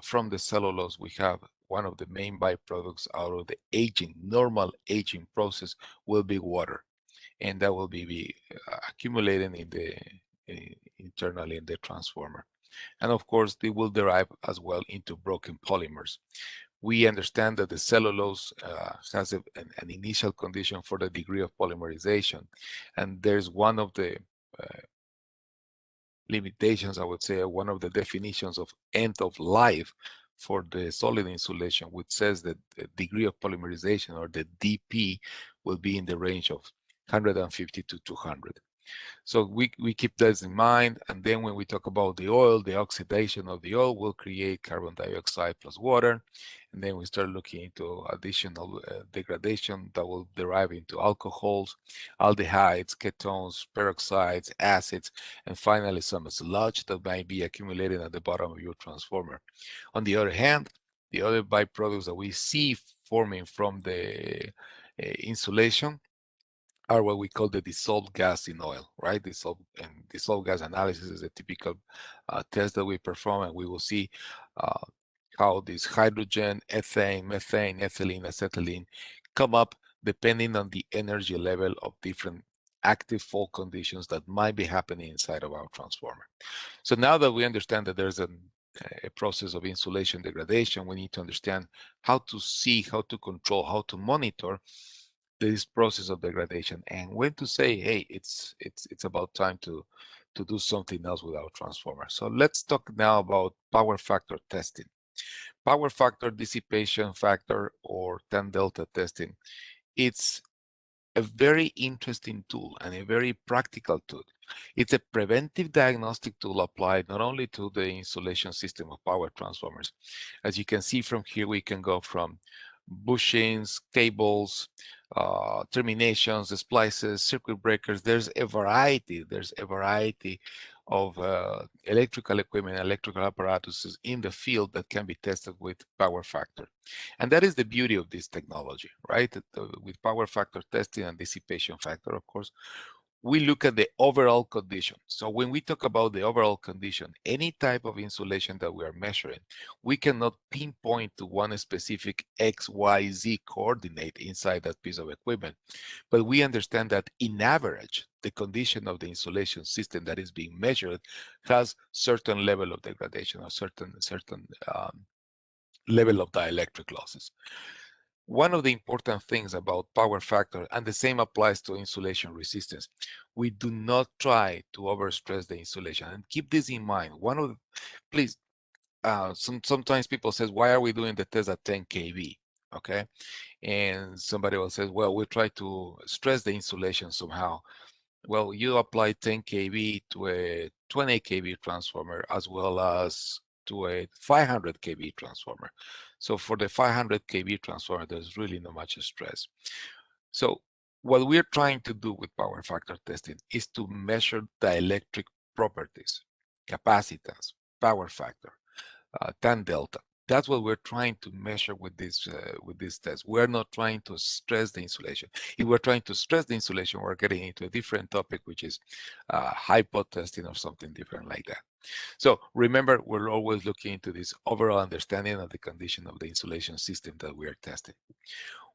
S4: from the cellulose, we have one of the main byproducts out of the aging, normal aging process will be water. And that will be accumulating in the internally in the transformer. And of course, they will derive as well into broken polymers. We understand that the cellulose has an initial condition for the degree of polymerization. And there's one of the limitations, I would say, one of the definitions of end of life for the solid insulation, which says that the degree of polymerization, or the DP, will be in the range of 150 to 200. So we keep this in mind, and then when we talk about the oil, the oxidation of the oil will create carbon dioxide plus water, and then we start looking into additional degradation that will derive into alcohols, aldehydes, ketones, peroxides, acids, and finally some sludge that might be accumulated at the bottom of your transformer. On the other hand, the other byproducts that we see forming from the insulation are what we call the dissolved gas in oil, right? Dissolved gas analysis is a typical test that we perform, and we will see how this hydrogen, ethane, methane, ethylene, acetylene come up depending on the energy level of different active fault conditions that might be happening inside of our transformer. So now that we understand that there's a process of insulation degradation, we need to understand how to see, how to control, how to monitor this process of degradation, and when to say, hey, it's about time to do something else with our transformer. So let's talk now about power factor testing. Power factor, dissipation factor, or tan delta testing. It's a very interesting tool and a very practical tool. It's a preventive diagnostic tool applied not only to the insulation system of power transformers. As you can see from here, we can go from bushings, cables, terminations, splices, circuit breakers. There's a variety of electrical equipment, electrical apparatuses in the field that can be tested with power factor. And that is the beauty of this technology, right? With power factor testing and dissipation factor, of course, we look at the overall condition. So when we talk about the overall condition, any type of insulation that we are measuring, we cannot pinpoint to one specific X, Y, Z coordinate inside that piece of equipment. But we understand that in average, the condition of the insulation system that is being measured has certain level of degradation or certain level of dielectric losses. One of the important things about power factor, and the same applies to insulation resistance, we do not try to overstress the insulation. And keep this in mind. Please, sometimes people says, why are we doing the test at 10 kV? Okay, and somebody will say, well, we try to stress the insulation somehow. Well, you apply 10 kV to a 20 kV transformer as well as to a 500 kV transformer. So for the 500 kV transformer, there's really not much stress. So what we're trying to do with power factor testing is to measure dielectric properties, capacitance, power factor, tan delta. That's what we're trying to measure with this test. We're not trying to stress the insulation. If we're trying to stress the insulation, we're getting into a different topic, which is hypo testing or something different like that. So remember, we're always looking into this overall understanding of the condition of the insulation system that we are testing.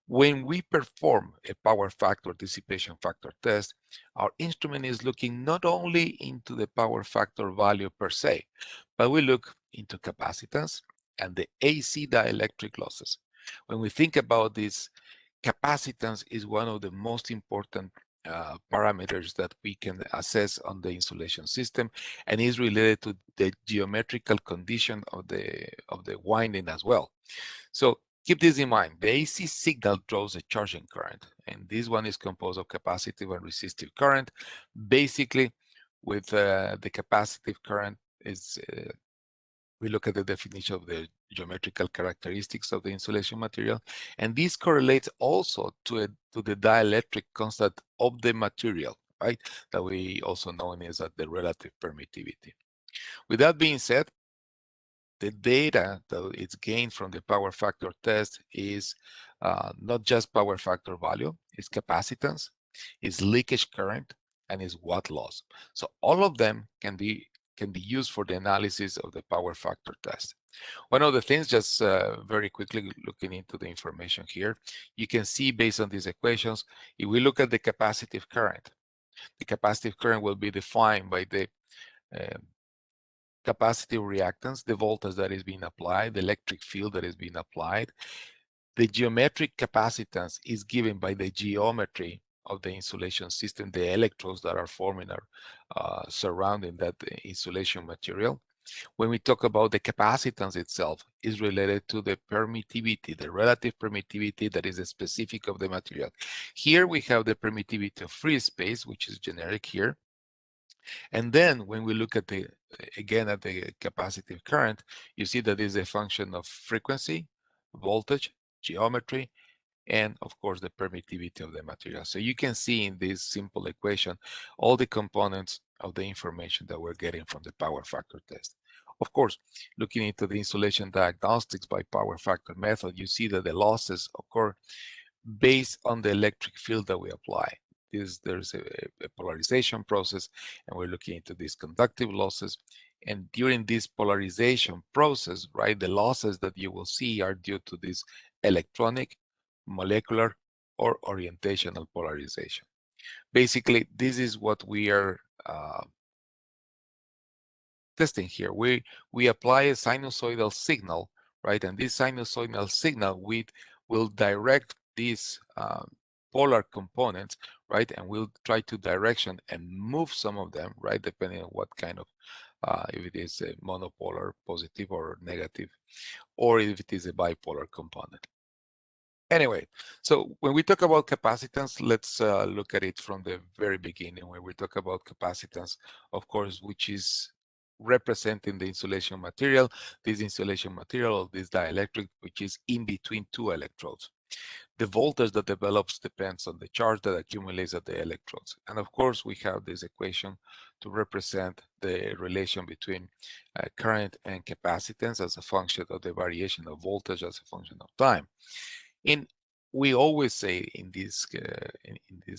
S4: When we perform a power factor, dissipation factor test, our instrument is looking not only into the power factor value per se, but we look into capacitance and the AC dielectric losses. When we think about this, capacitance is one of the most important parameters that we can assess on the insulation system, and is related to the geometrical condition of the winding as well. So keep this in mind. The AC signal draws a charging current, and this one is composed of capacitive and resistive current. Basically, with the capacitive current is we look at the definition of the geometrical characteristics of the insulation material, and this correlates also to the dielectric constant of the material, right? That we also know as the relative permittivity. With that being said, the data that is gained from the power factor test is not just power factor value, it's capacitance, it's leakage current, and it's watt loss. So all of them can be used for the analysis of the power factor test. One of the things, just very quickly looking into the information here, you can see based on these equations, if we look at the capacitive current will be defined by the capacitive reactance, the voltage that is being applied, the electric field that is being applied. The geometric capacitance is given by the geometry of the insulation system, the electrodes that are forming or surrounding that insulation material. When we talk about the capacitance itself, is related to the permittivity, the relative permittivity that is specific of the material. Here we have the permittivity of free space, which is generic here, And then when we look at the, again, at the capacitive current, you see that is a function of frequency, voltage, geometry, and of course the permittivity of the material. So you can see in this simple equation all the components of the information that we're getting from the power factor test. Of course, looking into the insulation diagnostics by power factor method, you see that the losses occur based on the electric field that we apply. There's a polarization process, and we're looking into these conductive losses. And during this polarization process, right, the losses that you will see are due to this electronic, molecular, or orientational polarization. Basically, this is what we are testing here. We apply a sinusoidal signal, right? And this sinusoidal signal will direct these polar components, right? And we'll try to direction and move some of them, right? Depending on what kind of, if it is a monopolar, positive or negative, or if it is a bipolar component. Anyway, so when we talk about capacitance, let's look at it from the very beginning. When we talk about capacitance, of course, which is representing the insulation material, this insulation material or this dielectric, which is in between two electrodes. The voltage that develops depends on the charge that accumulates at the electrodes. And of course, we have this equation to represent the relation between current and capacitance as a function of the variation of voltage as a function of time. We always say in this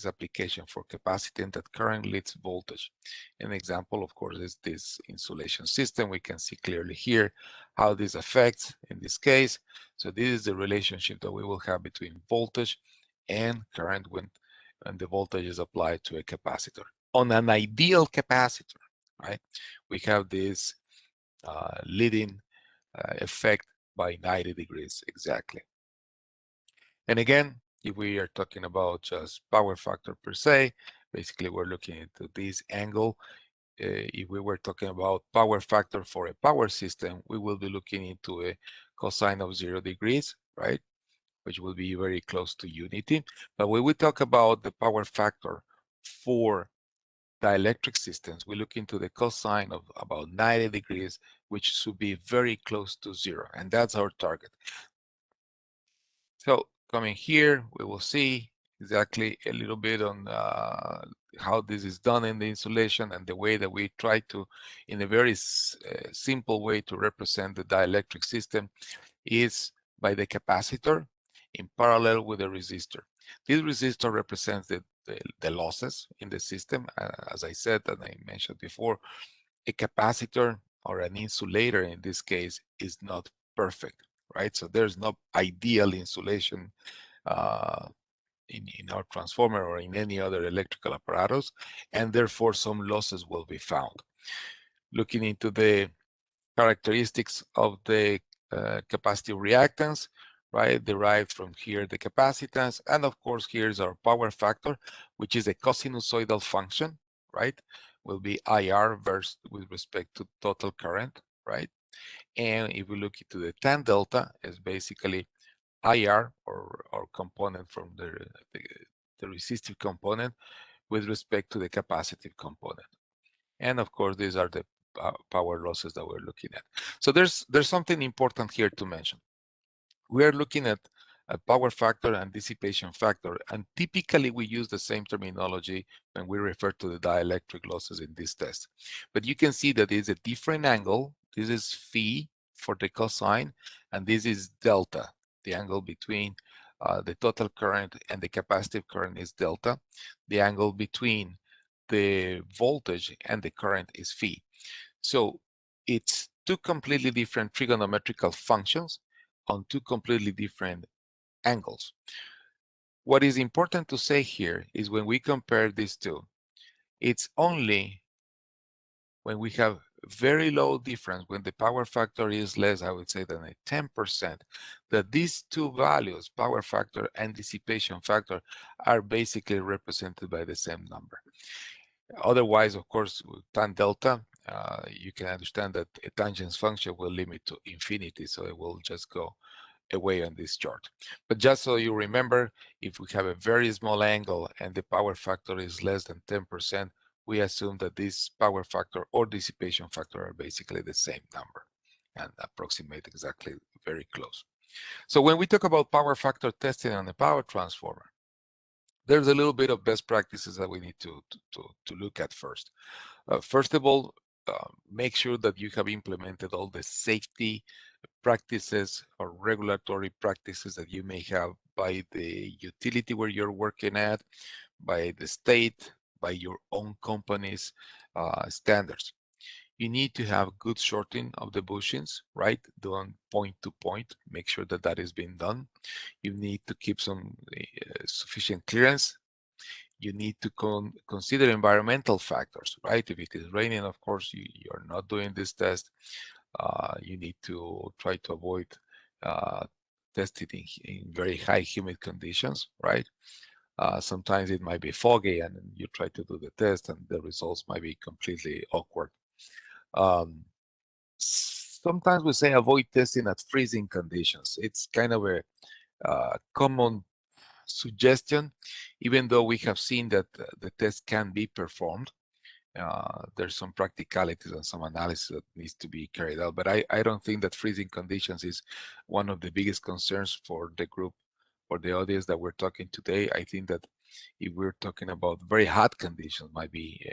S4: application for capacitance that current leads voltage. An example, of course, is this insulation system. We can see clearly here how this affects in this case. So this is the relationship that we will have between voltage and current when the voltage is applied to a capacitor. On an ideal capacitor, right, we have this leading effect by 90 degrees exactly. And again, if we are talking about just power factor per se, basically we're looking into this angle. If we were talking about power factor for a power system, we will be looking into a cosine of 0 degrees, right? Which will be very close to unity. But when we talk about the power factor for dielectric systems, we look into the cosine of about 90 degrees, which should be very close to 0. And that's our target. So coming here, we will see exactly a little bit on how this is done in the insulation and the way that we try to, in a very simple way to represent the dielectric system is by the capacitor in parallel with the resistor. This resistor represents the losses in the system. As I said, and I mentioned before, a capacitor or an insulator in this case is not perfect, right? So there's no ideal insulation in our transformer or in any other electrical apparatus, and therefore some losses will be found. Looking into the characteristics of the capacitive reactance, right, derived from here the capacitance, and of course here's our power factor, which is a cosinusoidal function, right, will be IR versus with respect to total current, right? And if we look into the tan delta, is basically IR or component from the resistive component with respect to the capacitive component. And of course, these are the power losses that we're looking at. So there's something important here to mention. We are looking at a power factor and dissipation factor, and typically we use the same terminology when we refer to the dielectric losses in this test. But you can see that it's a different angle. This is phi for the cosine, and this is delta. The angle between the total current and the capacitive current is delta. The angle between the voltage and the current is phi. So it's two completely different trigonometrical functions on two completely different angles. What is important to say here is when we compare these two, it's only when we have very low difference, when the power factor is less, I would say, than a 10%, that these two values, power factor and dissipation factor, are basically represented by the same number. Otherwise, of course, with tan delta, you can understand that a tangent function will limit to infinity, so it will just go away on this chart. But just so you remember, if we have a very small angle and the power factor is less than 10%, we assume that this power factor or dissipation factor are basically the same number and approximate exactly very close. So when we talk about power factor testing on a power transformer, there's a little bit of best practices that we need to look at first. First of all, make sure that you have implemented all the safety practices or regulatory practices that you may have by the utility where you're working at, by the state, by your own company's standards. You need to have good sorting of the bushings, right? Done point to point. Make sure that that is being done. You need to keep some sufficient clearance. You need to consider environmental factors, right? If it is raining, of course, you're not doing this test. You need to try to avoid testing in very high humid conditions, right? Sometimes it might be foggy and you try to do the test and the results might be completely awkward. Sometimes we say avoid testing at freezing conditions. It's kind of a common suggestion, even though we have seen that the test can be performed. There's some practicalities and some analysis that needs to be carried out, but I don't think that freezing conditions is one of the biggest concerns for the group or the audience that we're talking today. I think that if we're talking about very hot conditions might be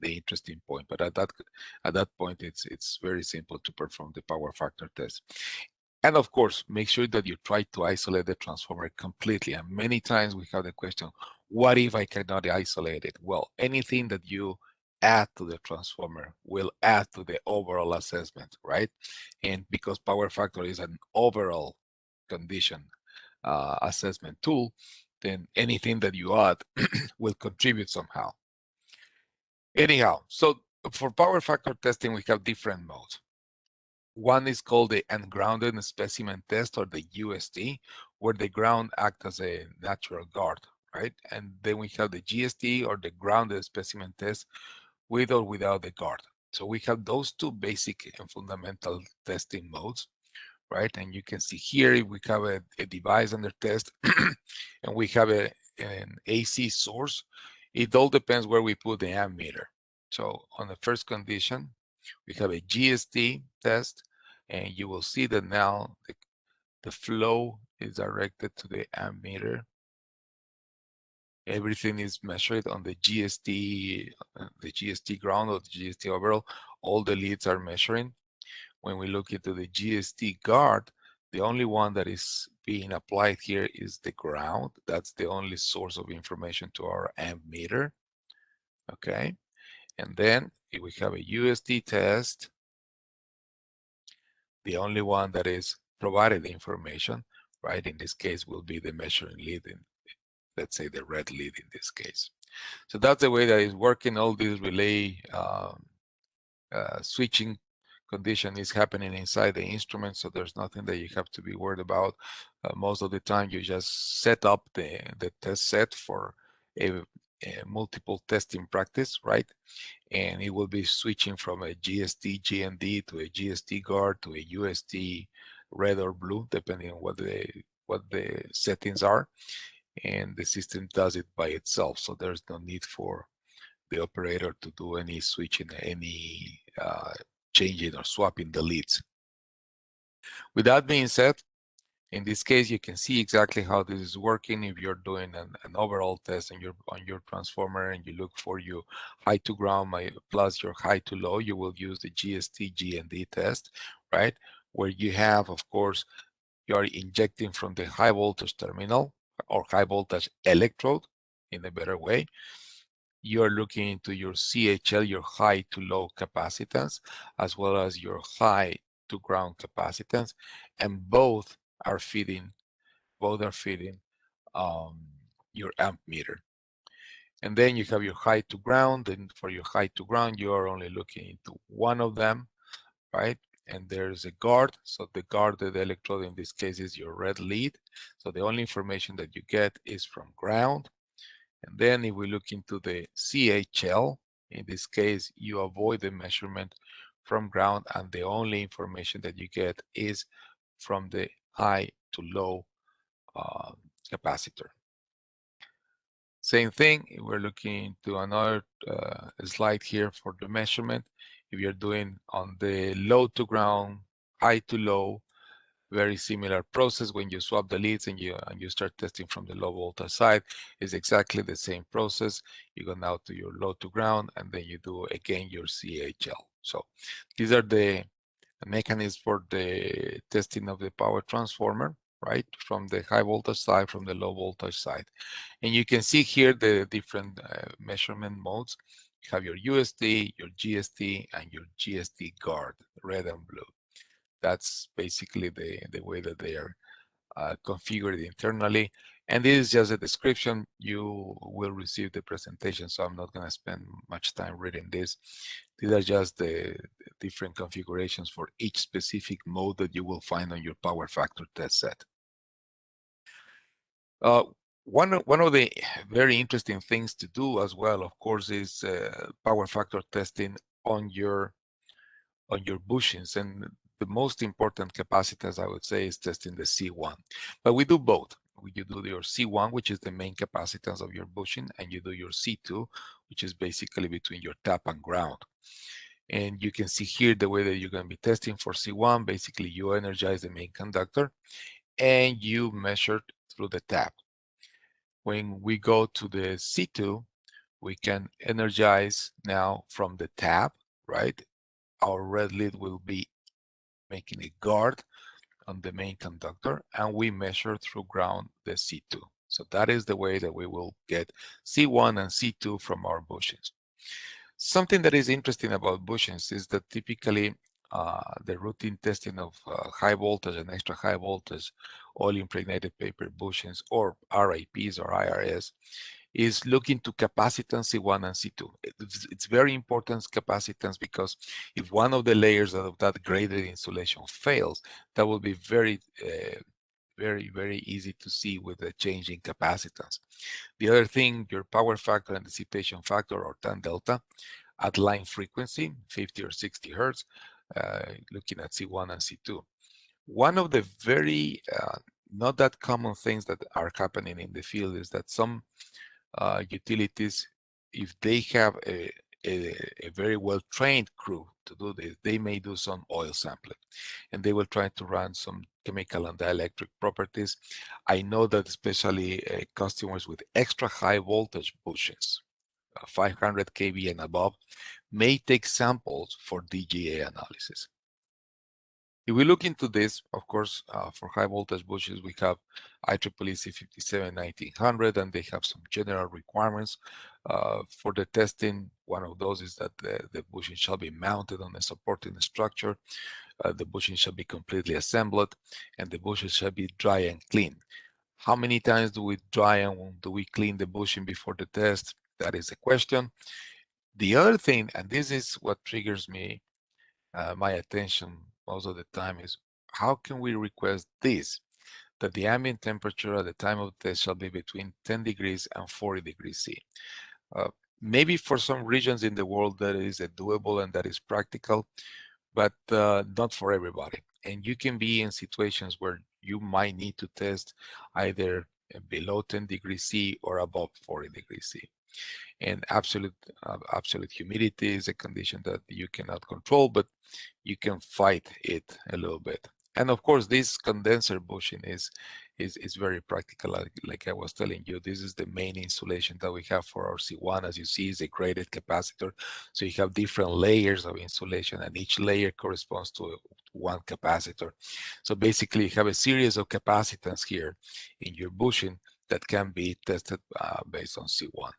S4: the interesting point, but at that point it's very simple to perform the power factor test. And of course, make sure that you try to isolate the transformer completely. And many times we have the question, what if I cannot isolate it? Well, anything that you add to the transformer will add to the overall assessment, right? And because power factor is an overall condition assessment tool, then anything that you add will contribute somehow. Anyhow, so for power factor testing, we have different modes. One is called the ungrounded specimen test, or the UST, where the ground acts as a natural guard, right? And then we have the GST, or the grounded specimen test, with or without the guard. So we have those two basic and fundamental testing modes, right? And you can see here we have a device under test and we have an AC source. It all depends where we put the ammeter. So on the first condition, we have a GST test, and you will see that now the flow is directed to the ammeter. Everything is measured on the GST ground or the GST overall. All the leads are measuring. When we look into the GST guard, the only one that is being applied here is the ground. That's the only source of information to our ammeter. Okay. And then if we have a UST test, the only one that is provided the information, right, in this case will be the measuring lead, in, let's say the red lead in this case. So that's the way that it's working. All these relay switching condition is happening inside the instrument, so there's nothing that you have to be worried about. Most of the time you just set up the test set for a multiple testing practice, right? And it will be switching from a GST GND to a GST guard to a UST red or blue, depending on what the settings are. And the system does it by itself, so there's no need for the operator to do any switching, any changing or swapping the leads. With that being said, in this case, you can see exactly how this is working. If you're doing an overall test on your transformer and you look for your high to ground plus your high to low, you will use the GST GND test, right? Where you have, of course, you are injecting from the high voltage terminal or high voltage electrode in a better way. You are looking into your CHL, your high to low capacitance, as well as your high to ground capacitance, and both are feeding your amp meter. And then you have your high to ground, and for your high to ground, you are only looking into one of them, right? And there's a guard. So the guarded electrode in this case is your red lead. So the only information that you get is from ground. And then if we look into the CHL, in this case, you avoid the measurement from ground, and the only information that you get is from the high to low capacitor. Same thing, we're looking to another slide here for the measurement. If you're doing on the low to ground, high to low, very similar process when you swap the leads and you start testing from the low voltage side. Is exactly the same process. You go now to your low to ground and then you do again your CHL. So these are the mechanisms for the testing of the power transformer, right? From the high voltage side, from the low voltage side. And you can see here the different measurement modes. You have your UST, your GST, and your GST guard, red and blue. That's basically the way that they are configured internally. And this is just a description. You will receive the presentation, so I'm not going to spend much time reading this. These are just the different configurations for each specific mode that you will find on your power factor test set. One of the very interesting things to do as well, of course, is power factor testing on your bushings. And the most important capacitance, I would say, is testing the C1. But we do both. You do your C1, which is the main capacitance of your bushing, and you do your C2, which is basically between your tap and ground. And you can see here the way that you're going to be testing for C1. Basically, you energize the main conductor and you measure through the tap. When we go to the C2, we can energize now from the tap, right? Our red lead will be making a guard on the main conductor, and we measure through ground the C2. So that is the way that we will get C1 and C2 from our bushings. Something that is interesting about bushings is that typically the routine testing of high voltage and extra high voltage oil impregnated paper bushings, or RIPs or IRS, is looking to capacitance C1 and C2. It's very important capacitance, because if one of the layers of that graded insulation fails, that will be very, very easy to see with the change in capacitance. The other thing, your power factor and dissipation factor, or tan delta, at line frequency, 50 or 60 hertz, looking at C1 and C2. One of the very not that common things that are happening in the field is that some utilities, if they have a very well-trained crew to do this, they may do some oil sampling, and they will try to run some chemical and dielectric properties. I know that especially customers with extra high voltage bushings, 500 kV and above, may take samples for DGA analysis. If we look into this, of course, for high voltage bushings, we have IEEE C57-1900, and they have some general requirements for the testing. One of those is that the bushing shall be mounted on a supporting structure, the bushing shall be completely assembled, and the bushing shall be dry and clean. How many times do we dry and do we clean the bushing before the test? That is a question. The other thing, and this is what triggers me, my attention most of the time, is how can we request this, that the ambient temperature at the time of the test shall be between 10 degrees and 40 degrees C. Maybe for some regions in the world that is doable and that is practical, but not for everybody. And you can be in situations where you might need to test either below 10 degrees C or above 40 degrees C. And absolute humidity is a condition that you cannot control, but you can fight it a little bit. And of course, this condenser bushing is very practical. Like I was telling you, this is the main insulation that we have for our C1. As you see, is a graded capacitor. So you have different layers of insulation, and each layer corresponds to one capacitor. So basically, you have a series of capacitance here in your bushing that can be tested based on C1.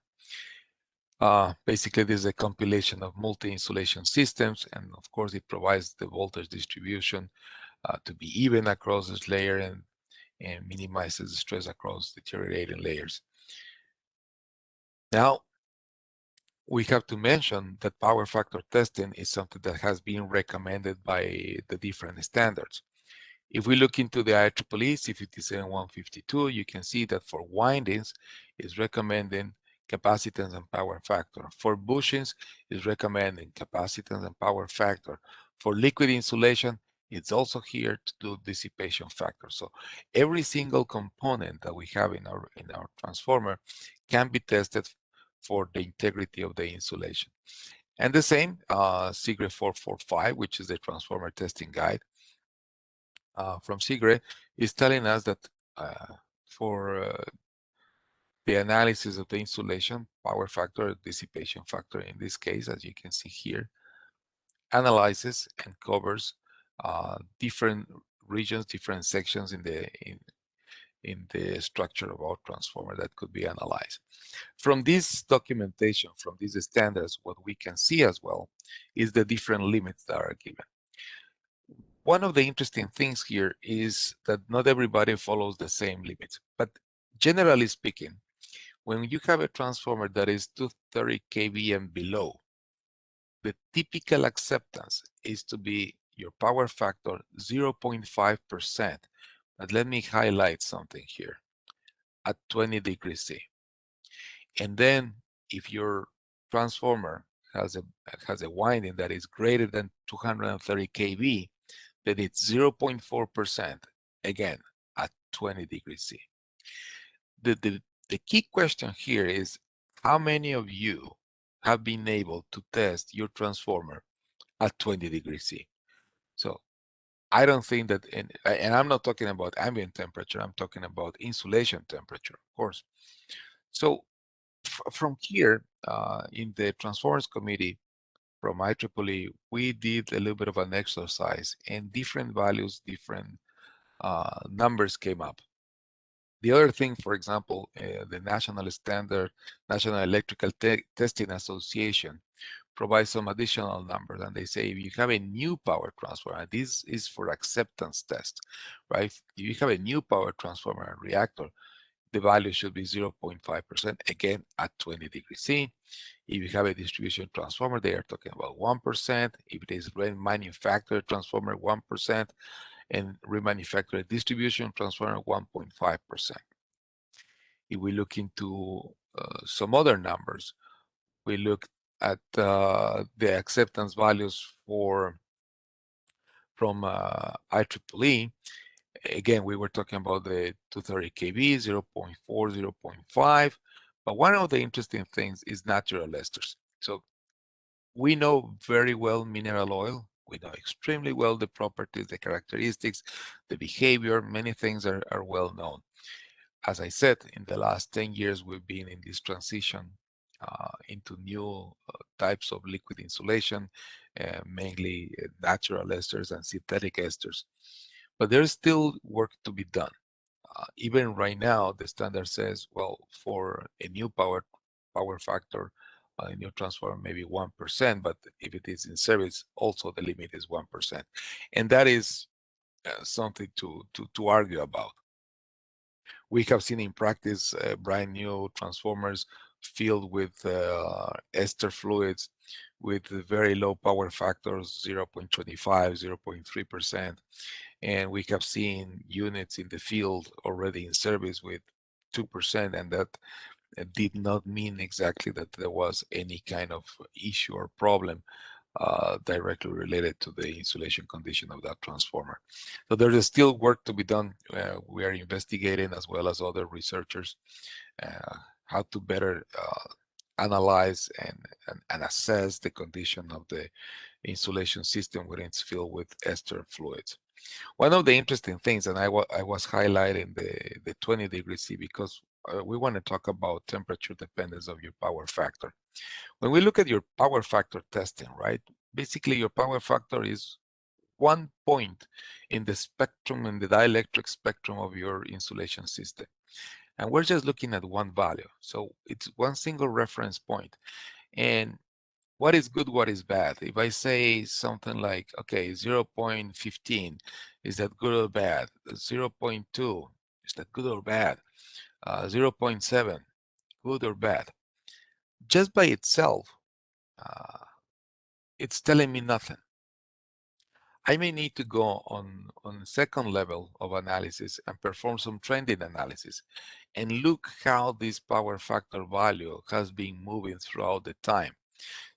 S4: Basically, this is a compilation of multi-insulation systems, and of course, it provides the voltage distribution to be even across this layer and minimizes the stress across deteriorating layers. Now, we have to mention that power factor testing is something that has been recommended by the different standards. If we look into the IEEE C57-152, you can see that for windings, it's recommending capacitance and power factor. For bushings, is recommending capacitance and power factor. For liquid insulation, It's also here to do dissipation factor. So every single component that we have in our transformer can be tested for the integrity of the insulation. And the same, SIGRE 445, which is the transformer testing guide from SIGRE, is telling us that for the analysis of the insulation, power factor, dissipation factor, in this case, as you can see here, analyzes and covers different regions, different sections in the structure of our transformer that could be analyzed. From this documentation, from these standards, what we can see as well is the different limits that are given. One of the interesting things here is that not everybody follows the same limits, but generally speaking, when you have a transformer that is 230 kV and below, the typical acceptance is to be your power factor 0.5%. But let me highlight something here, at 20 degrees C. And then if your transformer has a winding that is greater than 230 kV, then it's 0.4%, again, at 20 degrees C. The key question here is, how many of you have been able to test your transformer at 20 degrees C? So I don't think that, and I'm not talking about ambient temperature, I'm talking about insulation temperature, of course. So from here, in the Transformers Committee from IEEE, we did a little bit of an exercise, and different values, different numbers came up. The other thing, for example, the National Standard, National Electrical Testing Association provides some additional numbers, and they say if you have a new power transformer, and this is for acceptance test, right? If you have a new power transformer reactor, the value should be 0.5%, again, at 20 degrees C. If you have a distribution transformer, they are talking about 1%. If it is remanufactured transformer, 1%. And remanufactured distribution transformer, 1.5%. If we look into some other numbers, we look at the acceptance values from IEEE. Again, we were talking about the 230 kV, 0.4, 0.5. But one of the interesting things is natural esters. So we know very well mineral oil. We know extremely well the properties, the characteristics, the behavior. Many things are well known. As I said, in the last 10 years, we've been in this transition into new types of liquid insulation, mainly natural esters and synthetic esters. But there's still work to be done. Even right now, the standard says, well, for a new power factor, in your transformer, maybe 1%, but if it is in service, also the limit is 1%. And that is something to argue about. We have seen in practice brand new transformers filled with ester fluids with very low power factors, 0.25, 0.3%. And we have seen units in the field already in service with 2%, and that did not mean exactly that there was any kind of issue or problem directly related to the insulation condition of that transformer. So there is still work to be done. We are investigating, as well as other researchers, how to better analyze and assess the condition of the insulation system when it's filled with ester fluids. One of the interesting things, and I was highlighting the 20 degrees C because we want to talk about temperature dependence of your power factor. When we look at your power factor testing, right, basically your power factor is 1 point in the spectrum, in the dielectric spectrum of your insulation system. And we're just looking at one value. So it's one single reference point. And what is good, what is bad? If I say something like, okay, 0.15, is that good or bad? 0.2, is that good or bad? 0.7, good or bad? Just by itself, it's telling me nothing. I may need to go on the second level of analysis and perform some trending analysis and look how this power factor value has been moving throughout the time.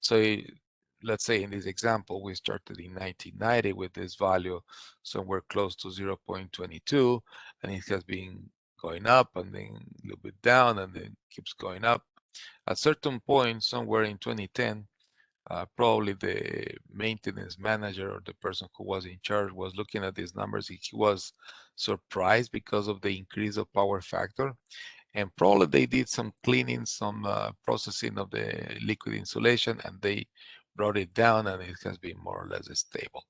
S4: So let's say in this example, we started in 1990 with this value somewhere close to 0.22, and it has been going up and then a little bit down and then keeps going up. At a certain point, somewhere in 2010, probably the maintenance manager or the person who was in charge was looking at these numbers. He was surprised because of the increase of power factor. And probably they did some cleaning, some processing of the liquid insulation, and they brought it down, and it has been more or less stable.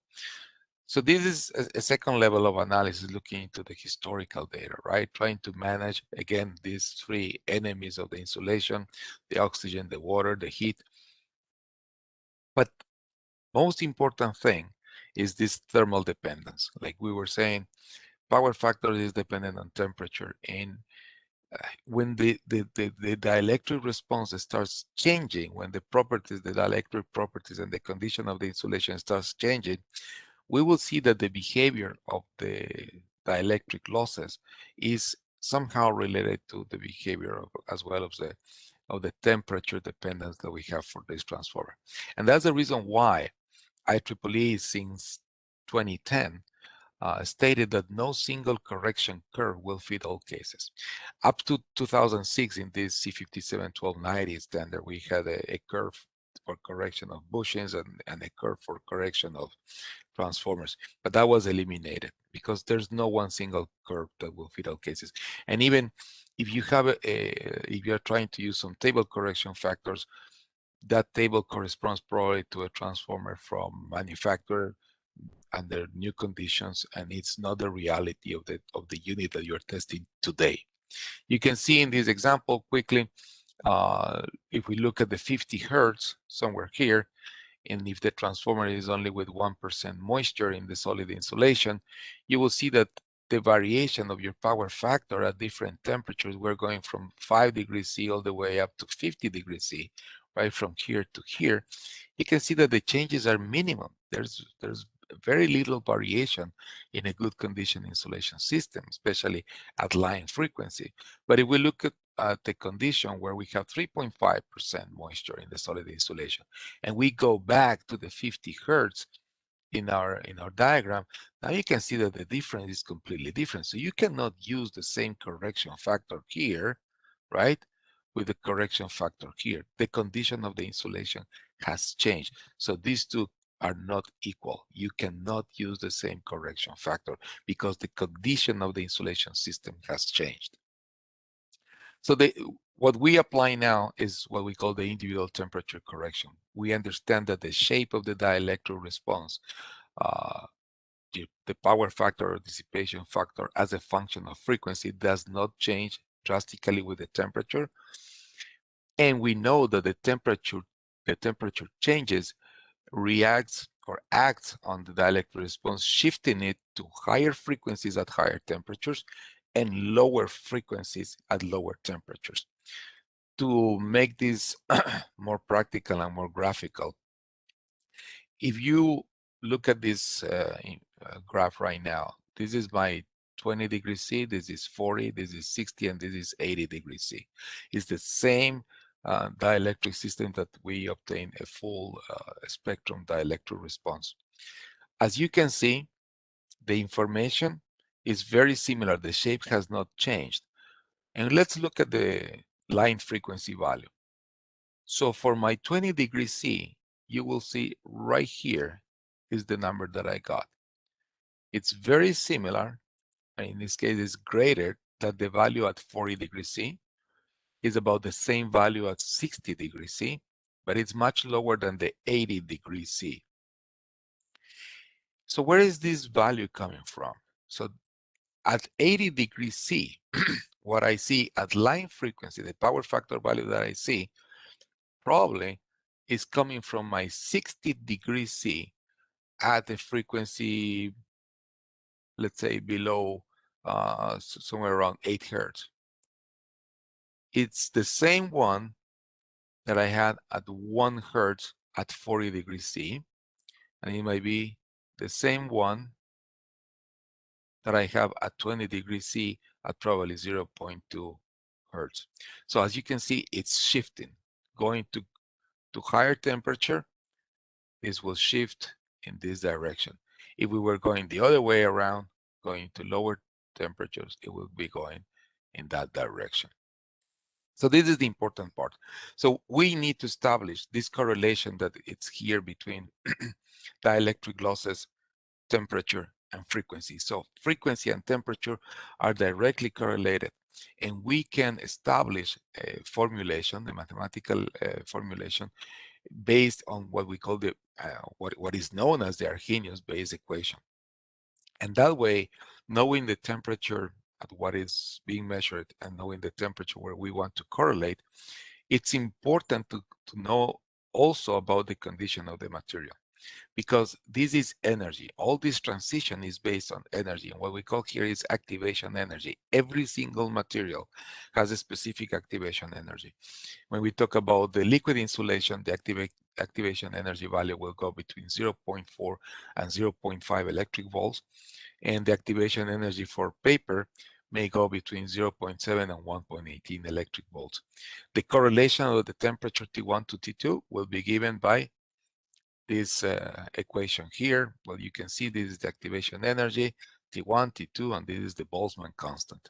S4: So this is a second level of analysis, looking into the historical data, right? Trying to manage, again, these three enemies of the insulation: the oxygen, the water, the heat. But most important thing is this thermal dependence. Like we were saying, power factor is dependent on temperature, and when the dielectric response starts changing, when the properties, the dielectric properties and the condition of the insulation starts changing, we will see that the behavior of the dielectric losses is somehow related to the behavior of, as well as the temperature dependence that we have for this transformer. And that's the reason why IEEE since 2010 stated that no single correction curve will fit all cases. Up to 2006, in this C571290 standard, we had a curve for correction of bushings and a curve for correction of transformers, but that was eliminated because there's no one single curve that will fit all cases. And even if you have if you're trying to use some table correction factors, that table corresponds probably to a transformer from manufacturer under new conditions, and it's not the reality of the unit that you're testing today. You can see in this example quickly, if we look at the 50 hertz somewhere here, and if the transformer is only with 1% moisture in the solid insulation, you will see that the variation of your power factor at different temperatures, we're going from 5 degrees C all the way up to 50 degrees C, right from here to here. You can see that the changes are minimum. There's very little variation in a good condition insulation system, especially at line frequency. But if we look at the condition where we have 3.5% moisture in the solid insulation, and we go back to the 50 hertz in our diagram, now you can see that the difference is completely different. So you cannot use the same correction factor here, right, with the correction factor here. The condition of the insulation has changed. So these two are not equal. You cannot use the same correction factor because the condition of the insulation system has changed. So what we apply now is what we call the individual temperature correction. We understand that the shape of the dielectric response, the power factor or dissipation factor as a function of frequency, does not change drastically with the temperature. And we know that the temperature changes reacts or acts on the dielectric response, shifting it to higher frequencies at higher temperatures and lower frequencies at lower temperatures. To make this more practical and more graphical, if you look at this graph right now, this is my 20 degrees C, this is 40, this is 60, and this is 80 degrees C. It's the same dielectric system that we obtain a full spectrum dielectric response. As you can see, the information is very similar. The shape has not changed. And let's look at the line frequency value. So for my 20 degrees C, you will see right here is the number that I got. It's very similar, and in this case it's greater than the value at 40 degrees C. Is about the same value at 60 degrees C, but it's much lower than the 80 degrees C. So where is this value coming from? So at 80 degrees C, what I see at line frequency, the power factor value that I see, probably is coming from my 60 degrees C at a frequency, let's say below somewhere around 8 hertz. It's the same one that I had at 1 hertz at 40 degrees C, and it might be the same one that I have at 20 degrees C at probably 0.2 hertz. So as you can see, it's shifting, going to higher temperature, this will shift in this direction. If we were going the other way around, going to lower temperatures, it will be going in that direction. So this is the important part. So we need to establish this correlation that it's here between dielectric losses, temperature, and frequency. So frequency and temperature are directly correlated, and we can establish a formulation, the mathematical formulation, based on what we call the what is known as the Arrhenius Bayes equation. And that way, knowing the temperature at what is being measured and knowing the temperature where we want to correlate, it's important to know also about the condition of the material, because this is energy. All this transition is based on energy, and what we call here is activation energy. Every single material has a specific activation energy. When we talk about the liquid insulation, the activation energy value will go between 0.4 and 0.5 electric volts, and the activation energy for paper may go between 0.7 and 1.18 electric volts. The correlation of the temperature T1 to T2 will be given by this equation here. Well, you can see this is the activation energy, T1, T2, and this is the Boltzmann constant.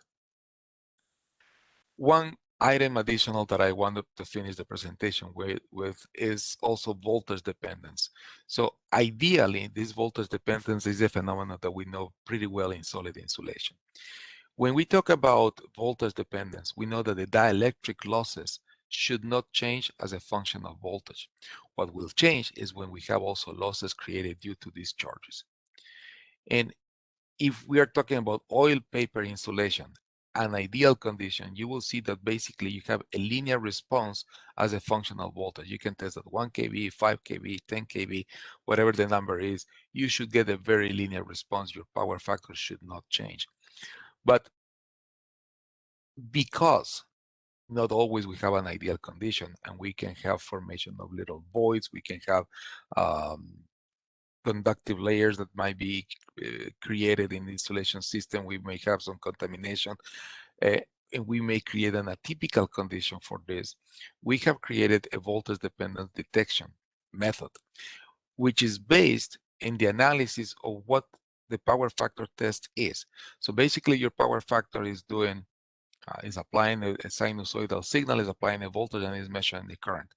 S4: One item additional that I wanted to finish the presentation with is also voltage dependence. So ideally, this voltage dependence is a phenomenon that we know pretty well in solid insulation. When we talk about voltage dependence, we know that the dielectric losses should not change as a function of voltage. What will change is when we have also losses created due to these charges. And if we are talking about oil paper insulation, an ideal condition, you will see that basically you have a linear response as a function of voltage. You can test at 1 kV, 5 kV, 10 kV, whatever the number is, you should get a very linear response. Your power factor should not change. But because not always we have an ideal condition, and we can have formation of little voids, we can have conductive layers that might be created in the insulation system, we may have some contamination, and we may create an atypical condition for this. We have created a voltage dependence detection method, which is based in the analysis of what the power factor test is. So basically your power factor is doing is applying a sinusoidal signal, is applying a voltage, and is measuring the current.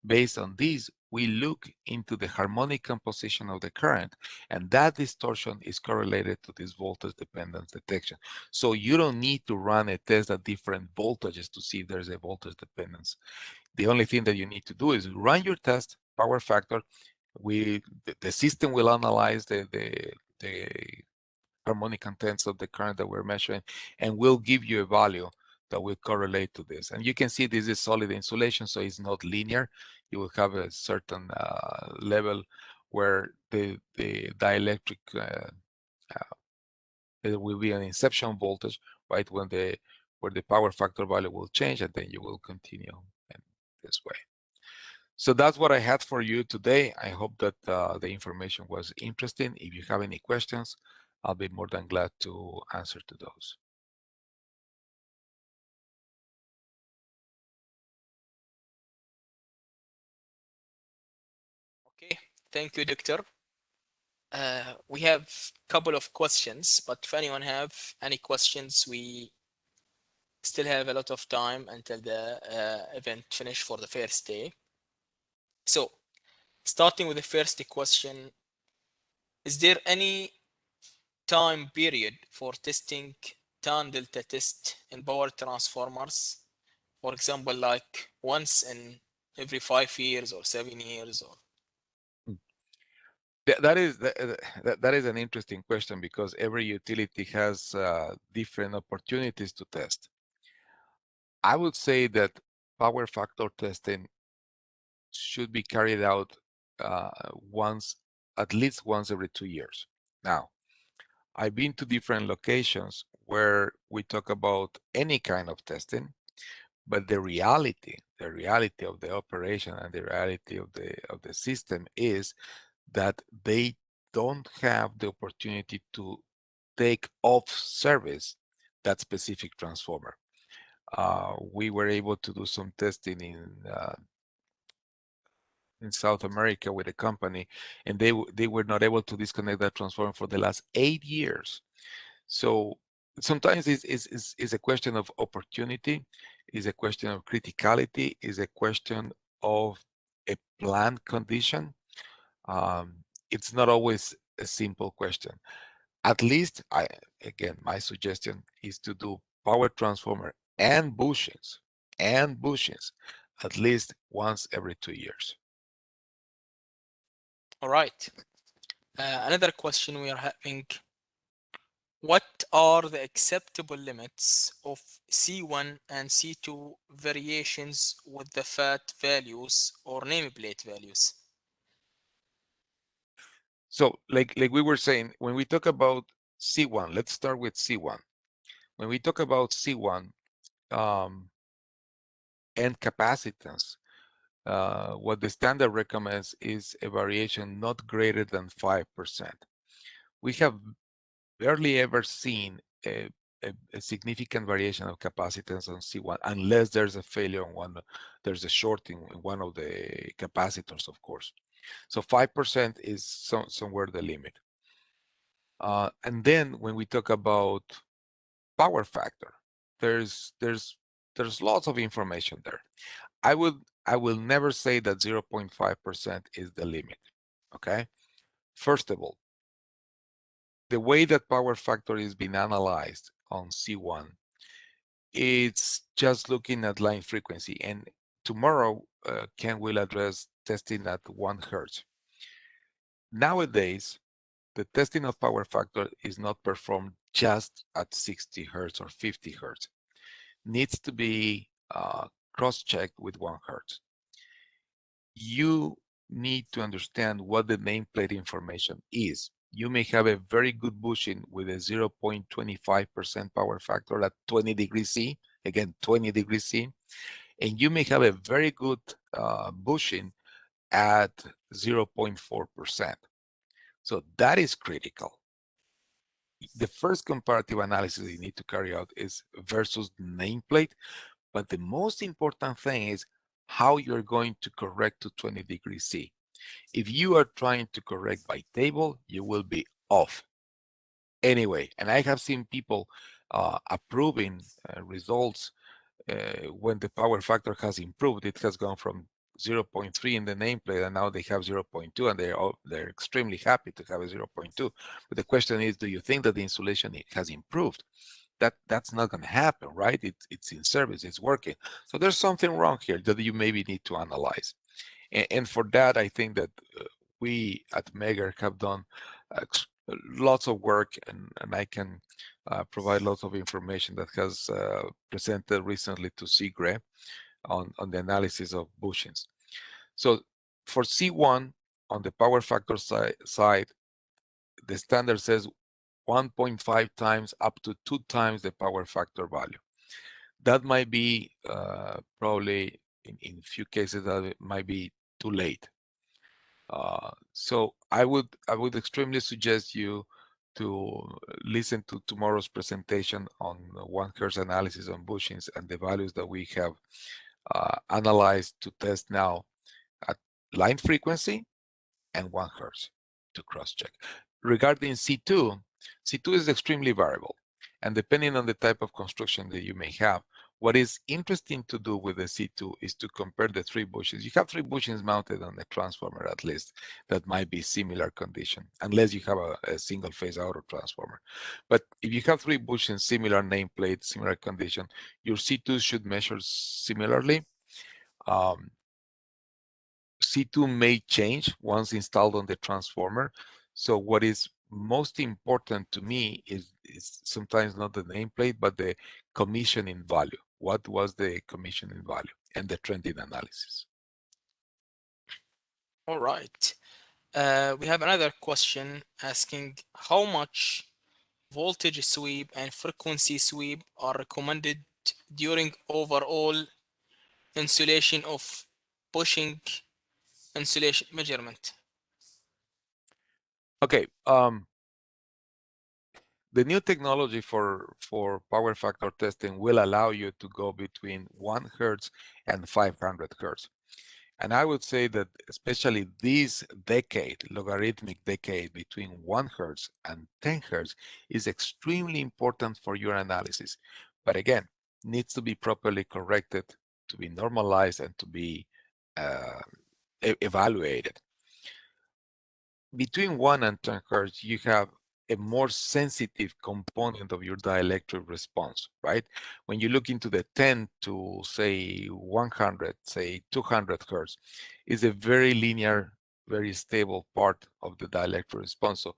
S4: Based on this, we look into the harmonic composition of the current, and that distortion is correlated to this voltage dependence detection. So you don't need to run a test at different voltages to see if there's a voltage dependence. The only thing that you need to do is run your test, power factor. The system will analyze the harmonic contents of the current that we're measuring, and will give you a value that will correlate to this. And you can see this is solid insulation, so it's not linear. You will have a certain level where the dielectric there will be an inception voltage, right, where the power factor value will change, and then you will continue in this way. So that's what I had for you today. I hope that the information was interesting. If you have any questions, I'll be more than glad to answer to those.
S1: Okay, thank you, Doctor. We have a couple of questions, but if anyone have any questions, we still have a lot of time until the event finish for the first day. So, starting with the first question, is there any time period for testing tan delta test in power transformers? For example, like once in every 5 years or 7 years, or
S4: That is an interesting question, because every utility has different opportunities to test. I would say that power factor testing should be carried out at least once every 2 years. Now, I've been to different locations where we talk about any kind of testing, but the reality of the operation and the reality of the system is that they don't have the opportunity to take off service that specific transformer. We were able to do some testing in in South America with a company, and they were not able to disconnect that transformer for the last 8 years. So sometimes it's a question of opportunity, is a question of criticality, is a question of a planned condition. It's not always a simple question. At least, again, my suggestion is to do power transformer and bushings at least once every 2 years.
S1: All right. Another question we are having. What are the acceptable limits of C1 and C2 variations with the FAT values or nameplate values?
S4: So like we were saying, when we talk about C1, let's start with C1. When we talk about C1 and capacitance, what the standard recommends is a variation not greater than 5%. We have barely ever seen a significant variation of capacitance on C1 unless there's a failure on one, there's a shorting in one of the capacitors, of course. So 5% is somewhere the limit. And then when we talk about power factor, there's lots of information there. I will never say that 0.5% is the limit. Okay. First of all, the way that power factor is being analyzed on C1, it's just looking at line frequency. And tomorrow, Ken will address testing at 1 Hertz. Nowadays, the testing of power factor is not performed just at 60 Hertz or 50 Hertz. Needs to be cross-checked with 1 Hertz. You need to understand what the nameplate information is. You may have a very good bushing with a 0.25% power factor at 20 degrees C, again, 20 degrees C, and you may have a very good bushing at 0.4%. So that is critical. The first comparative analysis you need to carry out is versus nameplate, but the most important thing is how you're going to correct to 20 degrees C. If you are trying to correct by table, you will be off. Anyway, and I have seen people approving results when the power factor has improved. It has gone from 0.3 in the nameplate, and now they have 0.2, and they're extremely happy to have a 0.2. But the question is, do you think that the insulation has improved? That's not going to happen, right? It's in service, it's working. So there's something wrong here that you maybe need to analyze. And for that, I think that we at Megger have done lots of work, and I can provide lots of information that has presented recently to CGRE on the analysis of bushings. So for C1, on the power factor side, the standard says 1.5 times up to 2 times the power factor value. That might be probably in a few cases that it might be too late. So I would extremely suggest you to listen to tomorrow's presentation on 1 Hertz analysis on bushings and the values that we have analyzed to test now at line frequency and 1 Hertz to cross-check. Regarding C2, C2 is extremely variable, and depending on the type of construction that you may have, what is interesting to do with the C2 is to compare the 3 bushings. You have 3 bushings mounted on the transformer at least that might be similar condition, unless you have a single phase auto transformer. But if you have 3 bushings, similar nameplate, similar condition, your C2 should measure similarly. C2 may change once installed on the transformer. So what is most important to me is sometimes not the nameplate, but the commissioning value. What was the commissioning value and the trending analysis?
S1: All right. We have another question asking how much voltage sweep and frequency sweep are recommended during overall insulation of bushing insulation measurement.
S4: Okay. The new technology for power factor testing will allow you to go between 1 Hertz and 500 Hertz. And I would say that especially this decade, logarithmic decade between 1 Hertz and 10 Hertz is extremely important for your analysis. But again, needs to be properly corrected, to be normalized, and to be evaluated. Between 1 and 10 Hertz, you have a more sensitive component of your dielectric response, right? When you look into the 10 to say 100, say 200 Hertz, is a very linear, very stable part of the dielectric response. So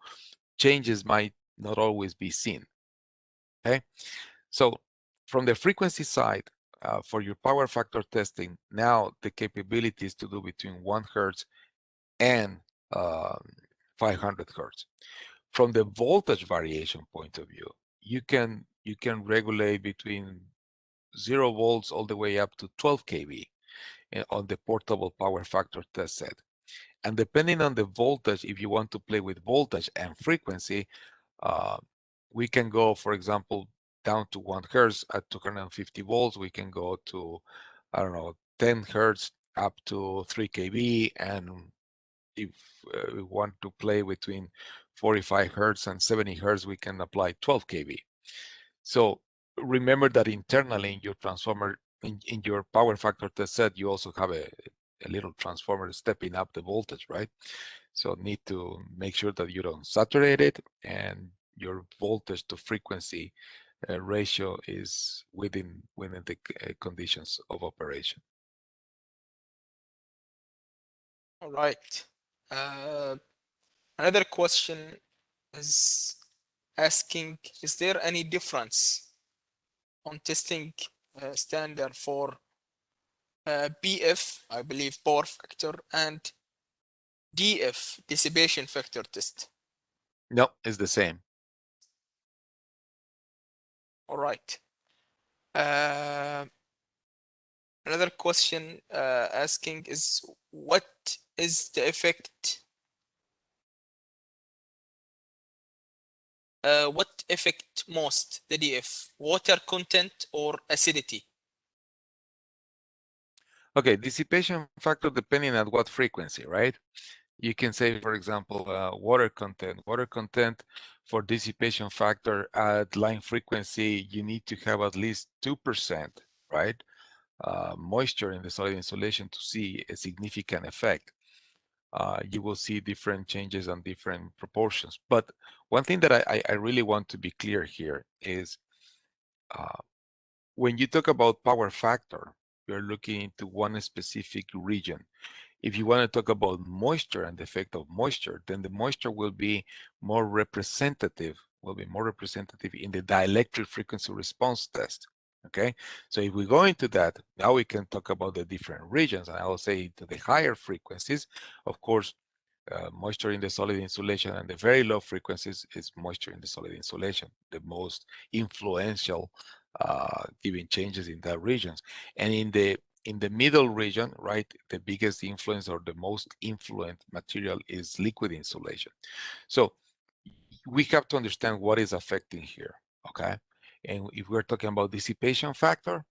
S4: changes might not always be seen, okay? So from the frequency side, for your power factor testing, now the capability is to do between 1 Hertz and 500 Hertz. From the voltage variation point of view, you can regulate between 0 volts all the way up to 12 kV on the portable power factor test set. And depending on the voltage, if you want to play with voltage and frequency, we can go, for example, down to 1 Hertz at 250 volts. We can go to, I don't know, 10 Hertz up to 3 kV. And if we want to play between 45 Hertz and 70 Hertz, we can apply 12 kV. So remember that internally in your transformer, in your power factor test set, you also have a little transformer stepping up the voltage, right? So need to make sure that you don't saturate it and your voltage to frequency ratio is within the conditions of operation.
S1: All right. Another question is asking, is there any difference on testing standard for BF, I believe, power factor, and DF, dissipation factor test?
S4: No, it's the same.
S1: All right. Another question asking is, what is the effect? What affect most the DF, water content or acidity?
S4: Okay, dissipation factor depending on what frequency, right? You can say, for example, water content. Water content for dissipation factor at line frequency, you need to have at least 2%, right? Moisture in the solid insulation to see a significant effect. You will see different changes on different proportions. But one thing that I really want to be clear here is when you talk about power factor, you're looking into one specific region. If you want to talk about moisture and the effect of moisture, then the moisture will be more representative, in the dielectric frequency response test. Okay, so if we go into that, now we can talk about the different regions, and I will say to the higher frequencies, of course, moisture in the solid insulation, and the very low frequencies is moisture in the solid insulation, the most influential giving changes in that regions. And in the middle region, right, the biggest influence or the most influent material is liquid insulation. So we have to understand what is affecting here, okay? And if we're talking about dissipation factor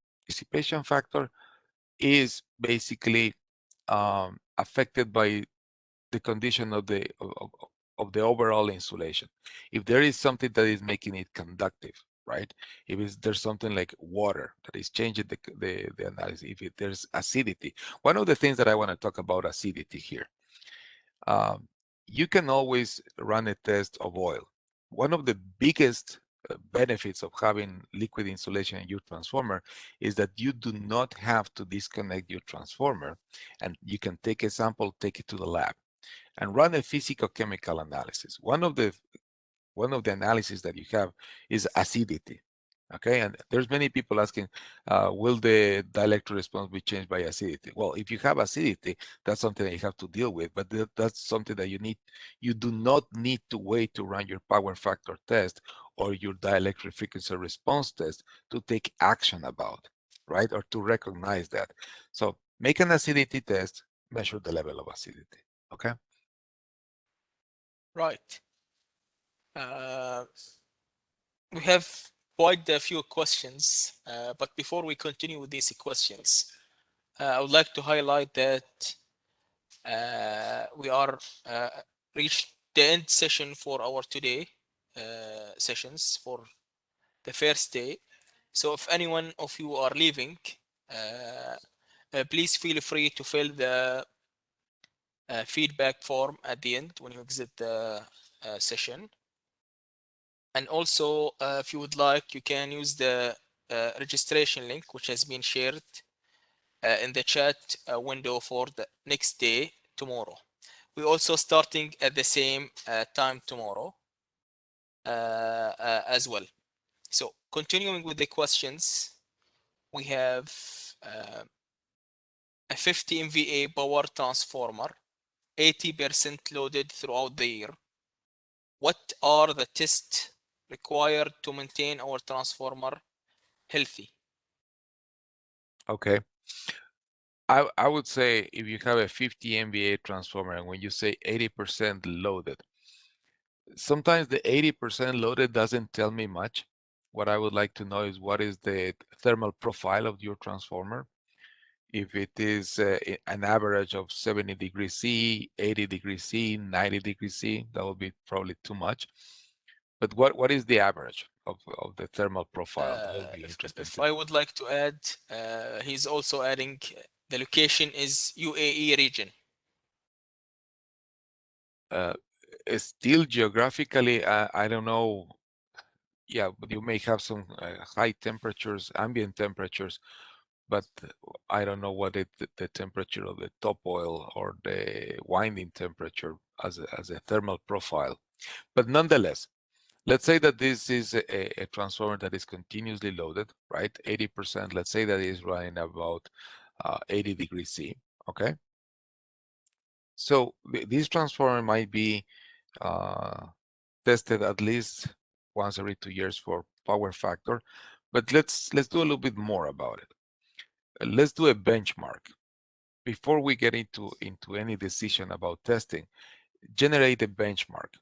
S4: is basically affected by the condition of the overall insulation. If there is something that is making it conductive, right? If there's something like water that is changing the analysis, if there's acidity. One of the things that I want to talk about acidity here. You can always run a test of oil. One of the biggest benefits of having liquid insulation in your transformer is that you do not have to disconnect your transformer, and you can take a sample, take it to the lab, and run a physicochemical analysis. One of the analyses that you have is acidity. Okay, and there's many people asking, will the dielectric response be changed by acidity? Well, if you have acidity, that's something that you have to deal with, but that's something that you do not need to wait to run your power factor test or your dielectric frequency response test to take action about, right? Or to recognize that. So make an acidity test, measure the level of acidity, okay?
S1: Right. We have quite a few questions, but before we continue with these questions, I would like to highlight that we are reached the end session for our today sessions for the first day. So if anyone of you are leaving, please feel free to fill the feedback form at the end when you exit the session. And also, if you would like, you can use the registration link, which has been shared in the chat window for the next day, tomorrow. We're also starting at the same time tomorrow as well. So continuing with the questions, we have a 50 MVA power transformer, 80% loaded throughout the year. What are the tests required to maintain our transformer healthy?
S4: Okay. I would say if you have a 50 MVA transformer and when you say 80% loaded, sometimes the 80% loaded doesn't tell me much. What I would like to know is what is the thermal profile of your transformer. If it is an average of 70 degrees C, 80 degrees C, 90 degrees C, that would be probably too much. But what is the average of the thermal profile? That would be interesting.
S1: If I would like to add, he's also adding the location is UAE region.
S4: Still geographically, I don't know. Yeah, but you may have some high temperatures, ambient temperatures, but I don't know what the temperature of the top oil or the winding temperature as a thermal profile. But nonetheless, let's say that this is a transformer that is continuously loaded, right? 80%, let's say that it is running about 80 degrees C, okay? So this transformer might be tested at least once every 2 years for power factor, but let's do a little bit more about it. Let's do a benchmark. Before we get into any decision about testing, generate a benchmark.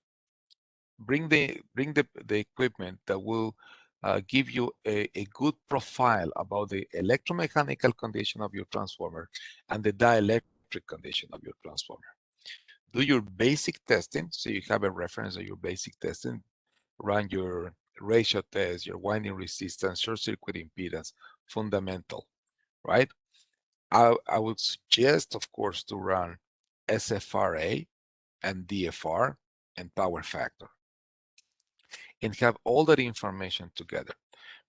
S4: Bring the equipment that will give you a good profile about the electromechanical condition of your transformer and the dielectric condition of your transformer. Do your basic testing, so you have a reference of your basic testing. Run your ratio test, your winding resistance, short circuit impedance, fundamental, right? I would suggest, of course, to run SFRA and DFR and power factor and have all that information together,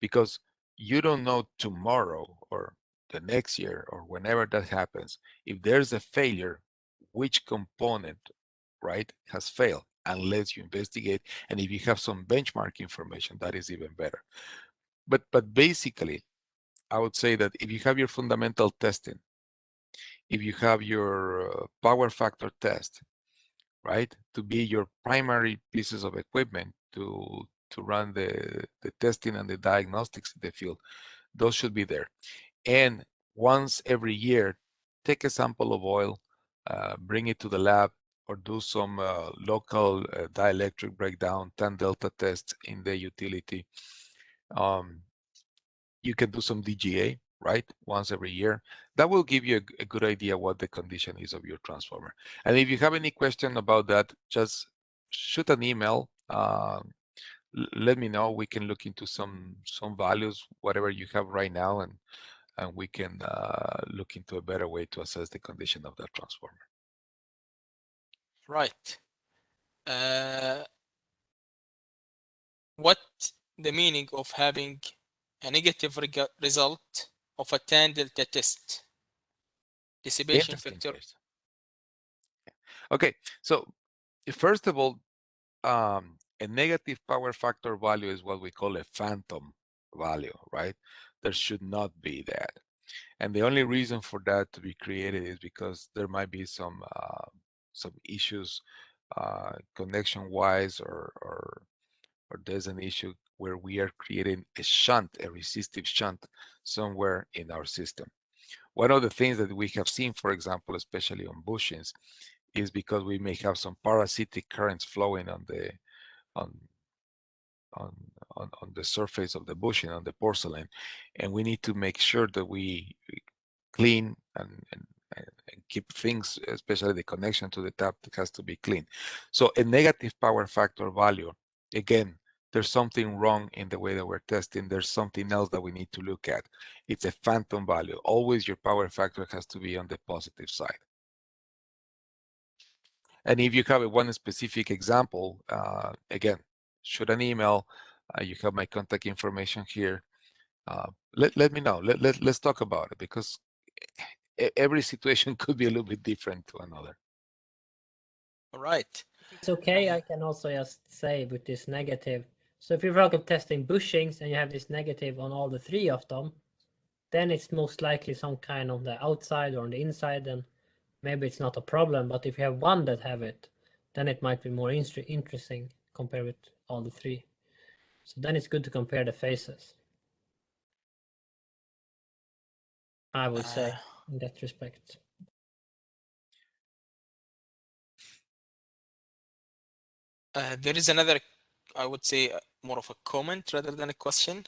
S4: because you don't know tomorrow or the next year or whenever that happens, if there's a failure, which component, right, has failed, unless you investigate. And if you have some benchmark information, that is even better. But basically, I would say that if you have your fundamental testing, if you have your power factor test, right, to be your primary pieces of equipment to run the testing and the diagnostics in the field, those should be there. And once every year, take a sample of oil, bring it to the lab, or do some local dielectric breakdown, tan delta tests in the utility. You can do some DGA, right, once every year. That will give you a good idea what the condition is of your transformer. And if you have any question about that, just shoot an email. Let me know. We can look into some values, whatever you have right now, and we can look into a better way to assess the condition of that transformer.
S1: Right. What the meaning of having a negative result of a tan delta test? Dissipation factor.
S4: Okay, so first of all, a negative power factor value is what we call a phantom value, right? There should not be that. And the only reason for that to be created is because there might be some issues connection-wise, or there's an issue where we are creating a shunt, a resistive shunt somewhere in our system. One of the things that we have seen, for example, especially on bushings, is because we may have some parasitic currents flowing on the surface of the bushing, on the porcelain, and we need to make sure that we clean and and keep things, especially the connection to the tap, that has to be clean. So a negative power factor value, again, there's something wrong in the way that we're testing. There's something else that we need to look at. It's a phantom value. Always your power factor has to be on the positive side. And if you have one specific example, again, shoot an email. You have my contact information here. Let me know. Let's talk about it, because every situation could be a little bit different to another.
S1: All right.
S2: It's okay. I can also just say with this negative. So if you're working testing bushings and you have this negative on all the three of them, then it's most likely some kind on the outside or on the inside, and maybe it's not a problem. But if you have one that have it, then it might be more interesting compared with all the three. So then it's good to compare the faces, I would say, in that respect.
S1: There is another, I would say, more of a comment rather than a question.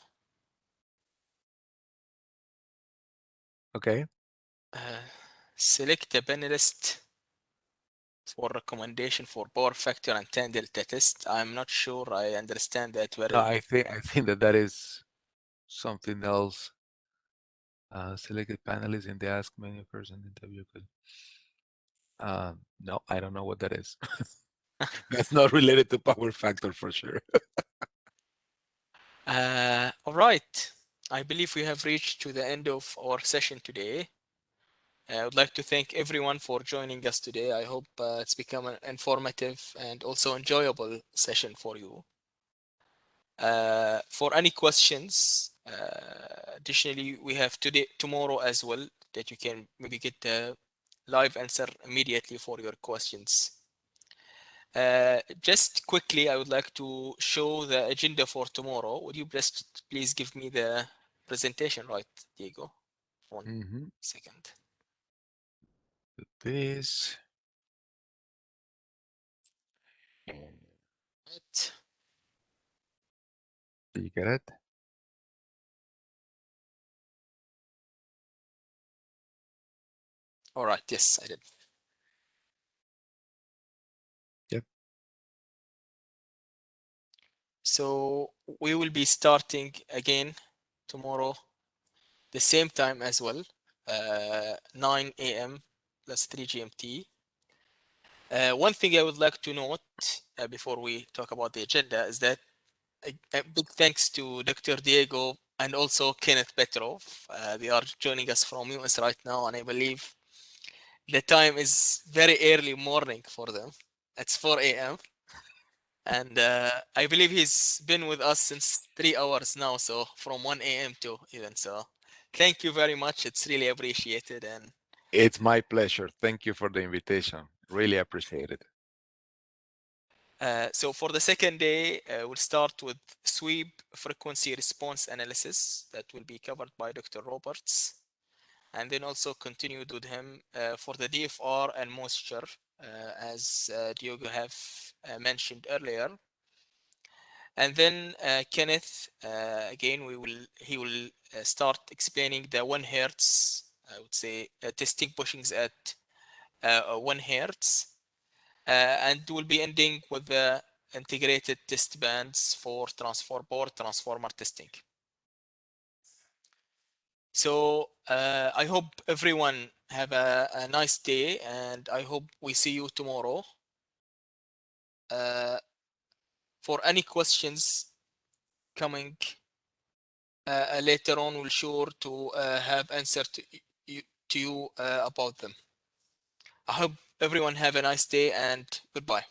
S4: Okay.
S1: Select a panelist for recommendation for power factor and tan delta test. I'm not sure I understand that very
S4: No,
S1: well.
S4: I think that is something else. Selected panelists in the Ask Many Person interview could. No, I don't know what that is. That's not related to power factor for sure.
S1: All right. I believe we have reached to the end of our session today. I would like to thank everyone for joining us today. I hope it's become an informative and also enjoyable session for you. For any questions, additionally, we have tomorrow as well, that you can maybe get the live answer immediately for your questions. Just quickly, I would like to show the agenda for tomorrow. Would you please give me the presentation, right, Diego? 1 second.
S4: This.
S1: Right.
S4: Do you get it?
S1: All right. Yes, I did.
S4: Yep.
S1: So we will be starting again tomorrow, the same time as well, 9 a.m. plus 3 GMT. One thing I would like to note before we talk about the agenda is that a big thanks to Dr. Diego and also Kenneth Petrov. They are joining us from US right now, and I believe the time is very early morning for them. It's 4 a.m. And I believe he's been with us since 3 hours now, so from 1 a.m. to even. So thank you very much. It's really appreciated. And
S4: it's my pleasure. Thank you for the invitation. Really appreciate it.
S1: So for the second day, we'll start with sweep frequency response analysis that will be covered by Dr. Roberts, and then also continued with him for the DFR and moisture, as Diogo have mentioned earlier. And then Kenneth, again, he will start explaining the 1 Hertz, I would say, testing bushings at 1 Hertz. And we'll be ending with the integrated test bands for transformer testing. So I hope everyone have a nice day, and I hope we see you tomorrow. For any questions coming later on, we'll sure to have answer to you about them. I hope everyone have a nice day, and goodbye.